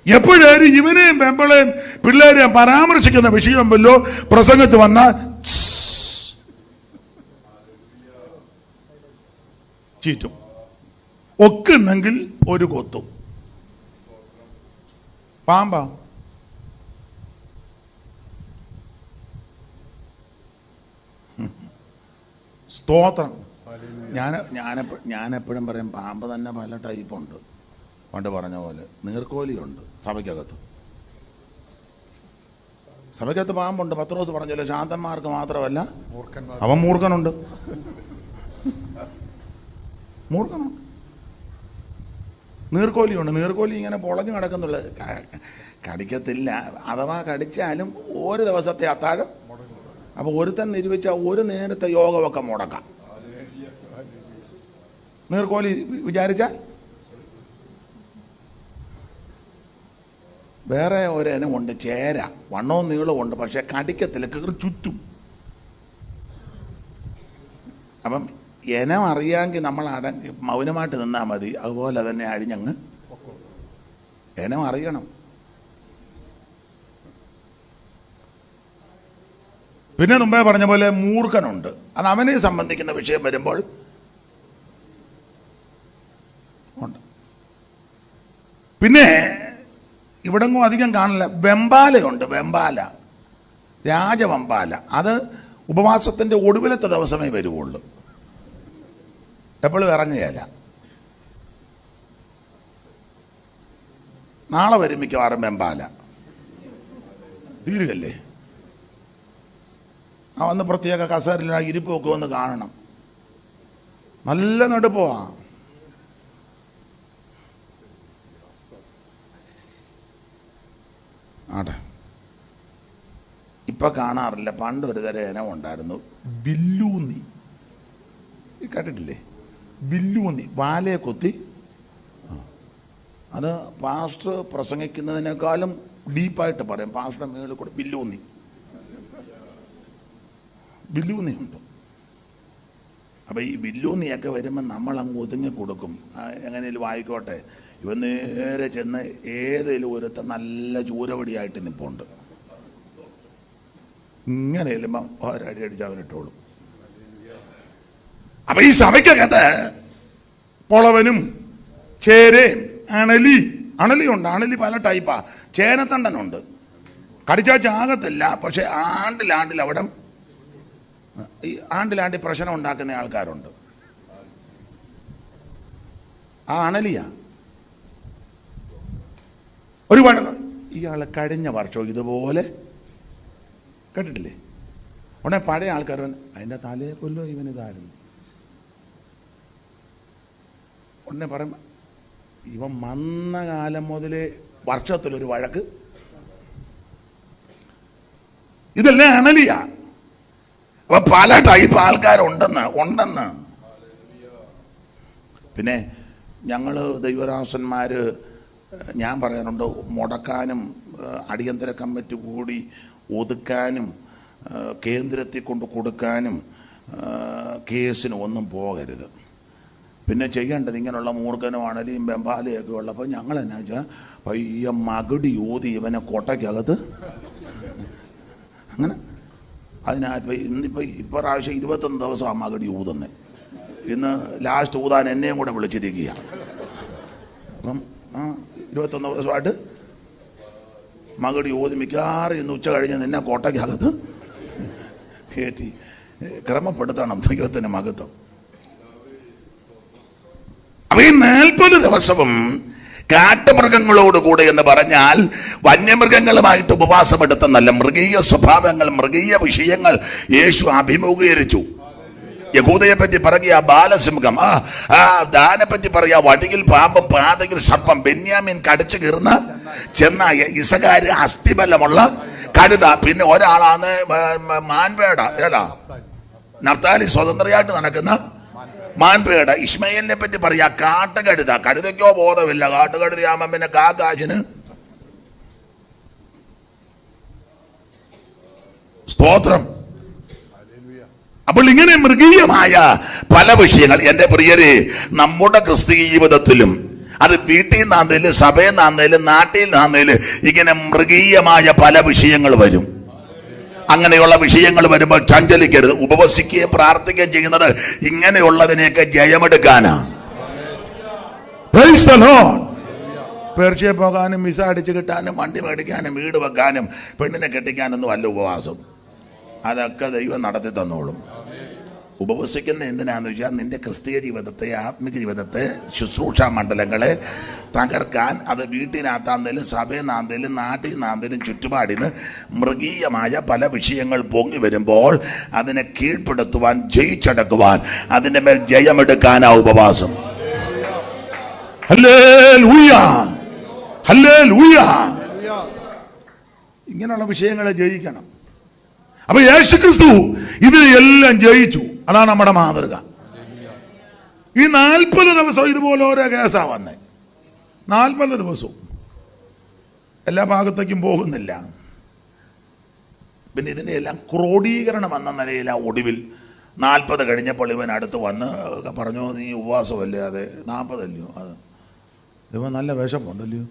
എപ്പോഴായാലും ഇവനെയും പെമ്പളെയും പിള്ളേരെയും പരാമർശിക്കുന്ന വിഷയം വല്ലോ പ്രസംഗത്ത് വന്നാൽ ചീറ്റും. ഒക്കുന്നെങ്കിൽ ഒരു കൊത്തും. പാമ്പാ. സ്തോത്രം. ഞാനെപ്പോഴും പറയും, പാമ്പ് തന്നെ പല ടൈപ്പുണ്ട്. പണ്ട് പറഞ്ഞ പോലെ നീർക്കോലിയുണ്ട് സഭയ്ക്കകത്ത്. സഭയ്ക്കകത്ത് പാമ്പുണ്ട്. പത്രോസ് പറഞ്ഞല്ലോ, ശാന്തന്മാർക്ക് മാത്രമല്ല അവൻ മൂർഖനുണ്ട്. മൂർഖനുണ്ട്. നീർക്കോലിയുണ്ട്. നീർക്കോലി ഇങ്ങനെ പൊളഞ്ഞു കിടക്കുന്നുള്ളു, കടിക്കത്തില്ല. അഥവാ കടിച്ചാലും ഒരു ദിവസത്തെ അത്താഴം. അപ്പോൾ ഒരുത്തൻ നിർവഹിച്ച ഒരു നേരത്തെ യോഗമൊക്കെ മുടക്കാം. നീർക്കോലി വിചാരിച്ചാൽ വേറെ ഒരു ഇനമുണ്ട്, ചേര. വണ്ണവും നീളമുണ്ട്, പക്ഷെ കടിക്കത്തില്ല, കീറി ചുറ്റും. അപ്പം ഇനം അറിയാമെങ്കിൽ നമ്മൾ മൗനമായിട്ട് നിന്നാൽ മതി. അതുപോലെ തന്നെ അഴിഞ്ഞങ്ങ് ഇനം അറിയണം. പിന്നെ മുമ്പേ പറഞ്ഞ പോലെ മൂർഖനുണ്ട്. അത് അവനെ സംബന്ധിക്കുന്ന വിഷയം വരുമ്പോൾ ഉണ്ട്. പിന്നെ ഇവിടെങ്ങും അധികം കാണില്ല. വെമ്പാലയുണ്ട്, വെമ്പാല, രാജവെമ്പാല. അത് ഉപവാസത്തിൻ്റെ ഒടുവിലത്തെ ദിവസമേ വരുവുള്ളൂ, എപ്പോഴും ഇറങ്ങുകയല്ല. നാളെ വരും മിക്കവാറും വെമ്പാല. തീരുകല്ലേ? ആ വന്ന് പ്രത്യേക കസേരയിൽ ആ ഇരിപ്പൊക്കെ ഒന്ന് കാണണം. നല്ല നെടുപ്പമാ. ആട്ടെ, ഇപ്പം കാണാറില്ല. പണ്ട് ഒരു തരം ഇനം ഉണ്ടായിരുന്നു, വില്ലൂന്നി. കേട്ടിട്ടില്ലേ? വില്ലൂന്നി, വാലയെ കുത്തി. അത് പാസ്റ്റർ പ്രസംഗിക്കുന്നതിനേക്കാളും ഡീപ്പായിട്ട് പറയും. പാസ്റ്റർ മേളിൽ കൂടെ വില്ലൂന്നി, വില്ലൂന്നിയുണ്ട്. അപ്പം ഈ വില്ലൂന്നിയൊക്കെ വരുമ്പോൾ നമ്മൾ അങ്ങ് ഒതുങ്ങി കൊടുക്കും. എങ്ങനെയും വായിക്കോട്ടെ. ഇവൻ നേരെ ചെന്ന് ഏതെങ്കിലും ഒരുത്ത നല്ല ചൂരവടിയായിട്ട് നിൽപ്പുണ്ട്. ഇങ്ങനെ ചെല്ലുമ്പം ഒരടി അടിച്ച് അവനിട്ടോളും. അപ്പൊ ഈ സഭയ്ക്കകത്ത് പൊളവനും ചേരയും അണലിയുണ്ട്. അണലി പല ടൈപ്പാ. ചേനത്തണ്ടനുണ്ട്, കടിച്ചാൽ ചാകത്തില്ല, പക്ഷെ ആണ്ടിൽ അവിടെ ഈ ആണ്ടിലാണ്ടി പ്രശ്നം ഉണ്ടാക്കുന്ന ആൾക്കാരുണ്ട്. ആ അണലിയാ. ഒരുപാട് ഇയാൾ കഴിഞ്ഞ വർഷവും ഇതുപോലെ കേട്ടിട്ടില്ലേ? ഉടനെ പഴയ ആൾക്കാർ അതിൻ്റെ തലയെ കൊല്ലോ ഇവനിതായിരുന്നു. ഉടനെ പറയുമ്പോൾ ഇവൻ വന്ന കാലം മുതലേ വർഷത്തിലൊരു വഴക്ക്. ഇതെല്ലാം അണലിയാ. അപ്പൊ പല ടൈപ്പ് ആൾക്കാരുണ്ടെന്ന്. പിന്നെ ഞങ്ങൾ ദൈവദാസന്മാര്, ഞാൻ പറയാറുണ്ട്, മുടക്കാനും അടിയന്തര കമ്മിറ്റി കൂടി ഒതുക്കാനും കേന്ദ്രത്തിൽ കൊണ്ട് കൊടുക്കാനും കേസിനും ഒന്നും പോകരുത്. പിന്നെ ചെയ്യേണ്ടത് ഇങ്ങനെയുള്ള മൂർഖനും അണലിയും വെമ്പാലയൊക്കെ ഉള്ളപ്പോൾ ഞങ്ങൾ എന്നാ വെച്ചാൽ പയ്യ മകുടി ഊതി ഇവനെ കൊട്ടയ്ക്കകത്ത് അങ്ങനെ. ഇന്നിപ്പോൾ ഇപ്രാവശ്യം 21 ദിവസം ആ മകുടി ഊതുന്നത്. ഇന്ന് ലാസ്റ്റ് ഊതാൻ എന്നെയും കൂടെ വിളിച്ചിരിക്കുക. അപ്പം 21 ദിവസമായിട്ട് മകുടി ഊതി മിക്കവാറും ഇന്ന് ഉച്ച കഴിഞ്ഞ് നിന്നെ കോട്ടയ്ക്കകത്ത് കയറ്റി ക്രമപ്പെടുത്തണം. ദൈവത്തിന് മഹത്വം. അപ്പൊ ഈ 40 ദിവസവും കാട്ടുമൃഗങ്ങളോട് കൂടെ എന്ന് പറഞ്ഞാൽ വന്യമൃഗങ്ങളുമായിട്ട് ഉപവാസം എടുത്തെന്നല്ല, മൃഗീയ സ്വഭാവങ്ങൾ, മൃഗീയ വിഷയങ്ങൾ യേശു അഭിമുഖീകരിച്ചു. യഹൂദയെ പറ്റി പറയുക ബാലസിംഹം, ദാനെ പറ്റി പറയുക വടിയിൽ പാമ്പും പാതയിൽ സർപ്പം, ബെന്യാമീൻ കടിച്ചു കീറുന്ന ചെന്നായ, ഇസഖാര് അസ്ഥിബലമുള്ള കഴുത, പിന്നെ ഒരാളാണ് മാൻപേട, ഏതാ നഫ്താലി സ്വതന്ത്രയായിട്ട് നടക്കുന്ന മാൻപേട. ഇസ്മയിലിനെ പറ്റി പറയാ കാട്ടുകഴുത, കഴുതയ്ക്കോ ബോധമില്ല, കാട്ടുകഴുതയാകുമ്പം പിന്നെ കാക്കാശിന് സ്തോത്രം. അപ്പോൾ ഇങ്ങനെ മൃഗീയമായ പല വിഷയങ്ങൾ എൻ്റെ പ്രിയരെ നമ്മുടെ ക്രിസ്തീയ ജീവിതത്തിലും, അത് വീട്ടിൽ നിന്നാന്നേലും സഭയിൽ നിന്നാന്നേലും നാട്ടിൽ നിന്നാന്നേലും ഇങ്ങനെ മൃഗീയമായ പല വിഷയങ്ങൾ വരും. അങ്ങനെയുള്ള വിഷയങ്ങൾ വരുമ്പോൾ ചഞ്ചലിക്കരുത്. ഉപവസിക്കുകയും പ്രാർത്ഥിക്കുകയും ചെയ്യുന്നത് ഇങ്ങനെയുള്ളതിനെയൊക്കെ ജയമെടുക്കാനാ. പേർച്ചയെ പോകാനും വിസ അടിച്ചു കിട്ടാനും വണ്ടി മേടിക്കാനും വീട് വെക്കാനും പെണ്ണിനെ കെട്ടിക്കാനൊന്നും അല്ല ഉപവാസം. അതൊക്കെ ദൈവം നടത്തി തന്നോളും. ഉപവസിക്കുന്ന എന്തിനാന്ന് വെച്ചാൽ നിന്റെ ക്രിസ്തീയ ജീവിതത്തെ, ആത്മിക ജീവിതത്തെ, ശുശ്രൂഷ മണ്ഡലങ്ങളെ തകർക്കാൻ. അത് വീട്ടിനകത്താന്തേലും സഭയിൽ നിന്നാന്തേലും നാട്ടിൽ നിന്നാന്തേലും ചുറ്റുപാടിന് മൃഗീയമായ പല വിഷയങ്ങൾ പൊങ്ങി വരുമ്പോൾ അതിനെ കീഴ്പ്പെടുത്തുവാൻ, ജയിച്ചടക്കുവാൻ, അതിൻ്റെ മേൽ ജയമെടുക്കാനാ ഉപവാസം. Hallelujah, hallelujah. ഇങ്ങനെയുള്ള വിഷയങ്ങളെ ജയിക്കണം. അപ്പൊ യേശുക്രിസ്തു ഇതിനെല്ലാം ജയിച്ചു. അതാണ് നമ്മുടെ മാതൃക. ഈ 40 ദിവസം ഇതുപോലെ ഓരോ കേസാ വന്നേ. 40 ദിവസവും എല്ലാ ഭാഗത്തേക്കും പോകുന്നില്ല. പിന്നെ ഇതിൻ്റെ എല്ലാം ക്രോഡീകരണം എന്ന നിലയിൽ ആ ഒടുവിൽ 40 കഴിഞ്ഞപ്പോൾ ഇവൻ അടുത്ത് വന്ന് പറഞ്ഞു, നീ ഉപവാസമല്ലേ? അതെ. 40 അല്ലയോ? അത് ഇവൻ നല്ല വിശപ്പുണ്ടല്ലയോ?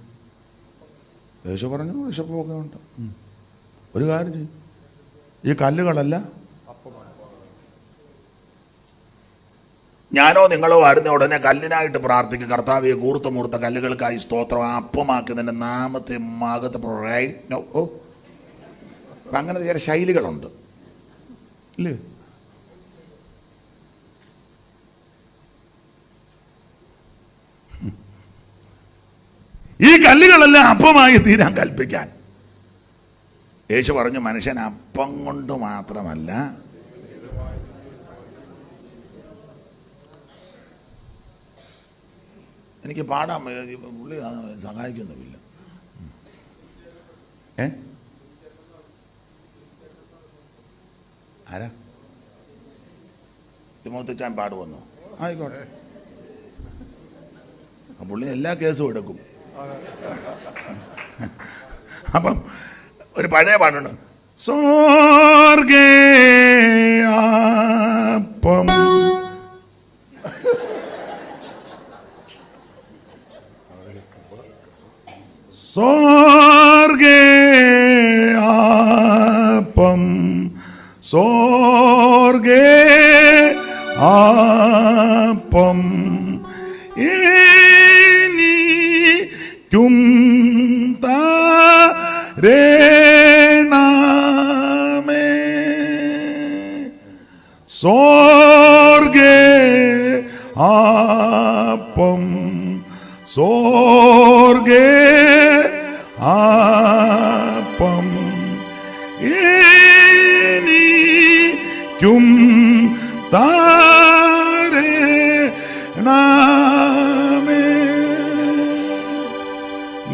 യേശു പറഞ്ഞു വിശപ്പൊക്കെ ഉണ്ട്. ഒരു കാര്യം ചെയ്യും, ഈ കല്ലുകളല്ല ഞാനോ നിങ്ങളോ വരുന്ന ഉടനെ കല്ലിനായിട്ട് പ്രാർത്ഥിക്കും, കർത്താവെ കൂർത്ത മൂർത്ത കല്ലുകൾക്കായി സ്തോത്രം, അപ്പമാക്കി നിന്റെ നാമത്തെ മകത്ത് പ്രയത്നം. ഓ, അങ്ങനെ ചില ശൈലികളുണ്ട് ഇല്ലേ? ഈ കല്ലുകളെല്ലാം അപ്പമായി തീരാൻ കൽപ്പിക്കാൻ യേശു പറഞ്ഞു, മനുഷ്യൻ അപ്പം കൊണ്ട് മാത്രമല്ല എനിക്ക് പാടാൻ പുള്ളി സഹായിക്കുന്നുമില്ല. ആരാ തിമോത്തിച്ചാൻ പാടുവന്നു? ആയിക്കോട്ടെ. പുള്ളി എല്ലാ കേസും എടുക്കും. അപ്പം ഒരു പഴയ പാട്ടുണ്ട്, സ്വർഗേയാപ്പം സ്വർഗേയാപ്പം സ്വർഗേയാപ്പം എനിക്കും തരേണമേ. സ്വർഗേയാപ്പം സ്വർഗേയാപ്പം എനിക്കും തരേണമേ.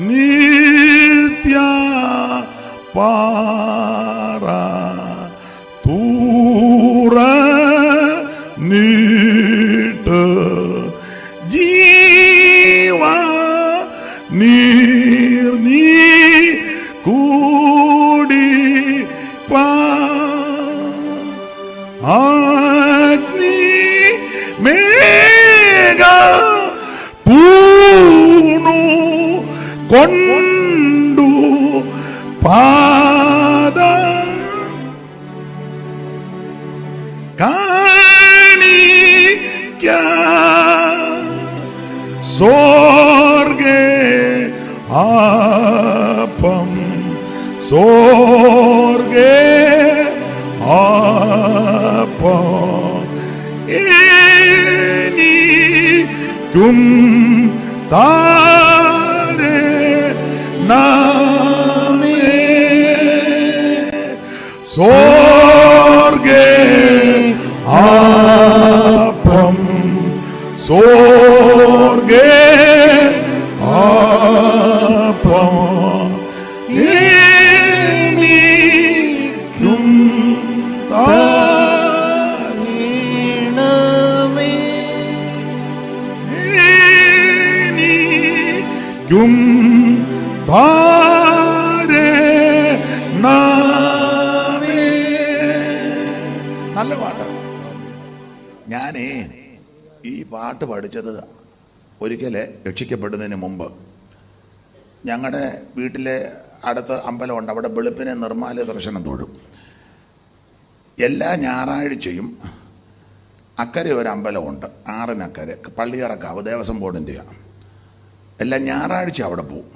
നിത്യ പാറ തുറന്നിട്ട് ജീവ നീർ നീ കൂടിപ്പാ അഗ്നി മേഘ പൂണു കൊണ്ടു പാദ കാണിക്ക സ്വർഗേയാപ്പം സ്വർഗേയാപ്പം എനിക്കും തരേണമേ. സ്വർഗേയാപ്പം സ്വർഗേയാപ്പം എനിക്കും തരേണമേ. എനിക്കും തരേണമേ. നല്ല പാട്ടാണ്. ഞാനേ ഈ പാട്ട് പഠിച്ചത് ഒരിക്കൽ രക്ഷിക്കപ്പെടുന്നതിന് മുമ്പ് ഞങ്ങളുടെ വീട്ടിലെ അടുത്ത് അമ്പലമുണ്ട്. അവിടെ വെളുപ്പിനെ നിർമ്മാല്യ ദർശനം തൊഴും. എല്ലാ ഞായറാഴ്ചയും അക്കരെ ഒരു അമ്പലമുണ്ട്, ആറിനക്കരെ, പള്ളിയറക്കാവ്, ദേവസ്വം ബോർഡിൻ്റെയാണ്. എല്ലാ ഞായറാഴ്ച അവിടെ പോവും.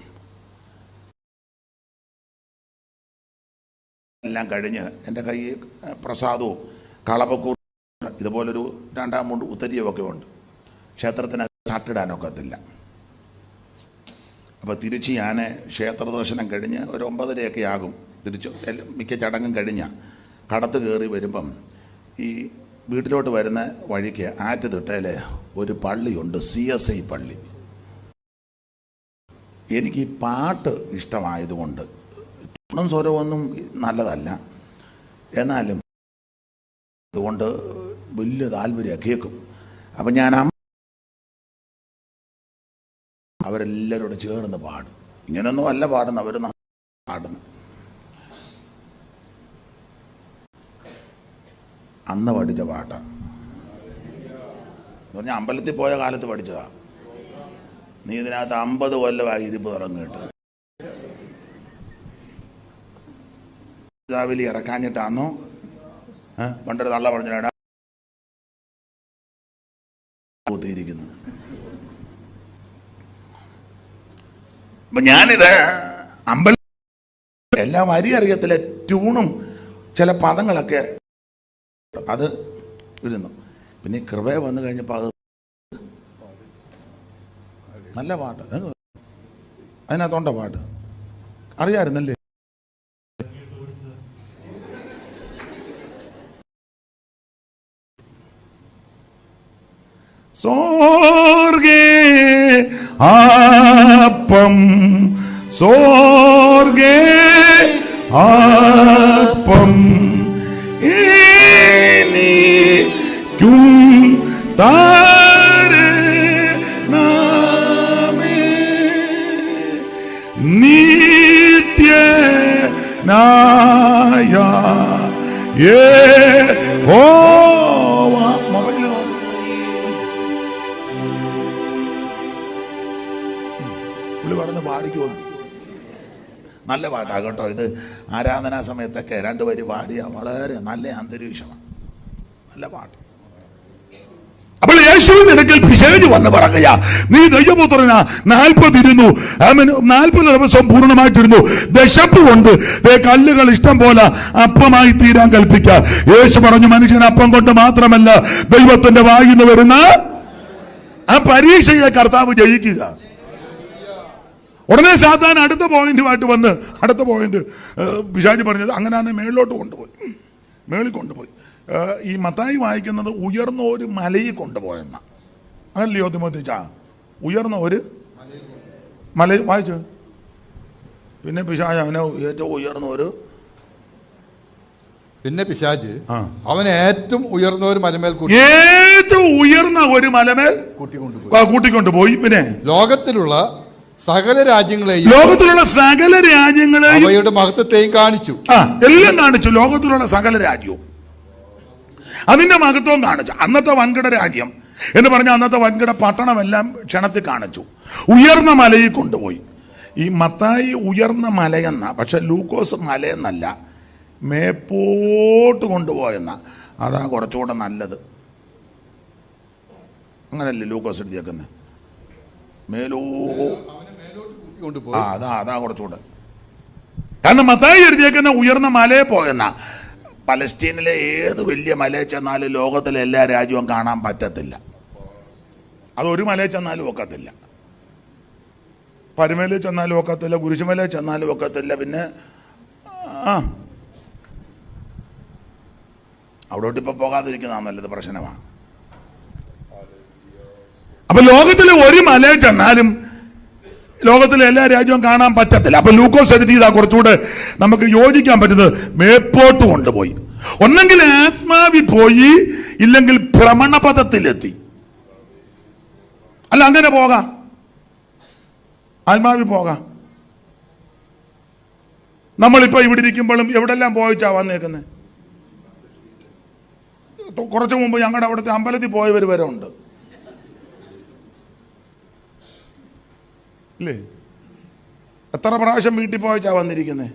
എല്ലാം കഴിഞ്ഞ് എൻ്റെ കയ്യിൽ പ്രസാദവും കളപ്പക്കൂട്ടും ഇതുപോലൊരു 2-3 ഉത്തരീയമൊക്കെ ഉണ്ട്. ക്ഷേത്രത്തിന് ഷട്ടിടാനൊക്കത്തില്ല. അപ്പോൾ തിരിച്ച് ഞാൻ ക്ഷേത്ര ദർശനം കഴിഞ്ഞ് ഒരു 9:30 ആകും. തിരിച്ച് മിക്ക ചടങ്ങും കഴിഞ്ഞ് കടത്ത് കയറി വരുമ്പം ഈ വീട്ടിലോട്ട് വരുന്ന വഴിക്ക് ആറ്റുതിട്ടയിൽ ഒരു പള്ളിയുണ്ട്, CSI പള്ളി. എനിക്ക് ഈ പാട്ട് ഇഷ്ടമായതുകൊണ്ട്, ടൂണും സ്വരമൊന്നും നല്ലതല്ല, എന്നാലും അതുകൊണ്ട് വലിയ താല്പര്യം കേൾക്കും. അപ്പം ഞാൻ അവരെല്ലാവരോട് ചേർന്ന് പാടും. ഇങ്ങനൊന്നും അല്ല പാടുന്ന, അവർ പാടുന്നു. അന്ന് പഠിച്ച പാട്ടാണ് എന്ന് പറഞ്ഞാൽ അമ്പലത്തിൽ പോയ കാലത്ത് പഠിച്ചതാ. നീ ഇതിനകത്ത് 50 കൊല്ലമായി ഇരിപ്പ് തുടങ്ങിയിട്ട് രാവിലെ ഇറക്കാഞ്ഞിട്ടാന്നോ? പണ്ടൊരു തള്ള പറഞ്ഞിടാ ൂത്തിയിരിക്കുന്നു. അപ്പൊ ഞാനിത് അമ്പലം എല്ലാ വരി അറിയത്തില്ല, ട്യൂണും ചില പദങ്ങളൊക്കെ അത് ഇരുന്നു. പിന്നെ കൃപ വന്നു കഴിഞ്ഞപ്പോൾ അത് നല്ല പാട്ട്, അതിനകത്തോണ്ട പാട്ട് അറിയാമായിരുന്നല്ലേ? സ്വർഗേ ആപ്പം സ്വർഗേ ആപ്പം എനിക്കും താരണമേ നിത്യനായ യഹോവ. മൊബൈലിൽ പുള്ളി പറഞ്ഞ് പാടിക്കുമോ? നല്ല പാട്ടാണ് കേട്ടോ. ഇത് ആരാധനാ സമയത്തൊക്കെ 2 വരി പാടിയ വളരെ നല്ല അന്തരീക്ഷമാണ്, നല്ല പാട്ട്. അപ്പോൾ യേശുവിന്റെ അടുക്കൽ പിശാച് വന്ന് പറയുകയാ, നീ ദൈവപുത്രനാ, 40 ഇരുന്നു, 40 ദിവസം പൂർണ്ണമായിട്ടിരുന്നു, വിശപ്പ് കൊണ്ട് കല്ലുകൾ ഇഷ്ടം പോലെ അപ്പമായി തീരാൻ കൽപ്പിക്ക. യേശു പറഞ്ഞു, മനുഷ്യൻ അപ്പം കൊണ്ട് മാത്രമല്ല ദൈവത്തിന്റെ വായിന്ന് വരുന്ന ആ പരീക്ഷയെ കർത്താവ് ജയിക്കുക. ഉടനെ സാത്താൻ അടുത്ത പോയിന്റുമായിട്ട് വന്ന്, അടുത്ത പോയിന്റ് പിശാച് പറഞ്ഞത് അങ്ങനെയാണ് മേളിലോട്ട് കൊണ്ടുപോയി, മേളിൽ കൊണ്ടുപോയി. ഈ മത്തായി വായിക്കുന്നത് ഉയർന്ന ഒരു മലയിൽ കൊണ്ടുപോയെന്ന, അതല്ലയോ തിമോഥീച്ചാ? ഉയർന്ന ഒരു മല വായിച്ചു. പിന്നെ പിശാച് അവനെ ഏറ്റവും ഉയർന്ന ഒരു അവനെ ഏറ്റവും ഉയർന്ന ഒരു മലമേൽ ഏറ്റവും ഉയർന്ന ഒരു മലമേൽ കൂട്ടിക്കൊണ്ടുപോയി. പിന്നെ ലോകത്തിലുള്ള സകല രാജ്യങ്ങളെയും അവയുടെ മഹത്വത്തെയും കാണിച്ചു. എല്ലാം കാണിച്ചു. ലോകത്തിലുള്ള സകല രാജ്യവും അതിന്റെ മഹത്വം കാണിച്ചു. അന്നത്തെ വൻകിട രാജ്യം എന്ന് പറഞ്ഞാൽ അന്നത്തെ വൻകിട പട്ടണമെല്ലാം ക്ഷണത്തിൽ കാണിച്ചു. ഉയർന്ന മലയിൽ കൊണ്ടുപോയി. ഈ മത്തായി ഉയർന്ന മലയെന്ന, പക്ഷെ ലൂക്കോസ് മലയെന്നല്ല, മേപ്പോട്ട് കൊണ്ടുപോയെന്ന. അതാ കുറച്ചുകൂടെ നല്ലത്. അങ്ങനല്ലേ ലൂക്കോസ് എഴുതിയേക്കുന്നത്? അതാ കുറച്ചുകൂടെ. കാരണം മത്തായി എഴുതിയേക്കുന്ന ഉയർന്ന മലയെ പോയെന്ന. പലസ്തീനിലെ ഏത് വലിയ മലയിൽ ചെന്നാലും ലോകത്തിലെ എല്ലാ രാജ്യവും കാണാൻ പറ്റത്തില്ല. അതൊരു മലയിൽ ചെന്നാലും ഒക്കത്തില്ല, പരുമലയിൽ ചെന്നാലും ഒക്കത്തില്ല, കുരിശുമലയിൽ ചെന്നാലും ഒക്കത്തില്ല. പിന്നെ അവിടോട്ട് ഇപ്പൊ പോകാതിരിക്കുന്ന നല്ലത് പ്രശ്നമാണ്. അപ്പൊ ലോകത്തിലെ ഒരു മലയിൽ ചെന്നാലും ലോകത്തിലെ എല്ലാ രാജ്യവും കാണാൻ പറ്റത്തില്ല. അപ്പൊ ലൂക്കോസ് എഴുതിയതാ കുറച്ചുകൂടെ നമുക്ക് യോജിക്കാൻ പറ്റുന്നത്. മേപ്പോട്ട് കൊണ്ടുപോയി. ഒന്നെങ്കിൽ ആത്മാവിൽ പോയി, ഇല്ലെങ്കിൽ ഭ്രമണപഥത്തിലെത്തി. അല്ല, അങ്ങനെ പോകാം, ആത്മാവിൽ പോകാം. നമ്മളിപ്പോ ഇവിടെ ഇരിക്കുമ്പോഴും എവിടെല്ലാം പോയിച്ചാ വന്നേക്കുന്നത്? കുറച്ചു മുമ്പ് ഞങ്ങളുടെ അവിടുത്തെ അമ്പലത്തിൽ പോയവർ വരെ ഉണ്ട്, ഇല്ലേ? എത്ര പ്രാവശ്യം വീട്ടിൽ പോയിച്ചാ വന്നിരിക്കുന്നത്?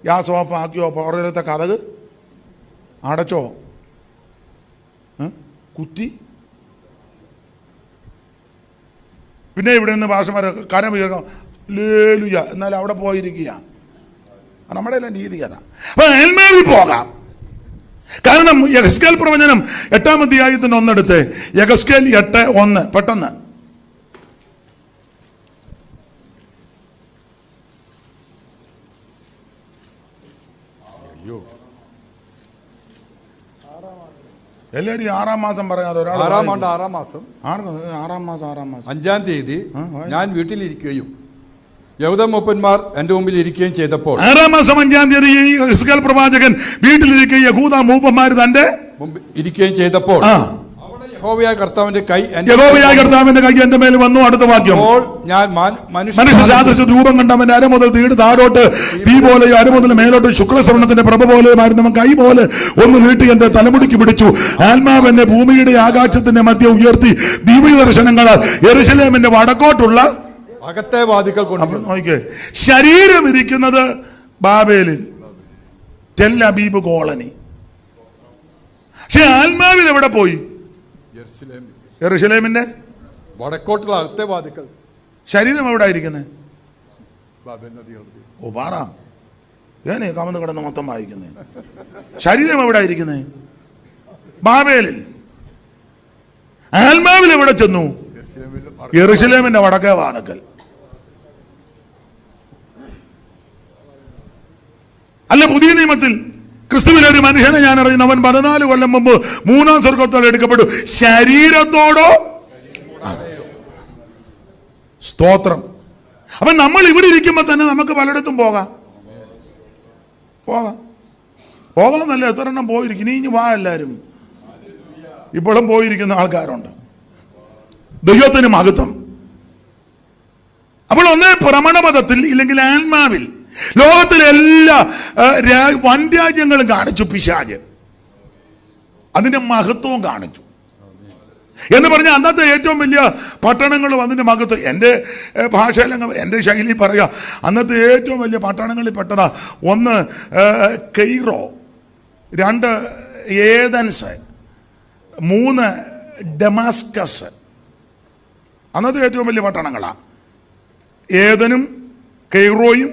ഗ്യാസ് ഓഫ് ആക്കിയോ? പുറത്തെ കഥക് അടച്ചോ? കുറ്റി? പിന്നെ ഇവിടെ നിന്ന് ഭാഷമാരെ കരം ഉയർക്കാം, ലേലുയ, എന്നാലും അവിടെ പോയിരിക്കുക. നമ്മുടെ എല്ലാം രീതി അതാ. അപ്പൊ ആത്മാവിൽ പോകാം. കാരണം യെഹെസ്കേൽ പ്രവചനം 8-ാം അധ്യായത്തിന്റെ 1 എടുത്ത്, യെഹെസ്കേൽ 8:1 പെട്ടെന്ന്. എല്ലാരും 6-ാം മാസം പറയാതെ ഒരാൾ 6-ാം മാസം 5-ാം തീയതി ഞാൻ വീട്ടിലിരിക്കുകയും യഹൂദ മൂപ്പന്മാർ എന്റെ മുമ്പിൽ ഇരിക്കുകയും ചെയ്തപ്പോൾ, 6-ാം മാസം 5-ാം തീയതി പ്രവാചകൻ വീട്ടിലിരിക്കുകയും യഹൂദ മൂപ്പന്മാർ തന്റെ മുമ്പിൽ ഇരിക്കുകയും ചെയ്തപ്പോൾ, അവിടെ യഹോവയായ കർത്താവിന്റെ കൈ എന്റെ മേൽ വന്നു. അടുത്ത വാക്യം, ഞാൻ മനുഷ്യ സാദൃശ്യ രൂപം കണ്ട അവന്റെ അര മുതൽ തീട് താഴോട്ട് തീ പോലെയോ അര മുതൽ മേലോട്ട് ശുക്ലസ്വർണ്ണത്തിന്റെ പ്രഭ പോലെയുമായിരുന്നു. അവൻ കൈ പോലെ ഒന്ന് നീട്ടി എന്റെ തലമുടിക്ക് പിടിച്ചു. ആത്മാവ് എന്നെ ഭൂമിയുടെ ആകാശത്തിന്റെ മധ്യ ഉയർത്തി ദിവ്യ ദർശനങ്ങളാൽ യെരൂശലേമിന്റെ വടക്കോട്ടുള്ള അകത്തെ വാതിക്കൽ കൊണ്ട്. നോക്കിയേ, ശരീരം ഇരിക്കുന്നത് ബാബേലിൽ, ടെൽ അബീബ് കോളനി. പക്ഷെ ആത്മാവിൽ എവിടെ പോയി? യെരൂശലേമിന്റെ വടക്കോട്ടുള്ള അകത്തെ വാതിക്കൽ. ശരീരം എവിടെ ഇരിക്കുന്നത്? ഓ പാറ ഞാനേ കമന്ന് കിടന്ന് മൊത്തം വായിക്കുന്നേ. ശരീരം എവിടെ ഇരിക്കുന്നത്? ബാബേലിൽ. ആത്മാവിൽ എവിടെ ചെന്നു? യെരൂശലേമിന്റെ വടക്കേ വാതിക്കൽ. അല്ല, പുതിയ നിയമത്തിൽ ക്രിസ്തുവിൽ ഒരു മനുഷ്യനെ ഞാൻ അറിയുന്നു, അവൻ 14 കൊല്ലം മുമ്പ് 3-ാം സ്വർഗ്ഗത്തോടെ എടുക്കപ്പെട്ടു. ശരീരത്തോടോ? സ്തോത്രം. അപ്പൊ നമ്മൾ ഇവിടെ ഇരിക്കുമ്പോ തന്നെ നമുക്ക് പലയിടത്തും പോകാന്നല്ല, എത്ര എണ്ണം പോയിരിക്കും. ഇനി വാ എല്ലാരും. ഇപ്പോഴും പോയിരിക്കുന്ന ആൾക്കാരുണ്ട്. ദൈവത്തിന് മഹത്വം. അപ്പോൾ ഒന്നേ ഭ്രമണപഥത്തിൽ ഇല്ലെങ്കിൽ ആത്മാവിൽ ലോകത്തിലെ എല്ലാ വൻരാജ്യങ്ങളും കാണിച്ചു പിശാച്. അതിന്റെ മഹത്വവും കാണിച്ചു എന്ന് പറഞ്ഞാൽ അന്നത്തെ ഏറ്റവും വലിയ പട്ടണങ്ങളും അതിന്റെ മഹത്വം. എൻ്റെ ഭാഷയിൽ, എൻ്റെ ശൈലി പറയുക, അന്നത്തെ ഏറ്റവും വലിയ പട്ടണങ്ങളിൽ പെട്ടതാ. 1 കെയ്റോ, 2 ഏതൻസ്, 3 ഡമാസ്കസ്. അന്നത്തെ ഏറ്റവും വലിയ പട്ടണങ്ങളാണ് ഏതനും കെയ്റോയും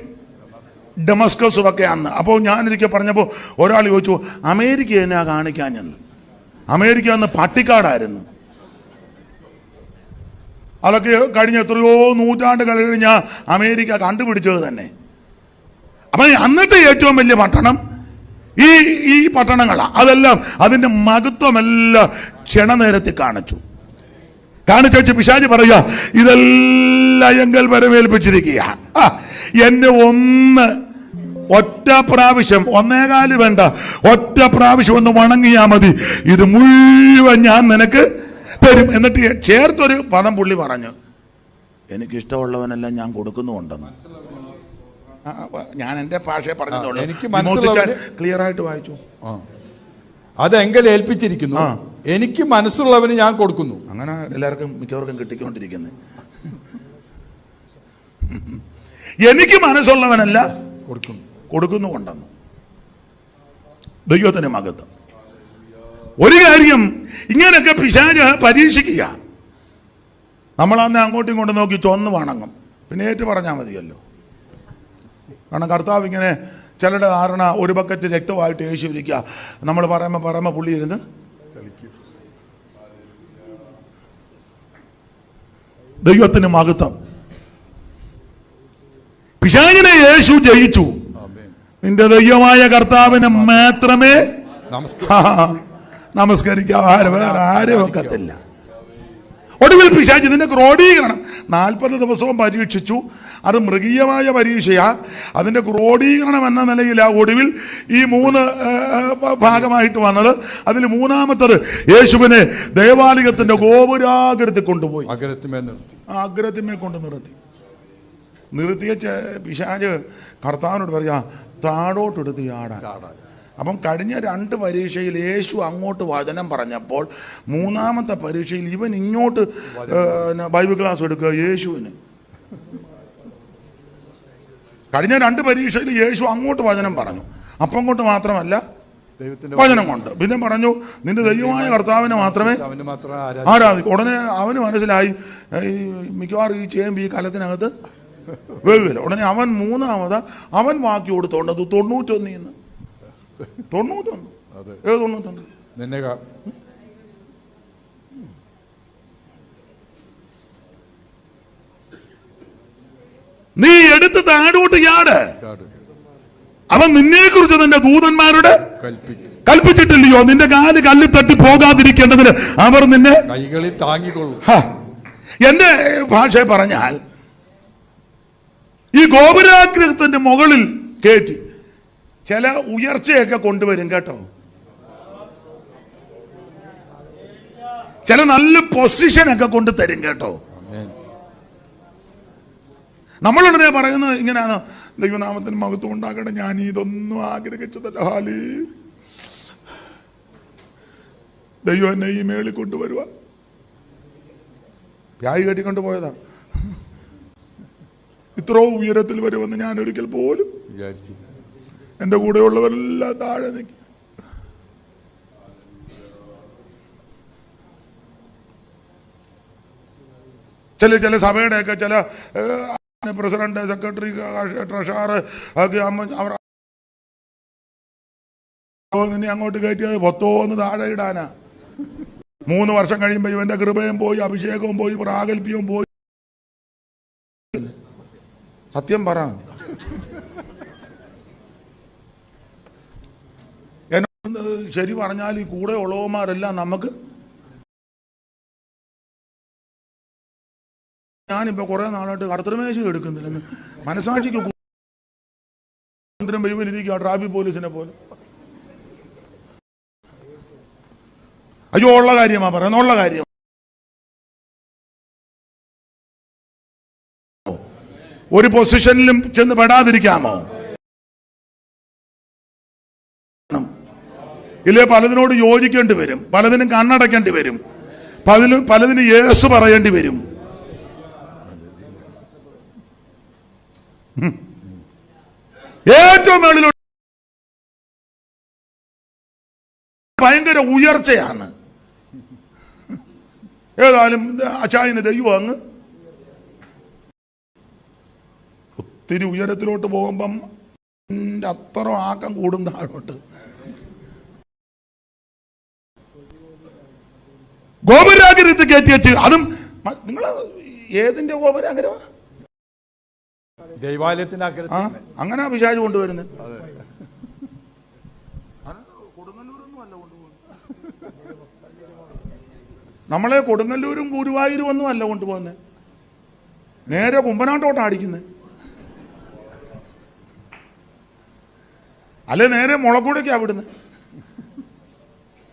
ഡമസ്കസും ഒക്കെ അന്ന്. അപ്പോൾ ഞാനൊരിക്കൽ പറഞ്ഞപ്പോൾ ഒരാൾ ചോദിച്ചു, അമേരിക്ക എന്നാ കാണിക്കാഞ്ഞെന്ന്. അമേരിക്ക അന്ന് പട്ടിക്കാടായിരുന്നു. അതൊക്കെ കഴിഞ്ഞ എത്രയോ നൂറ്റാണ്ടുകൾ കഴിഞ്ഞ അമേരിക്ക കണ്ടുപിടിച്ചത് തന്നെ. അപ്പം അന്നത്തെ ഏറ്റവും വലിയ പട്ടണം ഈ പട്ടണങ്ങളാണ്. അതെല്ലാം അതിൻ്റെ മഹത്വമെല്ലാം ക്ഷണനേരത്തിൽ കാണിച്ചു വെച്ച് പിശാച് പറയുക, ഇതെല്ലാം എങ്കൽ വരവേൽപ്പിച്ചിരിക്കുക. എന്നെ ഒറ്റ പ്രാവശ്യം, 1.25 വേണ്ട, ഒറ്റ പ്രാവശ്യം ഒന്ന് വണങ്ങിയാ മതി, ഇത് മുഴുവൻ ഞാൻ നിനക്ക് തരും. എന്നിട്ട് ചേർത്തൊരു പദം പുള്ളി പറഞ്ഞു, എനിക്കിഷ്ടമുള്ളവനെല്ലാം ഞാൻ കൊടുക്കുന്നുണ്ടെന്ന്. ഞാൻ എൻ്റെ ഭാഷയെ പറഞ്ഞതുള്ളൂ, ക്ലിയർ ആയിട്ട് വായിച്ചു. അതെങ്കിൽ ഏൽപ്പിച്ചിരിക്കുന്നു, എനിക്ക് മനസ്സുള്ളവന് ഞാൻ കൊടുക്കുന്നു. അങ്ങനെ എല്ലാവർക്കും മിക്കവർക്കും കിട്ടിക്കൊണ്ടിരിക്കുന്നത്. എനിക്ക് മനസ്സുള്ളവനല്ല കൊടുക്കുന്നുണ്ടെന്ന്. ദൈവത്തിന് മഹത്വം. ഒരു കാര്യം, ഇങ്ങനെയൊക്കെ പിശാച് പരീക്ഷിക്കുക. നമ്മളന്ന് അങ്ങോട്ടും ഇങ്ങോട്ടും നോക്കി ചൊന്ന് വണങ്ങും, പിന്നെ ഏറ്റു പറഞ്ഞാൽ മതിയല്ലോ. കാരണം കർത്താവ് ഇങ്ങനെ, ചിലരുടെ ധാരണ ഒരു ബക്കറ്റ് രക്തമായിട്ട് യേശു ഇരിക്കുക, നമ്മൾ പറയുമ്പോൾ പുള്ളി ഇരുന്ന് ദൈവത്തിന് മഹത്വം. പിശാചിനെ യേശു ജയിച്ചു. നിന്റെ ദൈവമായ കർത്താവിനെ മാത്രമേ നമസ്കരിക്കാൻ വേറെ ആരും ഒക്കത്തില്ല. ഒടുവിൽ പിശാച് ഇതിന്റെ ക്രോഡീകരണം 40 ദിവസവും പരീക്ഷിച്ചു. അത് മൃഗീയമായ പരീക്ഷയാ. അതിന്റെ ക്രോഡീകരണം എന്ന നിലയിൽ ഒടുവിൽ ഈ 3 ഭാഗമായിട്ട് വന്നത്. അതിൽ 3-ാമത്തത് യേശുവിനെ ദേവാലയത്തിന്റെ ഗോപുരാഗ്രത്തിൽ കൊണ്ടുപോയി അഗ്രത്തിന്മേൽ കൊണ്ട് നിർത്തിയ പിശാച് കർത്താവിനോട് പറയാ, താഴോട്ടെടുത്ത് ചാടാൻ. അപ്പം കഴിഞ്ഞ 2 പരീക്ഷയിൽ യേശു അങ്ങോട്ട് വചനം പറഞ്ഞപ്പോൾ 3-ാമത്തെ പരീക്ഷയിൽ ഇവൻ ഇങ്ങോട്ട് ബൈബിൾ ക്ലാസ് എടുക്കുക യേശുവിന്. കഴിഞ്ഞ 2 പരീക്ഷയിൽ യേശു അങ്ങോട്ട് വചനം പറഞ്ഞു, അപ്പം കൊണ്ട് മാത്രമല്ല വചനം കൊണ്ട്. പിന്നെ പറഞ്ഞു, നിന്റെ ദൈവമായ കർത്താവിനെ മാത്രമേ ആരാധിക്കൂ. ഉടനെ അവന് മനസ്സിലായി മിക്കവാറും ഈ ചേമ്പ് ഈ കലത്തിനകത്ത് വേവില്ല. ഉടനെ അവൻ 3-ാമത് അവൻ വാക്കി കൊടുത്തോണ്ടത് 91. 91 ഏത് 91? നീ എടുത്ത് താഴോട്ട് ചാട്, അവൻ നിന്നെ കുറിച്ച് നിന്റെ ദൂതന്മാരോട് കൽപ്പിച്ചിട്ടില്ലയോ, നിന്റെ കാല് കല്ലിൽ തട്ടി പോകാതിരിക്കേണ്ടതിന് അവർ നിന്നെ കൈകളിൽ താങ്ങിക്കൊള്ളും. എന്റെ ഭാഷയെ പറഞ്ഞാൽ ഈ ഗോപുരാഗ്രഹത്തിന്റെ മുകളിൽ കയറ്റി ചില ഉയർച്ചയൊക്കെ കൊണ്ടുവരും കേട്ടോ. ചില നല്ല പൊസിഷനൊക്കെ കൊണ്ട് തരും കേട്ടോ. നമ്മളുടനെ പറയുന്നത് ഇങ്ങനെയാണ്, ദൈവനാമത്തിന് മഹത്വം ഉണ്ടാകണം, ഞാൻ ഇതൊന്നും ആഗ്രഹിച്ചതല്ല, ഹാലി ദൈവം എന്നെ ഈ മേളിൽ കൊണ്ടുവരുക. വ്യായി കെട്ടിക്കൊണ്ട് പോയതാ. ഇത്രയും ഉയരത്തിൽ വരുമെന്ന് ഞാൻ ഒരിക്കൽ പോലും വിചാരിച്ചു. എൻ്റെ കൂടെയുള്ളവരെല്ലാം താഴെ നിൽക്കുക. ചില സഭയുടെയൊക്കെ ചില പ്രസിഡന്റ്, സെക്രട്ടറി, ട്രഷറർ ഒക്കെ അവർ നിന്നെ അങ്ങോട്ട് കയറ്റിയത് പൊത്തോന്ന് താഴെ ഇടാനാ. 3 വർഷം കഴിയുമ്പോൾ ഇവന്റെ കൃപയും പോയി, അഭിഷേകവും പോയി, പ്രാഗൽഭ്യവും പോയി. സത്യം പറ, എന്നോട് ശരി പറഞ്ഞാൽ ഈ കൂടെ ഉള്ളവന്മാരെല്ലാം നമുക്ക്, ഞാനിപ്പോ കുറെ നാളായിട്ട് കർത്തൃമേശ എടുക്കുന്നില്ലെന്ന് മനസാക്ഷിക്ക് ഇവനിരിക്കുക ട്രാഫിക് പോലീസിനെ പോലെ. അയ്യോ, ഉള്ള കാര്യമാ പറയുന്ന, ഉള്ള കാര്യം. ഒരു പൊസിഷനിലും ചെന്ന് പെടാതിരിക്കാമോ? ഇല്ലേ പലതിനോട് യോജിക്കേണ്ടി വരും, പലതിനും കണ്ണടക്കേണ്ടി വരും, പലതിന് യേശു പറയേണ്ടി വരും. ഏറ്റവും മേളിലോട്ട് ഭയങ്കര ഉയർച്ചയാണ്. ഏതായാലും അച്ചായന് ദൈവം അങ്ങ് ഒത്തിരി ഉയരത്തിലോട്ട് പോകുമ്പം അത്ര ആക്കം കൂടും താഴോട്ട്. ഗോപുരാഗ്രഹത്തിൽ കയറ്റി വെച്ച്, അതും നിങ്ങൾ ഏതിന്റെ ഗോപുരാഗ്രഹ? ദൈവാലയത്തിന്റെ അങ്ങനെ പിശാച് കൊണ്ടുവരുന്നത്. നമ്മളെ കൊടുങ്ങല്ലൂരും ഗുരുവായൂരും ഒന്നും അല്ല കൊണ്ടുപോകുന്നത്, നേരെ കുമ്പനാട്ടോട്ടാണ് അടിക്കുന്നത്. അല്ലെ നേരെ മുളക്കൂടേക്കാണ് വിടുന്നത്,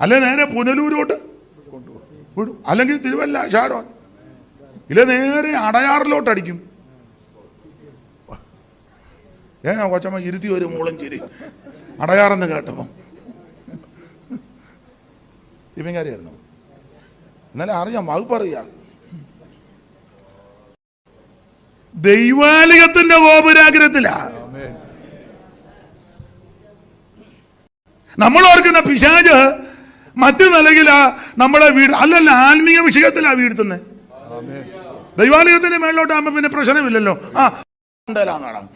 അല്ലെ നേരെ പുനലൂരോട്ട് വിടും, അല്ലെങ്കിൽ തിരുവല്ല ഷാരോൺ, ഇല്ല നേരെ അടയാറിലോട്ട് അടിക്കും. ഏനാ കൊച്ചമ്മ ഇരുത്തി ഒരു മൂളം ചിരി അടയാറെന്ന് കേട്ടപ്പം ഇവങ്കാരിയായിരുന്നു. എന്നാലും അറിയാം, വകുപ്പറിയാം. ദൈവാലയത്തിന്റെ ഗോപുരാഗ്രഹത്തിലാ നമ്മൾ ഓർക്കുന്ന പിശാച്. മറ്റു നിലയിലാ നമ്മളെ വീട്, അല്ലല്ല ആത്മീയ വിഷയത്തിലാ വീഴ്ത്തുന്നത്. ദൈവാലയത്തിന്റെ മേളിലോട്ടാകുമ്പോ പിന്നെ പ്രശ്നമില്ലല്ലോ. ഉണ്ടല്ലാന്നാണ്.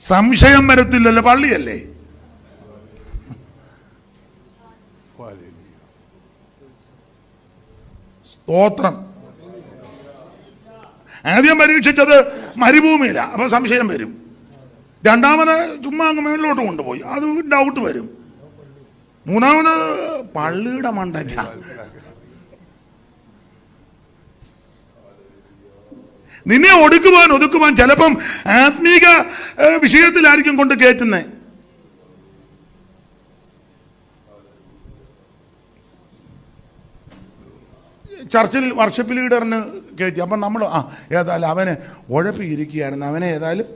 സംശയം വരത്തില്ലല്ലോ, പള്ളിയല്ലേ. സ്തോത്രം. ആദ്യം പരീക്ഷിച്ചത് മരുഭൂമിയില, അപ്പൊ സംശയം വരും. രണ്ടാമത് ചുമ്മാ അങ്ങ് മേളിലോട്ട് കൊണ്ടുപോയി, അത് ഡൗട്ട് വരും. മൂന്നാമത് പള്ളിയുടെ മണ്ടയ്ക്ക. നിന്നെ ഒതുക്കുവാൻ ചിലപ്പം ആത്മീക വിഷയത്തിലായിരിക്കും കൊണ്ട് കയറ്റുന്നേ. ചർച്ചിൽ വർഷിപ്പ് ലീഡറിന് കയറ്റി. അപ്പം നമ്മൾ ഏതായാലും അവനെ ഉഴപ്പിയിരിക്കുകയായിരുന്നു, അവനെ ഏതായാലും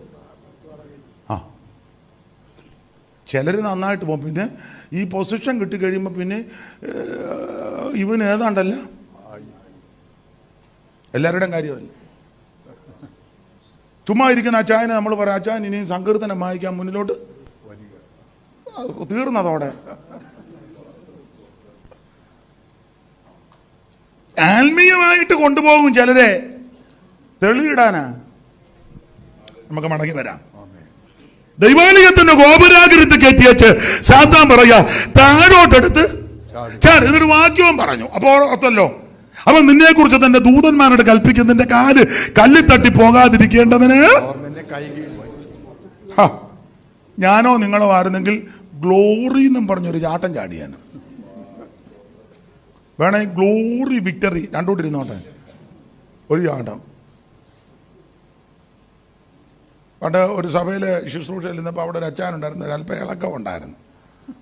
ചിലർ നന്നായിട്ട് പോകും. പിന്നെ ഈ പൊസിഷൻ കിട്ടിക്കഴിയുമ്പോൾ പിന്നെ ഇവന് ഏതാണ്ടല്ല എല്ലാവരുടെയും കാര്യമല്ല. ചുമ്മാ ഇരിക്കുന്ന അച്ചായനെ നമ്മൾ പറയാം, അച്ചായൻ ഇനിയും സങ്കീർത്തനം വായിക്കാൻ മുന്നിലോട്ട് തീർന്നതോടെ. ആത്മീയമായിട്ട് കൊണ്ടുപോകും ചിലരെ, തെളിയിടാനാ. നമുക്ക് മടങ്ങി വരാം. ദൈവാലയത്തിന്റെ ഗോപുരാഗ്രഹത്തിൽ കയറ്റിയച്ച് സാത്താൻ പറയാ താഴോട്ടെടുത്ത് ചാട്. എന്നിട്ട് വാക്യവും പറഞ്ഞു. അപ്പോ ഒത്തല്ലോ, അപ്പൊ നിന്നെ കുറിച്ച് തന്നെ ദൂതന്മാരോട് കൽപ്പിക്കും, നിന്റെ കാല് കല്ലിൽ തട്ടി പോകാതിരിക്കേണ്ടതിന്. ഞാനോ നിങ്ങളോ ആയിരുന്നെങ്കിൽ ഗ്ലോറി എന്നും പറഞ്ഞൊരു ചാട്ടം ചാടിയാന്. വേണേ ഗ്ലോറി വിക്ടറി രണ്ടോട്ടിരുന്നോട്ടെ, ഒരു ചാട്ടം. പണ്ട് ഒരു സഭയിൽ ശുശ്രൂഷയിൽ നിന്നപ്പോൾ അവിടെ ഒരു അച്ചാനുണ്ടായിരുന്നു, ഒരല്പം ഇളക്കം ഉണ്ടായിരുന്നു.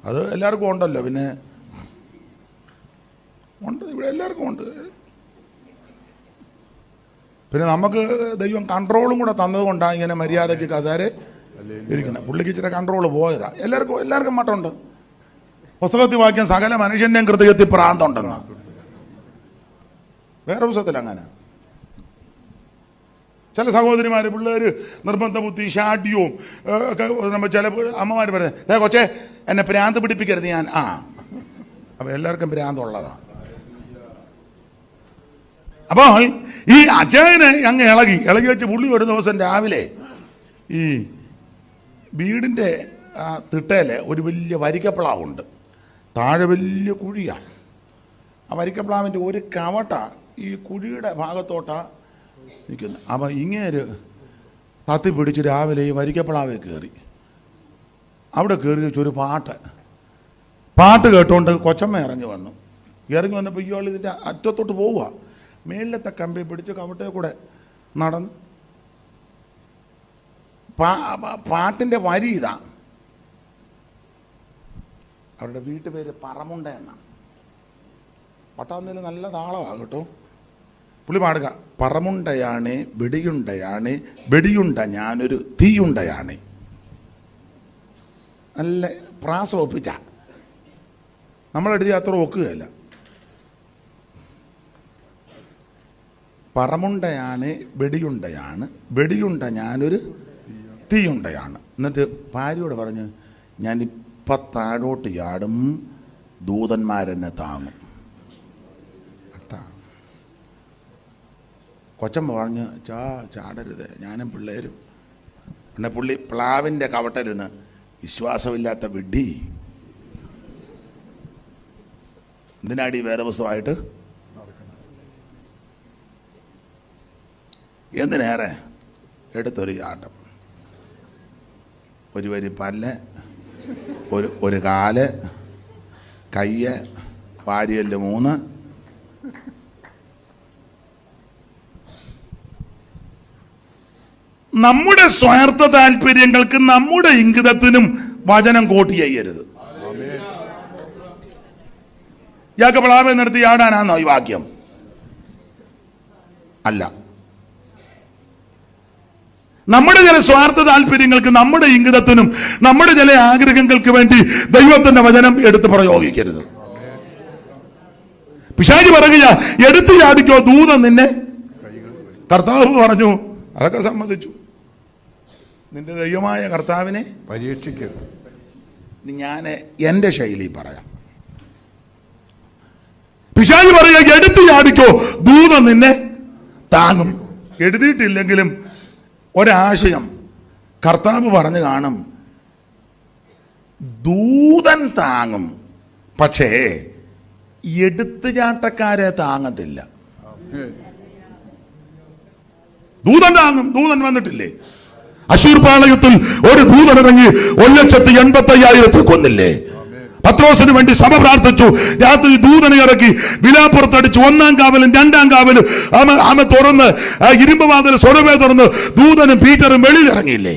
അത് എല്ലാവർക്കും ഉണ്ടല്ലോ, പിന്നെ ഉണ്ട്, ഇവിടെ എല്ലാവർക്കും ഉണ്ട്. പിന്നെ നമുക്ക് ദൈവം കൺട്രോളും കൂടെ തന്നതുകൊണ്ടാണ് ഇങ്ങനെ മര്യാദയ്ക്ക് കസേര ഇരിക്കുന്നത്. പുള്ളിക്ക് ഇച്ചിരി കൺട്രോൾ പോയതാ. എല്ലാവർക്കും മട്ടുണ്ട്. പുസ്തകത്തിൽ വാക്യം സകല മനുഷ്യൻ്റെയും ഹൃദയത്തിൽ പ്രാന്തുണ്ടെന്ന്. വേറെ പുസ്തകത്തിൽ അങ്ങനെ. ചില സഹോദരിമാർ പിള്ളേർ നിർബന്ധ ബുദ്ധി ഷാഠ്യവും ഒക്കെ ചില അമ്മമാർ പറയുന്നത്, കൊച്ചേ എന്നെ പ്രാന്ത് പിടിപ്പിക്കരുത് ഞാൻ. അപ്പോൾ എല്ലാവർക്കും പ്രാന്തുള്ളതാണ്. അപ്പോൾ ഈ അച്ചായനെ അങ്ങ് ഇളകി വെച്ച് പുള്ളി ഒരു ദിവസം രാവിലെ ഈ വീടിൻ്റെ തിട്ടയിൽ ഒരു വലിയ വരിക്കപ്ലാവുണ്ട്, താഴെ വലിയ കുഴിയാണ്. ആ വരിക്കപ്ലാവിൻ്റെ ഒരു കവട്ട ഈ കുഴിയുടെ ഭാഗത്തോട്ടാണ് നിൽക്കുന്നത്. അപ്പം ഇങ്ങേര് തത്തി പിടിച്ച് രാവിലെ ഈ വരിക്കപ്ലാവിൽ കയറി. അവിടെ കയറി വെച്ചൊരു പാട്ട് കേട്ടുകൊണ്ട് കൊച്ചമ്മ ഇറങ്ങി വന്നപ്പോൾ ഇയാൾ ഇതിൻ്റെ അറ്റത്തോട്ട് പോവുക. മേലത്തെ കമ്പി പിടിച്ച് കവട്ടെ കൂടെ നടന്ന് പാട്ടിൻ്റെ വരി ഇതാ. അവരുടെ വീട്ടുപേര് പറമുണ്ട എന്നാണ്. പട്ടാന്നേൽ നല്ല താളമാണ് കേട്ടോ. പുള്ളി പാടുക, പറമുണ്ടയാണ് വെടിയുണ്ടയാണ് വെടിയുണ്ട ഞാനൊരു തീയുണ്ടയാണ്. നല്ല പ്രാസം ഒപ്പിച്ച നമ്മളെടുത്ത് അത്ര ഒക്കുകയല്ല. പറമുണ്ടയാണ് വെടിയുണ്ടയാണ് വെടിയുണ്ട ഞാനൊരു തീയുണ്ടയാണ്. എന്നിട്ട് ഭാര്യയോട് പറഞ്ഞ്, ഞാനിപ്പം താഴോട്ട് ചാടും, ദൂതന്മാരെന്നെ താങ്ങും. കൊച്ചമ്മ പറഞ്ഞ്, ചാടരുത്, ഞാനും പിള്ളേരും. പിന്നെ പുള്ളി പ്ലാവിൻ്റെ കവട്ടരുന്ന്, വിശ്വാസമില്ലാത്ത വിഡ്ഢി, എന്തിനാടി വേറെ പുസ്തകമായിട്ട്, എന്തിനേറെ എടുത്തൊരു ചാട്ടം. ഒരു വരി പല്ല്, ഒരു കാല്, കയ്യ്, വാരിയല് 3. നമ്മുടെ സ്വാർത്ഥ താല്പര്യങ്ങൾക്ക് നമ്മുടെ ഇംഗിതത്തിനും വചനം കോട്ട് ചെയ്യരുത്. ഇയാൾക്ക് പ്ലാവെ നിർത്തി ആടാനാന്നോ ഈ വാക്യം? അല്ല. നമ്മുടെ ചില സ്വാർത്ഥ താല്പര്യങ്ങൾക്ക്, നമ്മുടെ ഇംഗിതത്തിനും, നമ്മുടെ ചില ആഗ്രഹങ്ങൾക്ക് വേണ്ടി ദൈവത്തിന്റെ വചനം എടുത്ത് പ്രയോഗിക്കരുത്. പിശാചി പറയുക, എടുത്തു ചാടിക്കോ, ദൂതൻ നിന്നെ. കർത്താവ് പറഞ്ഞു, അതൊക്കെ സമ്മതിച്ചു. നിന്റെ ദൈവമായ കർത്താവിനെ പരീക്ഷിക്കരുത്. ഞാൻ എൻ്റെ ശൈലി പറയാം. പിശാചി പറയുക, എടുത്തു ചാടിക്കോ, ദൂതൻ നിന്നെ താങ്ങും. എഴുതിയിട്ടില്ലെങ്കിലും ഒരാശയം കർത്താവ് പറഞ്ഞു കാണും, ദൂതൻ താങ്ങും, പക്ഷേ എടുത്തുചാട്ടക്കാരെ താങ്ങത്തില്ല. ദൂതൻ താങ്ങും. ദൂതൻ വന്നിട്ടില്ലേ? അശൂർ പാളയത്തിൽ ഒരു ദൂതൻ ഇറങ്ങി 1,85,000 കൊന്നില്ലേ? പത്രോസിന് വേണ്ടി സഭ പ്രാർത്ഥിച്ചു. രാത്രി ദൂതനെ ഇറക്കി വിലാപ്പുറത്തടിച്ചു. 1-ാം കാവലും 2-ാം കാവലും ആമ തുറന്ന്, ഇരുമ്പ് വാതിൽ സ്വരമേ തുറന്ന് ദൂതനും പീറ്ററും വെളിയിലിറങ്ങിയില്ലേ?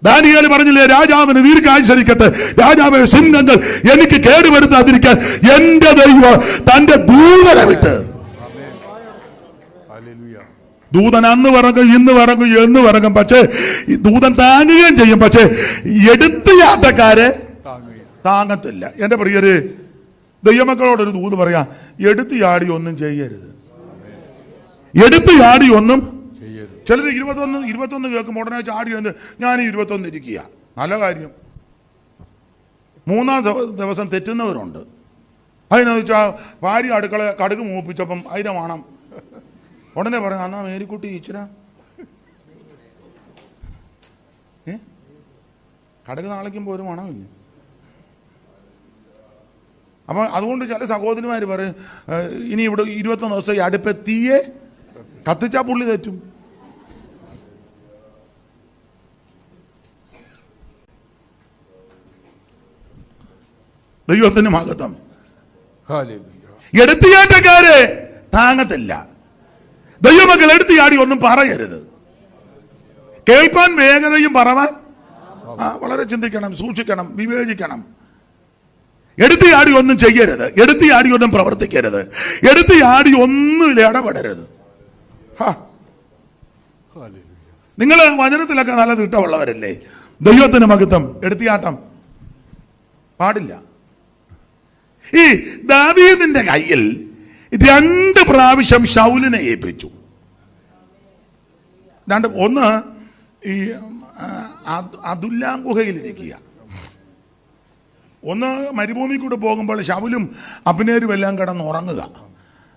ദാനിയേൽ പറഞ്ഞില്ലേ, രാജാവിന് ദീർഘായുസ്സരിക്കട്ടെ, രാജാവെ സിംഹങ്ങൾ എനിക്ക് കേടുവരുത്താതിരിക്കാൻ എന്റെ ദൈവം തന്റെ ദൂതനെ വിട്ട്. ദൂതൻ അന്ന് പറങ്ങും, ഇന്ന് പറങ്ങും, എന്ന് പറങ്ങും, പക്ഷേ ദൂതൻ താങ്ങുകയും ചെയ്യും, പക്ഷേ എടുത്തു യാത്രക്കാരെ താങ്ങത്തില്ല. എന്റെ പ്രിയര്, ദൈവമക്കളോടൊരു ദൂത് പറയാ, എടുത്തു ചാടി ഒന്നും ചെയ്യരുത്. എടുത്തു ചാടി ഒന്നും ചെയ്യരുത്. ചിലർ 21 കേൾക്കുമ്പോൾ ഉടനെ ചാടി എന്ന്, ഞാൻ 21 ഇരിക്കുക. നല്ല കാര്യം. 3-ാം ദിവസം തെറ്റുന്നവരുണ്ട്. അതിനെന്ന് വെച്ചാൽ ഭാര്യ അടുക്കള കടുക് മൂപ്പിച്ചപ്പം അതിനെ വേണം. ഉടനെ പറയാം, എന്നാ മേരിക്കുട്ടി ഇച്ചിര കടുക് നാളേക്കുമ്പോൾ ഒരു മണമില്ല. അപ്പം അതുകൊണ്ട് ചില സഹോദരിമാർ പറയും, ഇനി ഇവിടെ 21 ദിവസം ഈ അടുപ്പെത്തിയെ കത്തിച്ചാൽ പുള്ളി തെറ്റും. ദൈവത്തിന് മഹത്വം. എടുത്തുചാട്ടക്കാരെ താങ്ങത്തില്ല. ദൈവമക്കൾ എടുത്തു ചാടി ഒന്നും പറയരുത്. കേൾപ്പാൻ വേഗതയും പറവാൻ വളരെ ചിന്തിക്കണം, സൂക്ഷിക്കണം, വിവേചിക്കണം. എടുത്തിയാടി ഒന്നും ചെയ്യരുത്, എടുത്തിയാടി ഒന്നും പ്രവർത്തിക്കരുത്, എടുത്തിയാടി ഒന്നും ഇടപെടരുത്. നിങ്ങൾ വചനത്തിലൊക്കെ നല്ല തിട്ടമുള്ളവരല്ലേ? ദൈവത്തിന് മഹത്വം. എടുത്തിയാട്ടം പാടില്ല. ഈ ദാവീദിന്റെ കയ്യിൽ 2 പ്രാവശ്യം ശൗലിനെ ഏൽപ്പിച്ചു. ഒന്ന് ഈ അദുല്ലാം ഗുഹയിലിരിക്കുക, ഒന്ന് മരുഭൂമി കൂടെ പോകുമ്പോൾ ശൗലും അബ്നേരും എല്ലാം കിടന്ന് ഉറങ്ങുക.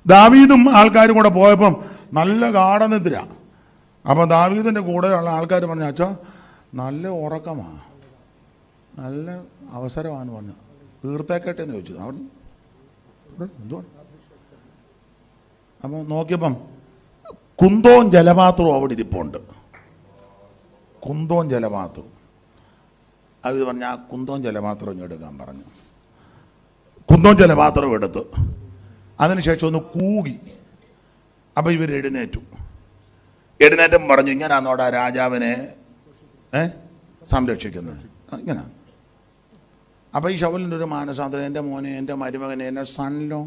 ദാവീദും ആൾക്കാരും കൂടെ പോയപ്പം നല്ല ഗാഢനിദ്ര. അപ്പം ദാവീദിൻ്റെ കൂടെയുള്ള ആൾക്കാർ പറഞ്ഞു, അച്ഛാ നല്ല ഉറക്കമാണ്, നല്ല അവസരമാണെന്ന് പറഞ്ഞു. തീർത്തേക്കട്ടെ എന്ന് ചോദിച്ചു. അവൻ എന്തുവാണ്? അപ്പം നോക്കിയപ്പം കുന്തവും ജലപാത്രവും അവിടെ ഇരിപ്പുണ്ട്. കുന്തവും ജലപാത്രവും. അത് പറഞ്ഞ ആ കുന്തവും ജലപാത്രവും ഇങ്ങ് എടുക്കാൻ പറഞ്ഞു. കുന്തവും ജലപാത്രവും എടുത്ത് അതിനുശേഷം ഒന്ന് കൂകി. അപ്പം ഇവർ എഴുന്നേറ്റും പറഞ്ഞു, ഇങ്ങനാന്നോടാ രാജാവിനെ സംരക്ഷിക്കുന്നത്, ഇങ്ങനെ. അപ്പം ഈ ശൗലിൻ്റെ ഒരു മാനസാന്തരം, എൻ്റെ മോനെ, എൻ്റെ മരുമകനെ, എൻ്റെ സണ്ണിലോ.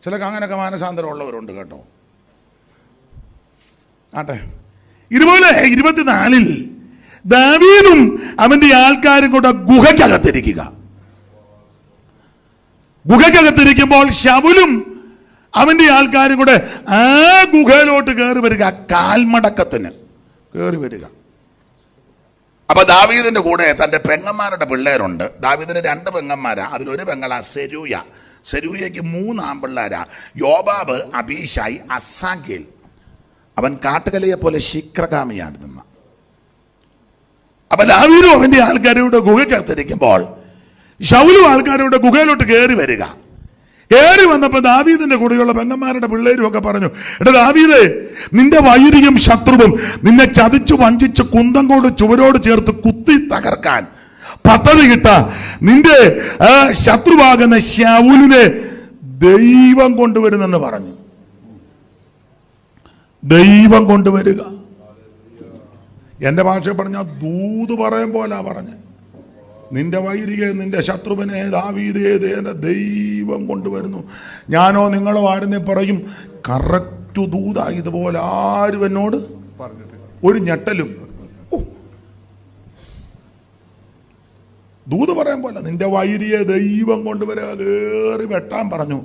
ചിലക്ക് അങ്ങനെയൊക്കെ മാനസാന്തരം ഉള്ളവരുണ്ട് കേട്ടോ. ആട്ടെ. ഇതുപോലെ 24 ദാവീദും അവന്റെ ആൾക്കാരും കൂടെ ഗുഹയ്ക്കകത്തിരിക്കുമ്പോൾ ശൗലും അവന്റെ ആൾക്കാരും കൂടെ ആ ഗുഹയിലോട്ട് കയറി വരിക, കാൽമടക്കത്തിന് കയറി വരിക. അപ്പൊ ദാവീദിന്റെ കൂടെ തന്റെ പെങ്ങന്മാരുടെ പിള്ളേരുണ്ട്. ദാവീദിന് 2 പെങ്ങന്മാരാ. അതിലൊരു പെങ്ങളാ സെരൂയയ്ക്ക് 3 ആൺപിള്ളേരാ, യോബാബ്, അബീഷായി, അസാഖേൽ. അവൻ കാട്ടുകലയെ പോലെ ശീക്രകാമിയാണ് നിന്ന. അപ്പൊ ദാവീദും അവന്റെ ആൾക്കാരുടെ ഗുഹയ്ക്കകത്തിരിക്കുമ്പോൾ ശൗലും ആൾക്കാരുടെ ഗുഹയിലോട്ട് കയറി വന്നപ്പോ ദാവീദിന്റെ കൂടെയുള്ള പെങ്ങന്മാരുടെ പിള്ളേരും ഒക്കെ പറഞ്ഞു, എടാ ദാവീദേ, നിന്റെ വൈരിയും ശത്രുവും നിന്നെ ചതിച്ചു വഞ്ചിച്ച് കുന്തം കൊണ്ട് ചുവരോട് ചേർത്ത് കുത്തി തകർക്കാൻ പദ്ധതി കിട്ട നിന്റെ ശത്രുവാകുന്ന ശൗലിനെ ദൈവം കൊണ്ടുവരുന്നെന്ന് പറഞ്ഞു. ദൈവം കൊണ്ടുവരിക. എന്റെ ഭാഷ പറഞ്ഞ ദൂത് പറയും പോലെ പറഞ്ഞ്, നിന്റെ വൈരിയെ, നിന്റെ ശത്രുവിനെ ദാവീദേ ദൈവം കൊണ്ടുവരുന്നു. ഞാനോ നിങ്ങളോ ആരെന്നെ പറയും, കറക്റ്റ് ദൂത. ഇതുപോലെ ആരും എന്നോട് ഒരു ഞെട്ടലും. ദൂത് പറയാൻ പോലെ നിന്റെ വൈരിയെ ദൈവം കൊണ്ടുവരിക, കയറി വെട്ടാൻ പറഞ്ഞു.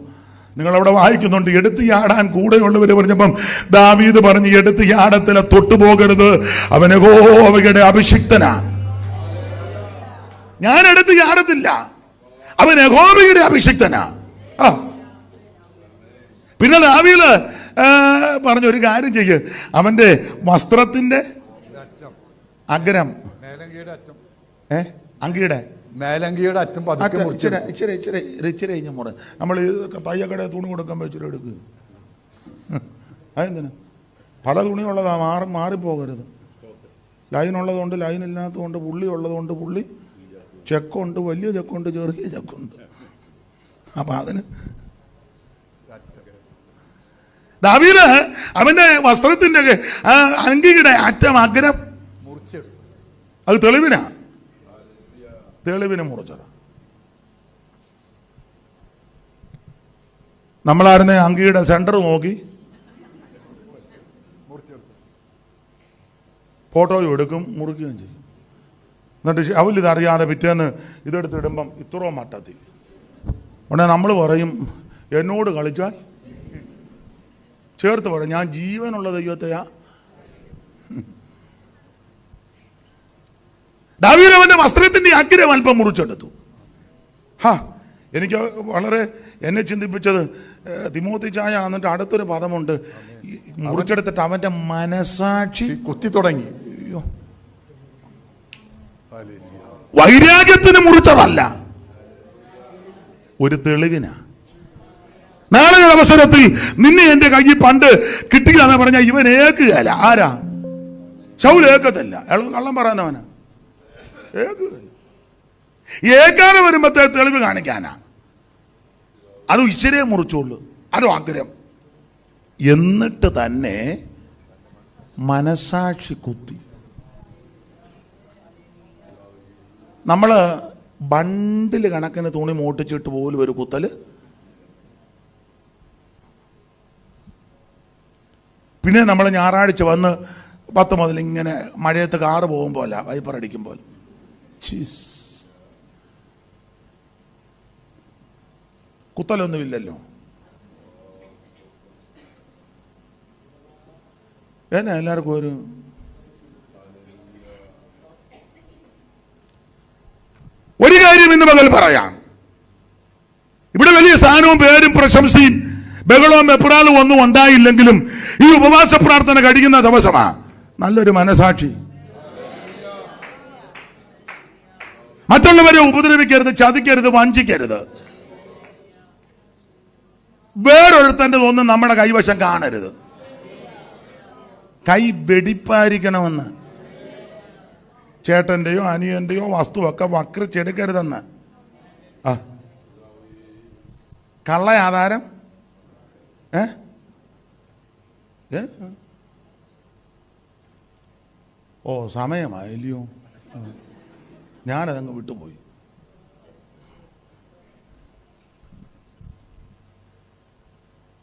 നിങ്ങളവിടെ വായിക്കുന്നുണ്ട്, എടുത്ത് യാടാൻ കൂടെയുള്ളവര് പറഞ്ഞപ്പം ദാവീദ് പറഞ്ഞു, എടുത്ത് യാടത്തിലെ തൊട്ടുപോകരുത്, അവൻ യഹോവയുടെ അഭിഷിക്തനാ. ഞാൻ എടുത്ത് യാടത്തില്ല, അവൻ യഹോവയുടെ അഭിഷിക്തനാ. പിന്നെ ദാവീദ് പറഞ്ഞു, ഒരു കാര്യം ചെയ്യ്, അവന്റെ വസ്ത്രത്തിന്റെ അഗ്രം, അങ്കിയുടെ മേലങ്കിയുടെ അറ്റം ഇച്ചിരി മുറ. നമ്മൾ തയ്യക്കടയിൽ തുണി കൊടുക്കുമ്പോൾ ഇച്ചിരി എടുക്കുക. അതെന്തിനാ? പല തുണിയുള്ളതാ, മാറിപ്പോകരുത്. ലൈനുള്ളതുകൊണ്ട്, ലൈനില്ലാത്തതുകൊണ്ട്, പുള്ളി ഉള്ളതുകൊണ്ട്, പുള്ളി ചെക്കുണ്ട്, വലിയ ചെക്കുണ്ട്, ചെറിയ ചെക്കുണ്ട്. അപ്പം അതിന് ദാവീദ് അവന്റെ വസ്ത്രത്തിന്റെ അങ്കിയുടെ അറ്റം അഗ്രം അത് തെളിവിന് മുറിച്ചത്. നമ്മളായിരുന്നെ അങ്കിയുടെ സെന്റർ നോക്കി ഫോട്ടോയും എടുക്കും, മുറിക്കുകയും ചെയ്യും. എന്നിട്ട് അവലിതറിയാതെ പിറ്റേന്ന് ഇതെടുത്തിടുമ്പം ഇത്രയും മട്ടത്തിൽ ഉടനെ നമ്മൾ പറയും, എന്നോട് കളിച്ചാൽ ചേർത്ത് പറയും, ഞാൻ ജീവനുള്ള ദൈവത്തെയാ. ദാവീദ് അവന്റെ വസ്ത്രത്തിന്റെ അഗ്രം അല്പം മുറിച്ചെടുത്തു. എനിക്ക് വളരെ എന്നെ ചിന്തിപ്പിച്ചത് തിമോത്തി ചായ. എന്നിട്ട് അടുത്തൊരു പദമുണ്ട്, മുറിച്ചെടുത്തിട്ട് അവന്റെ മനസാക്ഷി കുത്തി തുടങ്ങി. അയ്യോ, വൈരാഗ്യത്തിന് മുറിച്ചതല്ല, ഒരു തെളിവിനാ. നാളെ അവസരത്തിൽ നിന്നെ എന്റെ കയ്യിൽ പണ്ട് കിട്ടിയതാണെന്ന് പറഞ്ഞാൽ ഇവൻ ഏക്കുകയല്ല. ആരാ? ശൗൽ ഏക്കത്തില്ല, കള്ളം പറയാനവനാ. ഏക്കാതെ വരുമ്പത്തെ തെളിവ് കാണിക്കാനാ. അതും ഇച്ചിരിയെ മുറിച്ചുള്ളൂ, അതും ആഗ്രഹം. എന്നിട്ട് തന്നെ മനസാക്ഷി കുത്തി. നമ്മൾ ബണ്ടിൽ കണക്കിന് തുണി മോട്ടിച്ചിട്ട് പോലും ഒരു കുത്തൽ. പിന്നെ നമ്മൾ ഞായറാഴ്ച വന്ന് 10 മുതൽ ഇങ്ങനെ മഴയത്ത് കാറ് പോകുമ്പോല വൈപ്പർ അടിക്കുമ്പോൾ കുത്തലൊന്നുമില്ലല്ലോ. എന്നാ എല്ലാവർക്കും ഒരു കാര്യം ഇന്ന് പകൽ പറയാം. ഇവിടെ വലിയ സ്ഥാനവും പേരും പ്രശംസയും ബഹളവും എപ്പോഴാളും ഒന്നും ഉണ്ടായില്ലെങ്കിലും ഈ ഉപവാസ പ്രാർത്ഥന കഴിക്കുന്ന ദിവസമാ നല്ലൊരു മനസാക്ഷി. മറ്റുള്ളവരെ ഉപദ്രവിക്കരുത്, ചതിക്കരുത്, വഞ്ചിക്കരുത്. വേറൊരുത്തൻ്റെ ഒന്നും നമ്മുടെ കൈവശം കാണരുത്. കൈ വെടിപ്പായിരിക്കണമെന്ന്. ചേട്ടൻ്റെയോ അനിയൻ്റെയോ വസ്തുവൊക്കെ വക്രിച്ചെടുക്കരുതെന്ന്. കള്ള ആധാരം ഓ സമയമായില്ലയോ, ഞാനതങ്ങ് വിട്ടുപോയി.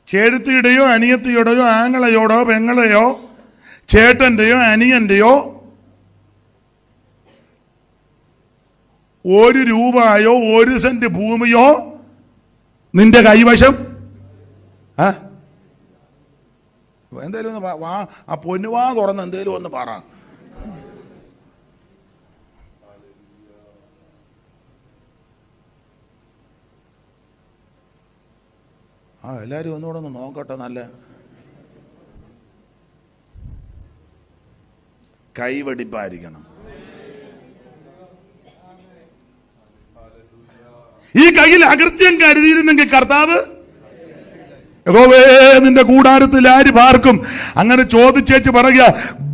ചേട്ടത്തിയുടെയോ അനിയത്തിയുടെയോ ആങ്ങളയോടോ പെങ്ങളെയോ ചേട്ടൻ്റെയോ അനിയൻ്റെയോ 1 രൂപയോ 1 സെന്റ് ഭൂമിയോ നിന്റെ കൈവശം എന്തേലും ഒന്ന് ആ പൊന്നുവാ തുറന്ന് എന്തേലും ഒന്ന് പറ. എല്ലാവരും ഒന്നുകൂടെ ഒന്ന് നോക്കട്ടെ. നല്ല കൈവെടിപ്പായിരിക്കണം. ഈ കയ്യിൽ അകൃത്യം കരുതിയിരുന്നെങ്കിൽ കർത്താവ് യഹോവേ നിന്റെ കൂടാരത്തിൽ ആര് പാർക്കും? അങ്ങനെ ചോദിച്ചേച്ച് പറയുക,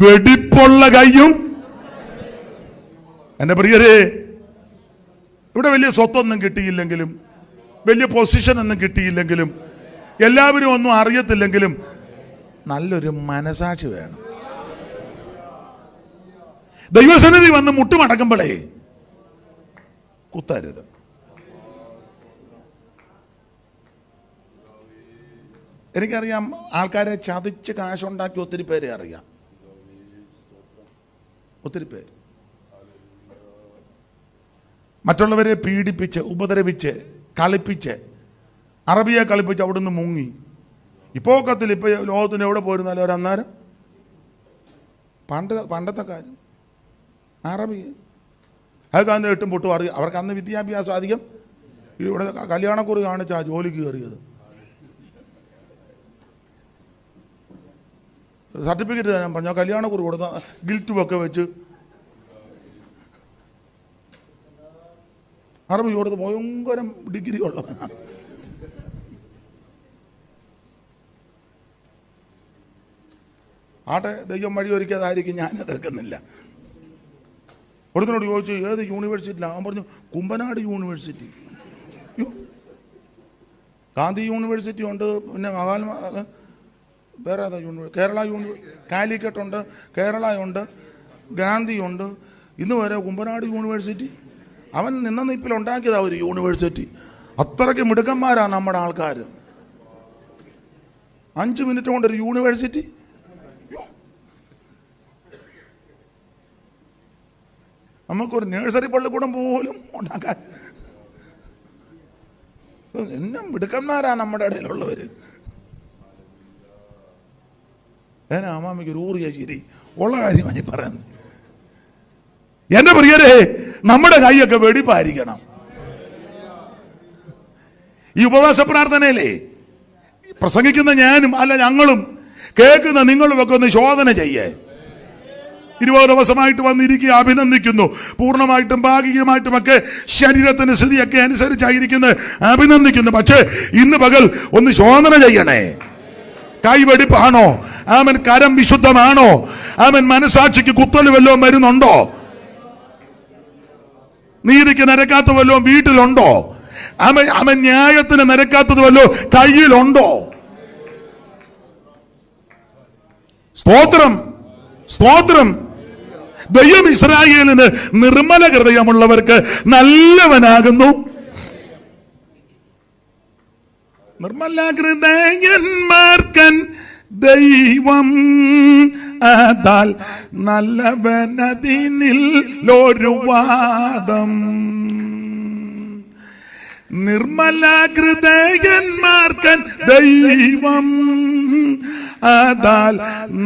വെടിപ്പുള്ള കയ്യും. എന്റെ പ്രിയരെ, ഇവിടെ വലിയ സ്വത്തൊന്നും കിട്ടിയില്ലെങ്കിലും വലിയ പൊസിഷൻ ഒന്നും കിട്ടിയില്ലെങ്കിലും എല്ലാവരും ഒന്നും അറിയത്തില്ലെങ്കിലും നല്ലൊരു മനസാക്ഷി വേണം. ദൈവസന്നിധി വന്ന് മുട്ടുമടക്കുമ്പോഴേ കുത്തരുത്. എനിക്കറിയാം, ആൾക്കാരെ ചതിച്ച് കാശുണ്ടാക്കി ഒത്തിരി പേരെ അറിയാം. ഒത്തിരി പേര് മറ്റുള്ളവരെ പീഡിപ്പിച്ച് ഉപദ്രവിച്ച് കളിപ്പിച്ച് അറബിയെ കളിപ്പിച്ച് അവിടുന്ന് മുങ്ങി. ഇപ്പോക്കത്തിൽ ഇപ്പോൾ ലോകത്തിന് എവിടെ പോയിരുന്നാലും ഒരന്നേരം പണ്ടത്തെ കാര്യം അറബി അതൊക്കെ അന്ന് എട്ടും പൊട്ടും അറിയാം. അവർക്ക് അന്ന് വിദ്യാഭ്യാസം അധികം. ഇവിടെ കല്യാണക്കുറി കാണിച്ചാ ജോലിക്ക് കയറിയത്. സർട്ടിഫിക്കറ്റ് തരാൻ പറഞ്ഞാൽ കല്യാണക്കുറി കൊടുത്ത ഗിൽറ്റുമൊക്കെ വെച്ച് അറബി കൊടുത്ത് ഭയങ്കരം ഡിഗ്രി ഉള്ളവനാണ്. ആട്ടെ, ദൈവം വഴി ഒരുക്കിയതായിരിക്കും, ഞാൻ എതിർക്കുന്നില്ല. ഒരുത്തിനോട് ചോദിച്ചു ഏത് യൂണിവേഴ്സിറ്റിയിലാണ്? അവൻ പറഞ്ഞു കുമ്പനാട് യൂണിവേഴ്സിറ്റി. ഗാന്ധി യൂണിവേഴ്സിറ്റി ഉണ്ട്, പിന്നെ വേറെ ഏതാ കേരള കാലിക്കറ്റ് ഉണ്ട്, കേരള ഉണ്ട്, ഗാന്ധി ഉണ്ട്, ഇന്ന് വരെ കുമ്പനാട് യൂണിവേഴ്സിറ്റി. അവൻ നിന്ന നിപ്പിൽ ഉണ്ടാക്കിയതാ ഒരു യൂണിവേഴ്സിറ്റി. അത്രയ്ക്ക് മിടുക്കന്മാരാണ് നമ്മുടെ ആൾക്കാർ. 5 മിനിറ്റ് കൊണ്ടൊരു യൂണിവേഴ്സിറ്റി. നമുക്കൊരു നഴ്സറി പള്ളിക്കൂടം പോലും ഉണ്ടാക്കാൻ എന്നെ മിടുക്കന്മാരാ നമ്മുടെ ഇടയിലുള്ളവർ. അമ്മാമ്മയ്ക്ക് ഒരു ഊറിയ ശരി ഉള്ള കാര്യമായി പറയുന്നത്. എന്റെ പ്രിയരെ, നമ്മുടെ കൈയൊക്കെ വെടിപ്പായിരിക്കണം. ഈ ഉപവാസ പ്രാർത്ഥനയിലേ പ്രസംഗിക്കുന്ന ഞാനും അല്ല ഞങ്ങളും കേൾക്കുന്ന നിങ്ങളും ഒക്കെ ഒന്ന് ശോധന ചെയ്യേ. 20 ദിവസമായിട്ട് വന്നിരിക്കുക, അഭിനന്ദിക്കുന്നു. പൂർണ്ണമായിട്ടും ഭാഗികമായിട്ടുമൊക്കെ ശരീരത്തിന്റെ സ്ഥിതിയൊക്കെ അനുസരിച്ചായിരിക്കുന്നത്, അഭിനന്ദിക്കുന്നു. പക്ഷേ ഇന്ന് പകൽ ഒന്ന് ശോധന ചെയ്യണേ. കൈവെടിപ്പാണോ? അവൻ കരം വിശുദ്ധമാണോ? അവൻ മനസാക്ഷിക്ക് കുത്തൽ വല്ലതും വരുന്നുണ്ടോ? നീതിക്ക് നിരക്കാത്ത വല്ലതും വീട്ടിലുണ്ടോ? അവൻ ന്യായത്തിന് നിരക്കാത്തത് വല്ലോ കയ്യിലുണ്ടോ? സ്തോത്രം, സ്തോത്രം. ദൈവം ഇസ്രായേലിന് നിർമ്മല ഹൃദയമുള്ളവർക്ക് നല്ലവനാകുന്നു. നിർമ്മല ഹൃദയന്മാർക്കൻ ദൈവം അതാൽ നല്ലവനതിനിൽ ഒരു വാദം. നിർമ്മല ഹൃദയന്മാർക്കൻ ദൈവം അതാൽ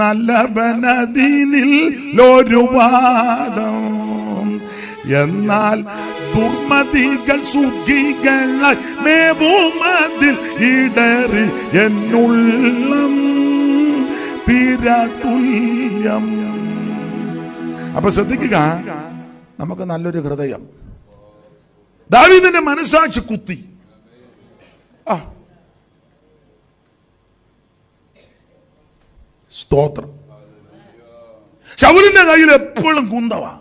നല്ലവനതിനിൽ ഒരു വാദം. എന്നാൽ ദുർമതികൾ സുഖികളായി മേവുമതിൽ ഇടറി എന്നുള്ളം തീരതുല്യം. അപ്പൊ ശ്രദ്ധിക്കുക, നമുക്ക് നല്ലൊരു ഹൃദയം. ദാവീദിന്റെ മനസാക്ഷി കുത്തി. സ്തോത്രം. ശൗലിന്റെ കയ്യിൽ എപ്പോഴും കുന്തവാ.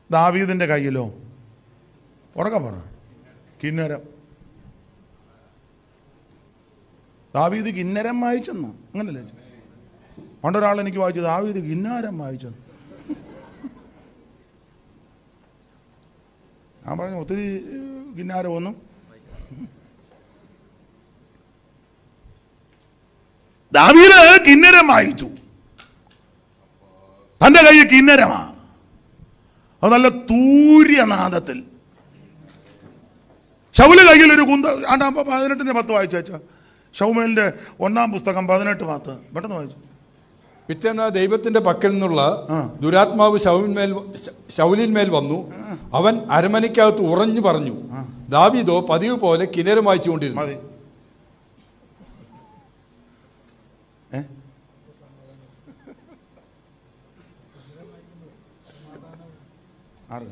ദാവീദിന്റെ കയ്യിലോ ഉറക്കെ പറ, കിന്നരം. ദാവീദ് കിന്നരം വായിച്ചെന്നോ? അങ്ങനല്ലേ പണ്ടൊരാൾ എനിക്ക് വായിച്ചു, ദാവീദ് കിന്നാരം വായിച്ചെന്ന്. ഞാൻ പറഞ്ഞു ഒത്തിരി കിന്നാരമൊന്നും. ദാവീദ് കിന്നരം വായിച്ചു. തന്റെ കയ്യിൽ കിന്നരമാ. അത് നല്ല തൂര്യനാദത്തിൽ. ശൗല് കയ്യിൽ ഒരു കുന്ത. 18:10 വായിച്ചു വെച്ചാ. ശൗമേലിന്റെ 1-ാം പുസ്തകം 18:10 പെട്ടെന്ന് വായിച്ചു. പിറ്റേന്ന് ദൈവത്തിന്റെ പക്കൽ നിന്നുള്ള ദുരാത്മാവ് ശൗലിന്മേൽ വന്നു. അവൻ അരമനയ്ക്കകത്ത് ഉറഞ്ഞു പറഞ്ഞു. ദാവീദോ പതിവ് പോലെ കിന്നരം വായിച്ചുകൊണ്ടിരുന്നു.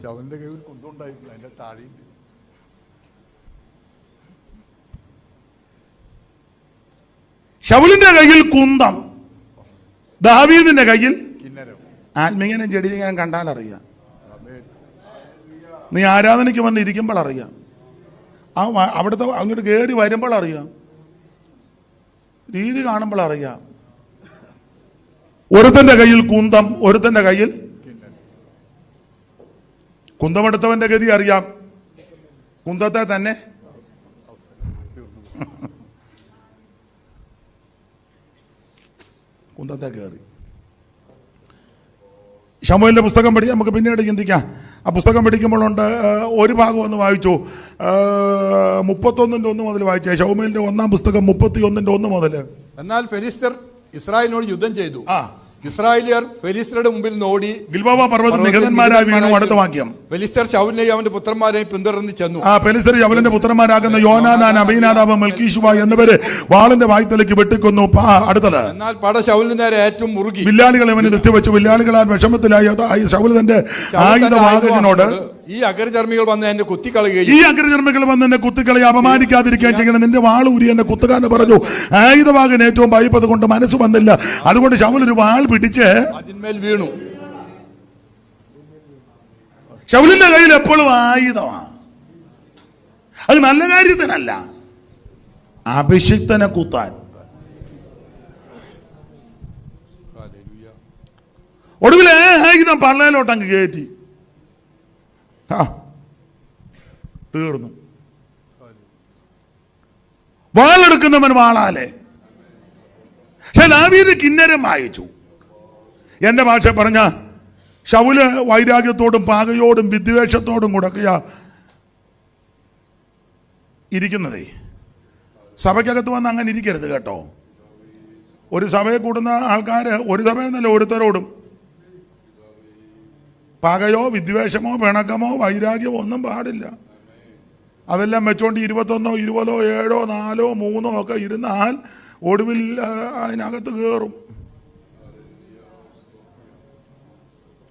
ശൗലിന്റെ കയ്യിൽ കുന്തമുണ്ടായിട്ടില്ല, അതിന്റെ താഴെ. ശൗലിന്റെ കയ്യിൽ കുന്തം, ദാവീദിന്റെ കയ്യിൽ കിന്നരം. ആത്മീയനും ജഡീലിങ്ങനും കണ്ടാൽ അറിയാം. നീ ആരാധനയ്ക്ക് വന്ന് ഇരിക്കുമ്പോൾ അറിയാം. അവിടുത്തെ അങ്ങോട്ട് കയറി വരുമ്പോൾ അറിയാം. രീതി കാണുമ്പോൾ അറിയാം. ഒരുത്തന്റെ കയ്യിൽ കുന്തം, ഒരുത്തന്റെ കയ്യിൽ കുന്തമെടുത്തവന്റെ ഗതി അറിയാം. കുന്തത്തെ തന്നെ കുന്തത്തെ കയറി. ശമൂവേലിന്റെ പുസ്തകം പഠിക്കാം, നമുക്ക് പിന്നീട് ചിന്തിക്കാം. ആ പുസ്തകം പഠിക്കുമ്പോഴുണ്ട് ഒരു ഭാഗം ഒന്ന് വായിച്ചു. 31:1 മുതൽ വായിച്ച ശമൂവേലിന്റെ 1-ാം പുസ്തകം 31:1 മുതൽ. എന്നാൽ ഫെലിസ്ത്യർ ഇസ്രായേലിനോട് യുദ്ധം ചെയ്തു. ഇസ്രായേലിയർ ഫെലിസ്ത്യരുടെ മുമ്പിൽ നിന്ന് ഓടി ഗിൽബോവ പർവ്വതത്തിൽ നിഹതന്മാരായി വീണു. അടുത്ത വാക്യം. ഫെലിസ്ത്യർ ശൗലിനെയും അവന്റെ പുത്രന്മാരെയും പിന്തുടർന്ന് ചെന്നു. ഫെലിസ്ത്യർ ശൗലിന്റെ പുത്രന്മാരാകുന്ന യോനാനാൻ, അബീനാദാബ്, മൽക്കീശുവ എന്നിവരെ വാളിന്റെ വായ്ത്തലയ്ക്ക് വെട്ടിക്കൊന്നു. അടുത്തത്. എന്നാൽ പട ശൗലിന് നേരെ ഏറ്റവും മുറുകി. വില്ലാളികളെ അവന് ദൃഷ്ടിവെച്ചു. വില്ലാളികളാൽ വിഷമത്തിലായ ശൗല് തന്റെ ആയുധവാഹകനോട് ഈ അഗ്രചർമ്മികൾ വന്ന് എന്നെ കുത്തിക്കളയുകയും അപമാനിക്കാതിരിക്കുകയും ചെയ്യണം. നിന്റെ വാൾ ഊരി എന്നെ കുത്തുകാരന് പറഞ്ഞു. ആയുധവാഹകൻ ഏറ്റവും ഭയപ്പത് കൊണ്ട് മനസ്സ് വന്നില്ല. അതുകൊണ്ട് ശൗൽ ഒരു വാൾ പിടിച്ച് അതിന്മേൽ വീണു. ശൗലിന്റെ കയ്യിൽ എപ്പോഴും ആയുധമാണ്. അത് നല്ല കാര്യത്തിനല്ല, അഭിഷിക്തനെ കുത്താൻ. ഒടുവിലെ ആയുധം പള്ളയിലോട്ടങ്ങ് കയറ്റി. തീർന്നു. വാളെടുക്കുന്നവൻ വാളാലെ. പക്ഷെ ദാവീദ് കിന്നരം വായിച്ചു. എന്റെ ഭാഷ പറഞ്ഞ ശൗല് വൈരാഗ്യത്തോടും പാകയോടും വിദ്വേഷത്തോടും കൂടൊക്കെയാ ഇരിക്കുന്നതേ. സഭയ്ക്കകത്ത് വന്ന് അങ്ങനെ ഇരിക്കരുത് കേട്ടോ. ഒരു സഭയെ കൂടുന്ന ആൾക്കാര് ഒരു സഭയെന്നല്ല ഒരുത്തരോടും പകയോ വിദ്വേഷമോ പിണക്കമോ വൈരാഗ്യമോ ഒന്നും പാടില്ല. അതെല്ലാം വെച്ചോണ്ട് 21, 20, 7, 4, 3 ഒക്കെ ഇരുന്നാൽ ഒടുവിൽ അതിനകത്ത് കയറും.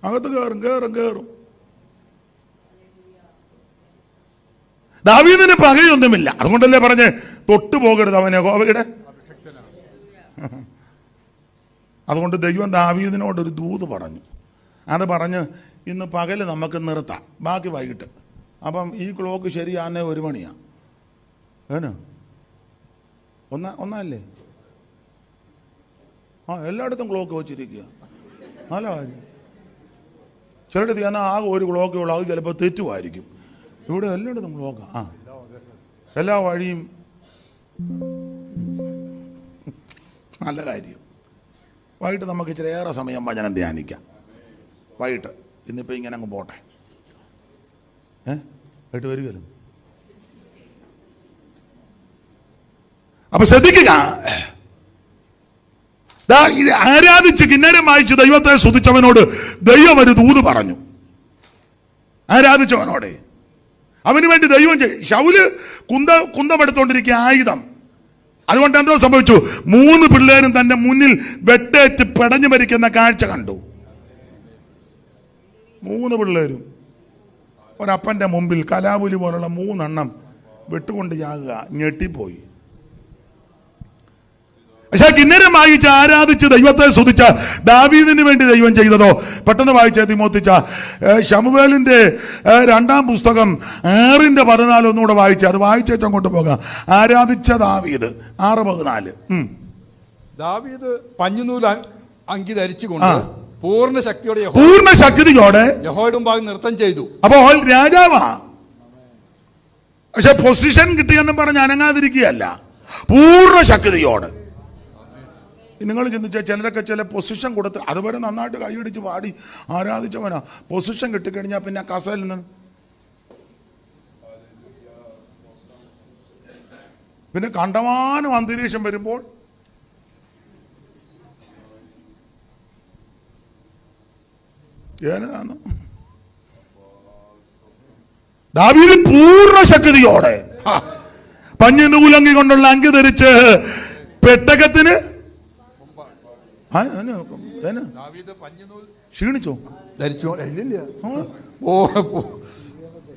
അകത്ത് കയറും. ദാവീദിന് പകയൊന്നുമില്ല. അതുകൊണ്ടല്ലേ പറഞ്ഞ് തൊട്ടു പോകരുത് അവനെ യഹോവയുടെ. അതുകൊണ്ട് ദൈവം ദാവീദിനോടൊരു ദൂത് പറഞ്ഞു. അത് പറഞ്ഞ് ഇന്ന് പകല് നമുക്ക് നിർത്താം, ബാക്കി വൈകിട്ട്. അപ്പം ഈ ക്ലോക്ക് ശരിയാന്നേ 1 മണിയാണ്. ഏനോ ഒന്നല്ലേ? എല്ലായിടത്തും ക്ലോക്ക് വെച്ചിരിക്കുക. നല്ല കാര്യം. ചിലയിടത്ത് ഞാൻ ആകെ ഒരു ക്ലോക്കേ ഉള്ളൂ, അത് ചിലപ്പോൾ തെറ്റുമായിരിക്കും. ഇവിടെ എല്ലായിടത്തും ക്ലോക്കാ. എല്ലാ വഴിയും. നല്ല കാര്യം. വൈകിട്ട് നമുക്ക് ഇച്ചിരി ഏറെ സമയം വചനം ധ്യാനിക്കാം. വൈകിട്ട് ഇന്നിപ്പോൾ ഇങ്ങനെ അങ്ങ് പോട്ടെ. വൈകിട്ട് വരികയല്ലോ. അപ്പൊ ശ്രദ്ധിക്കുക, ഇത് ആരാധിച്ച് കിന്നരം വായിച്ച് ദൈവത്തെ സ്തുതിച്ചവനോട് ദൈവം ഒരു ദൂത് പറഞ്ഞു. ആരാധിച്ചവനോടെ അവന് വേണ്ടി ദൈവം ശൗല് കുന്തമെടുത്തോണ്ടിരിക്കുക, ആയുധം. അതുകൊണ്ട് എന്തോ സംഭവിച്ചു? 3 പിള്ളേരും തന്റെ മുന്നിൽ വെട്ടേറ്റ് പെടഞ്ഞു മരിക്കുന്ന കാഴ്ച കണ്ടു. 3 പിള്ളേരും ഒരപ്പന്റെ മുമ്പിൽ കലാപുലി പോലുള്ള 3 എണ്ണം വെട്ടുകൊണ്ട് ചാകുക. ഞെട്ടിപ്പോയി. പക്ഷെ കിന്നരം വായിച്ച് ആരാധിച്ച് ദൈവത്തെ സ്തുതിച്ച ദാവീദിന് വേണ്ടി ദൈവം ചെയ്തതോ? പെട്ടെന്ന് വായിച്ച തിമോത്തിച്ച ശമൂവേലിന്റെ 2-ാം പുസ്തകം 6:14 ഒന്നുകൂടെ വായിച്ച, അത് വായിച്ചേച്ച് അങ്ങോട്ട് പോകാം. ആരാധിച്ച ദാവീദ് 6:14. ദാവീദ് പഞ്ഞുനൂൽ അങ്കി ധരിച്ചുകൊണ്ട് പൂർണ്ണ ശക്തിയോടെ യഹോവയുടെ മുമ്പാകെ നൃത്തം ചെയ്തു. അപ്പോൾ രാജാവാ, പക്ഷെ പൊസിഷൻ കിട്ടിയെന്നും പറഞ്ഞ് അനങ്ങാതിരിക്കുകയല്ല, പൂർണ്ണ ശക്തിയോട്. നിങ്ങൾ ചിന്തിച്ചാൽ ചിലരൊക്കെ ചില പൊസിഷൻ കൊടുത്ത് അതുവരെ നന്നായിട്ട് കൈയടിച്ച് പാടി ആരാധിച്ചവനാ. പൊസിഷൻ കിട്ടിക്കഴിഞ്ഞാൽ പിന്നെ കസയിൽ നിന്ന് പിന്നെ കണ്ടമാനം അന്തരീക്ഷം വരുമ്പോൾ ഏതാണ് ദാവീദ് പൂർണ്ണ ശക്തിയോടെ പഞ്ഞിനൂലങ്കി കൊണ്ടുള്ള അങ്കി ധരിച്ച് പെട്ടകത്തിന് ക്ഷീണിച്ചോ? ധരിച്ചോ?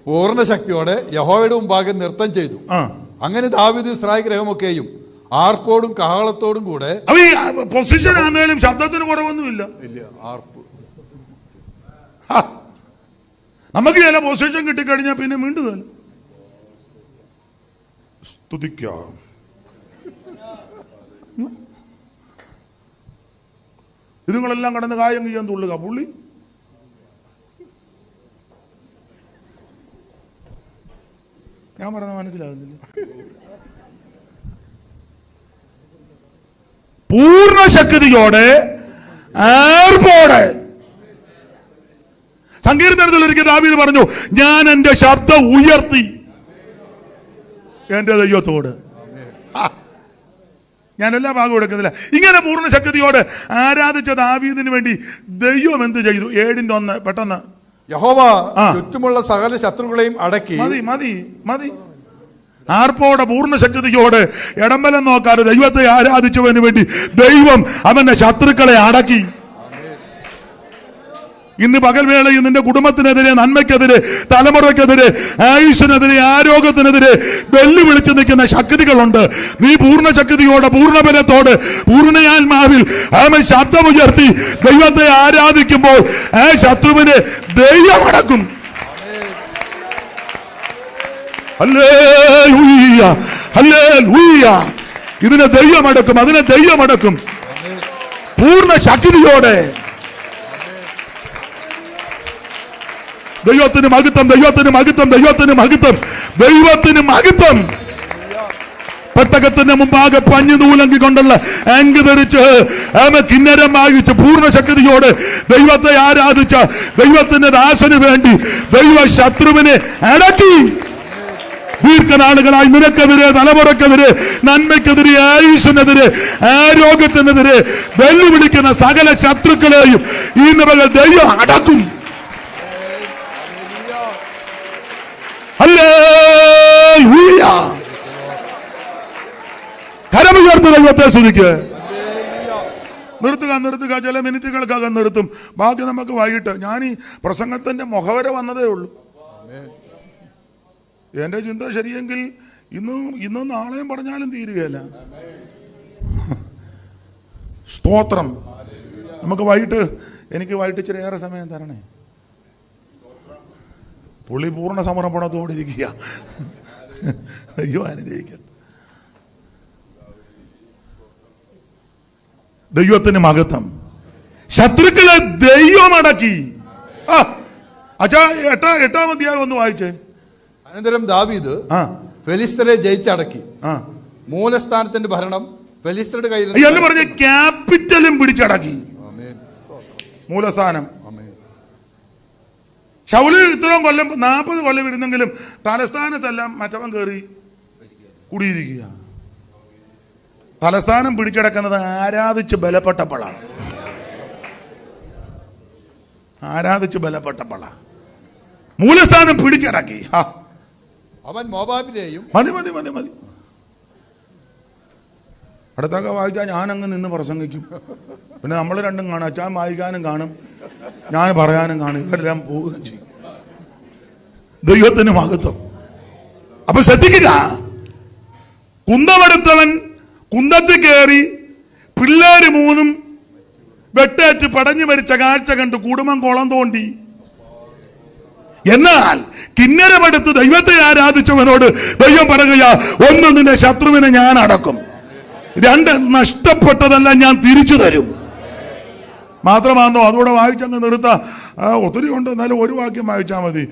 പൂർണ്ണ ശക്തിയോടെ യഹോവയുടെ മുമ്പാകെ നൃത്തം ചെയ്തു. അങ്ങനെ ദാവീദ് ഇസ്രായേൽ ഗ്രഹമൊക്കെയും ആർപ്പോടും കാഹളത്തോടും കൂടെ. പൊസിഷൻ ആണെങ്കിലും ശബ്ദത്തിന് കുറവൊന്നുമില്ല. നമുക്ക് ചില പൊസിഷൻ കിട്ടിക്കഴിഞ്ഞാൽ പിന്നെ വീണ്ടും സ്തുതിക്കാം. ഇതുങ്ങളെല്ലാം കടന്ന് കായം ചെയ്യാൻ തുള്ളുക. പുള്ളി ഞാൻ പറഞ്ഞ മനസ്സിലാകുന്നില്ല. പൂർണ്ണ ശക്തിയോടെ ആർപ്പോടെ. സങ്കീർത്തനത്തിൽ ഒരിക്കൽ ദാവീദ് പറഞ്ഞു, ഞാൻ എന്റെ ശബ്ദം ഉയർത്തി എന്റെ ദൈവത്തോട്. ഞാൻ എല്ലാ ഭാഗവും എടുക്കുന്നില്ല. ഇങ്ങനെ പൂർണ്ണ ശക്തിയോട് ആരാധിച്ച ദാവീദിന് വേണ്ടി ദൈവം എന്ത് ചെയ്തു? 7:1 പെട്ടെന്ന്. യഹോവ ചുറ്റുമുള്ള സകല ശത്രുക്കളെയും അടക്കി. മതി. ആർപ്പോടെ പൂർണ്ണ ശക്തിയോട് ഇടംബലം നോക്കാതെ ദൈവത്തെ ആരാധിച്ചവന് വേണ്ടി ദൈവം അവന്റെ ശത്രുക്കളെ അടക്കി. ഇന്ന് പകൽവേളയിൽ നിന്റെ കുടുംബത്തിനെതിരെ, നന്മയ്ക്കെതിരെ, തലമുറയ്ക്കെതിരെ, ആയുസ്സിനെതിരെ, ആരോഗ്യത്തിനെതിരെ വെല്ലുവിളിച്ച് നിൽക്കുന്ന ശക്തികളുണ്ട്. നീ പൂർണ്ണ ശക്തിയോടെ, പൂർണ്ണബലത്തോടെ, പൂർണ്ണയാത്മാവിൽ അവൻ ശബ്ദമുയർത്തി ദൈവത്തെ ആരാധിക്കുമ്പോൾ ആ ശത്രുവിനെ ദൈവം അടക്കും. Hallelujah, hallelujah. ഇതിനെ ദൈവം അടക്കും, അതിനെ ദൈവം അടക്കും. പൂർണ്ണ ശക്തിയോടെ. ദൈവത്തിന് മഹത്വം, ദൈവത്തിന് മഹത്വം, ദൈവത്തിന് മഹത്വം, ദൈവത്തിന് മഹത്വം. പെട്ടകത്തിന്റെ മുമ്പാകെ പഞ്ഞുനൂലങ്കി കൊണ്ടുള്ള അങ്കി ധരിച്ച് കിന്നരം വായിച്ച് പൂർണ്ണ ശക്തിയോട് ദൈവത്തെ ആരാധിച്ച ദൈവത്തിന്റെ ദാസന് വേണ്ടി ദൈവ ശത്രുവിനെ അടക്കി. ദീർഘനാളുകളായി നിനക്കെതിരെ, തലമുറക്കെതിരെ, നന്മയ്ക്കെതിരെ, ആയുസ്സിനെതിരെ, ആരോഗ്യത്തിനെതിരെ വെല്ലുവിളിക്കുന്ന സകല ശത്രുക്കളെയും ഈ നിലകൾ ദൈവം അടക്കും. ഹല്ലേലൂയ. കരമുയർത്തി ദൈവത്തെ സ്തുതിക്കുക. നിർത്തുക. ചില മിനിറ്റുകൾക്കകം നിർത്തും. ബാക്കി നമുക്ക് വൈകിട്ട്. ഞാൻ ഈ പ്രസംഗത്തിന്റെ മുഖവര വന്നതേ ഉള്ളൂ. എന്റെ ചിന്ത ശരിയെങ്കിൽ ഇന്നും നാളെയും പറഞ്ഞാലും തീരുകയല്ല. സ്തോത്രം. നമുക്ക് എനിക്ക് വൈകിട്ട് ഇച്ചിരി ഏറെ സമയം തരണേ. പുള്ളി പൂർണ്ണ സമർപ്പണത്തോടെ ഇരിക്കുക. ദൈവം അനുഗ്രഹിക്കട്ടെ. ദൈവത്തിന് മഹത്വം. ശത്രുക്കളെ ദൈവം അടക്കി. അച്ഛാ, എട്ടാം അധ്യായം ഒന്ന് വായിച്ചേ. അനന്തരം ദാവീദ് ഫെലിസ്തരെ ജയിച്ചടക്കി. മൂലസ്ഥാനത്തിന്റെ ഭരണം ഫെലിസ്തരുടെ കയ്യിൽ എന്ന് പറഞ്ഞ ക്യാപിറ്റലും പിടിച്ചടക്കി. മൂലസ്ഥാനം. ശൗല് ഇത്രയും കൊല്ലം 40 കൊല്ലം ഇരുന്നെങ്കിലും തലസ്ഥാനത്തെല്ലാം മറ്റവൻ കയറി കുടിയിരിക്കുക. തലസ്ഥാനം പിടിച്ചടക്കുന്നത് ആരാധിച്ച് ബലപ്പെട്ടപ്പോഴാണ്. മൂലസ്ഥാനം പിടിച്ചടക്കി. അവൻ മോവാബിലെയും മതി അടുത്തൊക്കെ വായിച്ചാൽ ഞാനങ്ങ് നിന്ന് പ്രസംഗിക്കും. പിന്നെ നമ്മൾ രണ്ടും കാണും. അച്ഛൻ വായിക്കാനും കാണും, ഞാൻ പറയാനും കാണും. ഇവരെല്ലാം പോവുകയും ചെയ്യും. ദൈവത്തിന് മഹത്വം. അപ്പൊ ശ്രദ്ധിക്കുക, കുന്തമെടുത്തവൻ കുന്തത്തിൽ കയറി പിള്ളേര് 3 വെട്ടേറ്റ് പടഞ്ഞു മരിച്ച കാഴ്ച കണ്ട് കുടുംബം കുളം തോണ്ടി. എന്നാൽ കിന്നരമെടുത്ത് ദൈവത്തെ ആരാധിച്ചവനോട് ദൈവം പറയുക, 1 നിന്റെ ശത്രുവിനെ ഞാൻ അടക്കും, 2 നഷ്ടപ്പെട്ടതെല്ലാം ഞാൻ തിരിച്ചു തരും. മാത്രമാണോ? അതുകൂടെ വായിച്ചങ്ങ് നിർത്താം. ഒത്തിരി ഉണ്ട്, എന്നാലും ഒരു വാക്യം വായിച്ചാൽ മതി.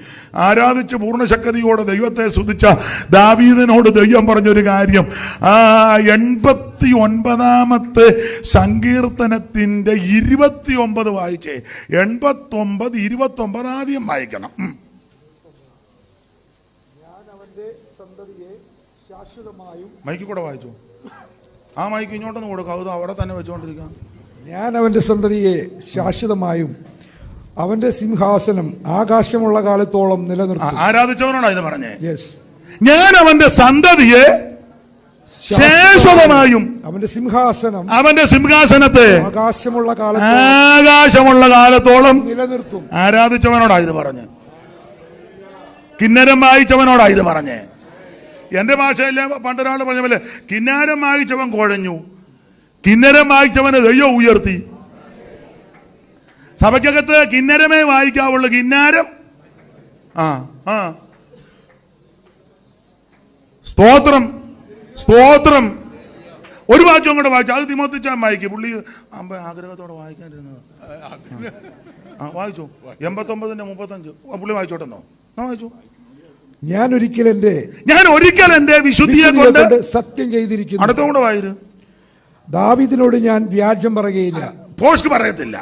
ആരാധിച്ച് പൂർണ്ണശക്തിയോടെ ദൈവത്തെ സ്തുതിച്ച ദാവീദിനോട് ദൈവം പറഞ്ഞൊരു കാര്യം. 89 സങ്കീർത്തനത്തിന്റെ 29 വായിച്ചേ. 89, 29 ആദ്യം വായിക്കണം. മൈക്ക് കൂടെ വായിച്ചു. ആ മൈക്ക് ഇങ്ങോട്ടൊന്ന് കൊടുക്കാം. അത് അവിടെ തന്നെ വെച്ചുകൊണ്ടിരിക്കാം. ഞാൻ അവന്റെ സന്തതിയെ ശാശ്വതമായും അവന്റെ സിംഹാസനം ആകാശമുള്ള കാലത്തോളം നിലനിർത്തും. ആരാധിച്ചവനോടാ ഇത് പറഞ്ഞേ. ഞാൻ അവന്റെ സന്തതിയെ ശാശ്വതമായും അവന്റെ സിംഹാസനത്തെ ആകാശമുള്ള കാലത്തോളം നിലനിർത്തും. ആരാധിച്ചവനോടാ ഇത് പറഞ്ഞ്. കിന്നരം വായിച്ചവനോടാ ഇത് പറഞ്ഞേ. എന്റെ ഭാഷയിലെ പണ്ടൊരാൾ പറഞ്ഞ പോലെ കിന്നാരം വായിച്ചവൻ കുഴഞ്ഞു, കിന്നരം വായിച്ചവനെ ദൈവം ഉയർത്തി. സഭയ്ക്കകത്ത് കിന്നരമേ വായിക്കാവുള്ളൂ. കിന്നാരം സ്തോത്രം സ്തോത്രം. ഒരു വാക്യം കൂടെ വായിച്ചു. അത് തിമോത്തിച്ചാൻ വായിക്കും. പുള്ളി ആഗ്രഹത്തോടെ വായിക്കാനിരുന്നത്. വായിച്ചു. 89:35 പുള്ളി വായിച്ചോട്ടെന്നോ? വായിച്ചു. ഞാൻ ഒരിക്കൽ എന്റെ വിശുദ്ധിയെ കൊണ്ട് സത്യം ചെയ്തിരിക്കുന്നു. അടുത്തോടെ വായിരു. ദാവീദിനോട് ഞാൻ വ്യാജം പറയുകയില്ല. പോസ്റ്റ് പറയത്തില്ല.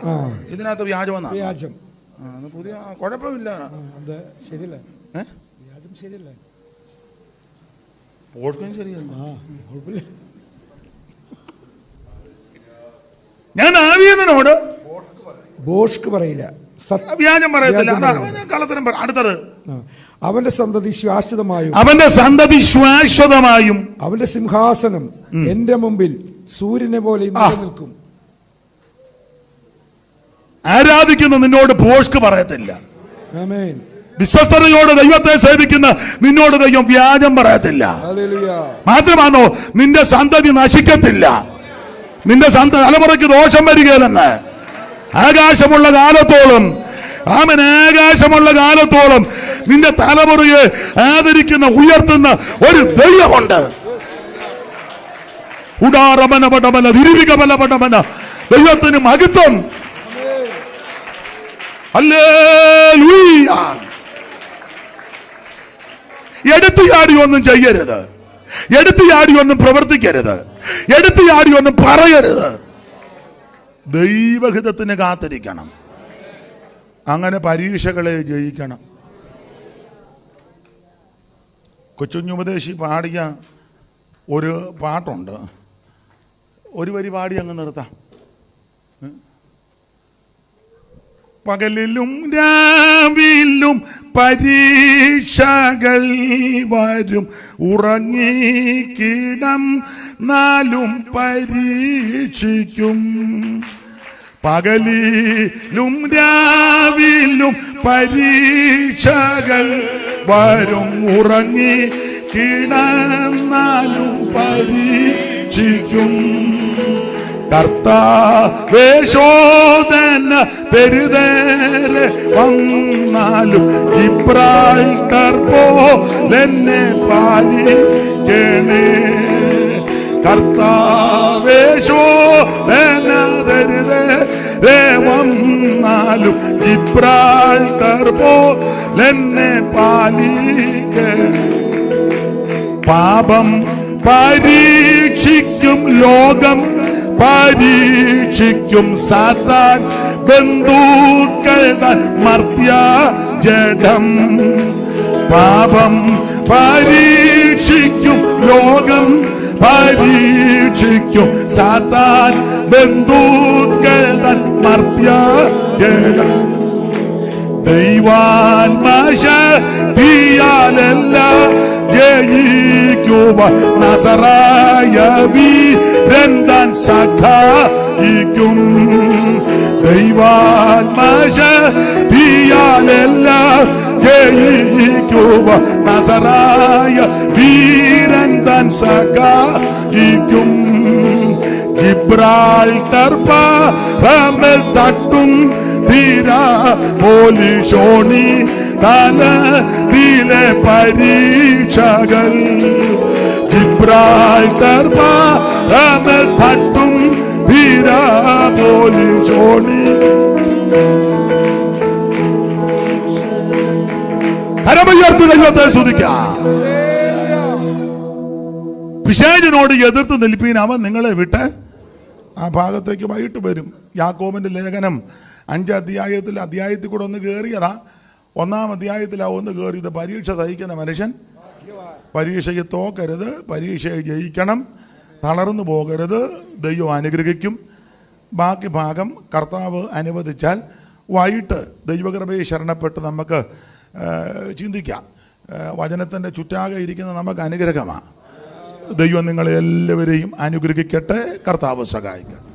ഇതിനകത്ത് വ്യാജം പുതിയ കുഴപ്പമില്ല. ശരിയല്ലേ? വ്യാജം ശരിയല്ലേ? പോസ്റ്റും ശരിയല്ല. ഞാൻ ദാവീദിനോട് ബോഷ്ക്ക് പറയില്ല, വ്യാജം പറയത്തില്ല. കള്ളത്തരം. അടുത്തത്, അവന്റെ സന്തതി ശാശ്വതമായും അവന്റെ സിംഹാസനം എന്റെ മുമ്പിൽ സൂര്യനെ പോലെ നിലനിൽക്കും. ആരാധിക്കുന്ന നിന്നോട് പോഷ്ക്ക് പറയത്തില്ല. ആമേൻ. വിശ്വസ്തയോട് ദൈവത്തെ സേവിക്കുന്ന നിന്നോട് ദൈവം വ്യാജം പറയത്തില്ല. മാത്രമാണോ, നിന്റെ സന്തതി നശിക്കത്തില്ല, നിന്റെ തലമുറയ്ക്ക് ദോഷം വരികയില്ലെന്ന്. ആകാശമുള്ള കാലത്തോളം, ആകാശമുള്ള കാലത്തോളം നിന്റെ തലമുറയെ ആദരിക്കുന്ന ഉയർത്തുന്ന ഒരു ദൈവമുണ്ട്. ഉടാറമനപടമന തിരുവികമലപടമന. ദൈവത്തിന് മഹത്വം. ഹല്ലേലൂയ. എടുത്തു ചാടി ഒന്നും ചെയ്യരുത്, എടുത്തു ചാടി ഒന്നും പ്രവർത്തിക്കരുത്, എടുത്തു ചാടി ഒന്നും പറയരുത്. ദൈവഹിതത്തിന് കാത്തിരിക്കണം. അങ്ങനെ പരീക്ഷകളെ ജയിക്കണം. കൊച്ചുഞ്ഞുപദേശി പാടിയ ഒരു പാട്ടുണ്ട്. ഒരു വരി പാടി അങ്ങ് നിർത്താം. പകലിലും രാവിലും പരീക്ഷകൾ വരും, ഉറങ്ങിക്കിടന്നാലും പരീക്ഷിക്കും. പകലിലും രാവിലും പരീക്ഷകൾ വരും, ഉറങ്ങിക്കിടന്നാലും പരീക്ഷിക്കും. കർത്താവേ ശോധന പെരുതേറെ വന്നാലും ജിബ്രാൾട്ടർ പോലെന്നെ പാലിക്കും. കർത്താവേശോധനതരുതേ വന്നാലും ജിബ്രാൾട്ടർ പോലെന്നെ പാലിക്ക. പാപം പരീക്ഷിക്കും ലോകം, പരീക്ഷിക്കും സാത്താൻ, ബന്ധുക്കൾ താൻ മർത്യ ജഡം. പാപം പരീക്ഷിക്കും ലോകം, പരീക്ഷിക്കും സാത്താൻ, ബന്ധുക്കൾ താൻ മർത്യ ജഡം. ദൈവാത്മശക്തിയാലല്ല ജയിക്കുവ നസറായ വീരൻ താൻ സഖായിക്കും. ദൈവാത്മശക്തിയാലല്ല ജയിക്കുവ നസറായ വീരൻ താൻ സഖായിക്കും. ജിബ്രാൾട്ടർ പാറമേൽ തട്ടും തീരാ പോലിഷോണി തലത്തിലെ പരീക്ഷകൾ. ജിബ്രാൾട്ടർ പാറമേൽ തട്ടും തീരാ പോലിഷോണി. കരമുയർത്തി ദൈവത്തെ സ്തുതിക്കാം. പിശാചിനോട് എതിർത്ത് നിൽപ്പീൻ, അവൻ നിങ്ങളെ വിട്ട് ആ ഭാഗത്തേക്ക് വൈകിട്ട് വരും. യാക്കോബിന്റെ ലേഖനം 5 അധ്യായത്തിൽ കൂടെ ഒന്ന് കയറിയതാ. 1-ാം അധ്യായത്തിലാ ഒന്ന് കയറിയത്. പരീക്ഷ സഹിക്കുന്ന മനുഷ്യൻ പരീക്ഷയ്ക്ക് തോക്കരുത്, പരീക്ഷയെ ജയിക്കണം, തളർന്നു പോകരുത്, ദൈവം അനുഗ്രഹിക്കും. ബാക്കി ഭാഗം കർത്താവ് അനുവദിച്ചാൽ വൈകിട്ട് ദൈവകൃപയെ ശരണപ്പെട്ട് നമുക്ക് ചിന്തിക്കാം. വചനത്തിൻ്റെ ചുറ്റാകെ ഇരിക്കുന്ന നമുക്ക് അനുഗ്രഹമാണ്. ദൈവം നിങ്ങളെ എല്ലാവരെയും അനുഗ്രഹിക്കട്ടെ. കർത്താവ് സഹായിക്കട്ടെ.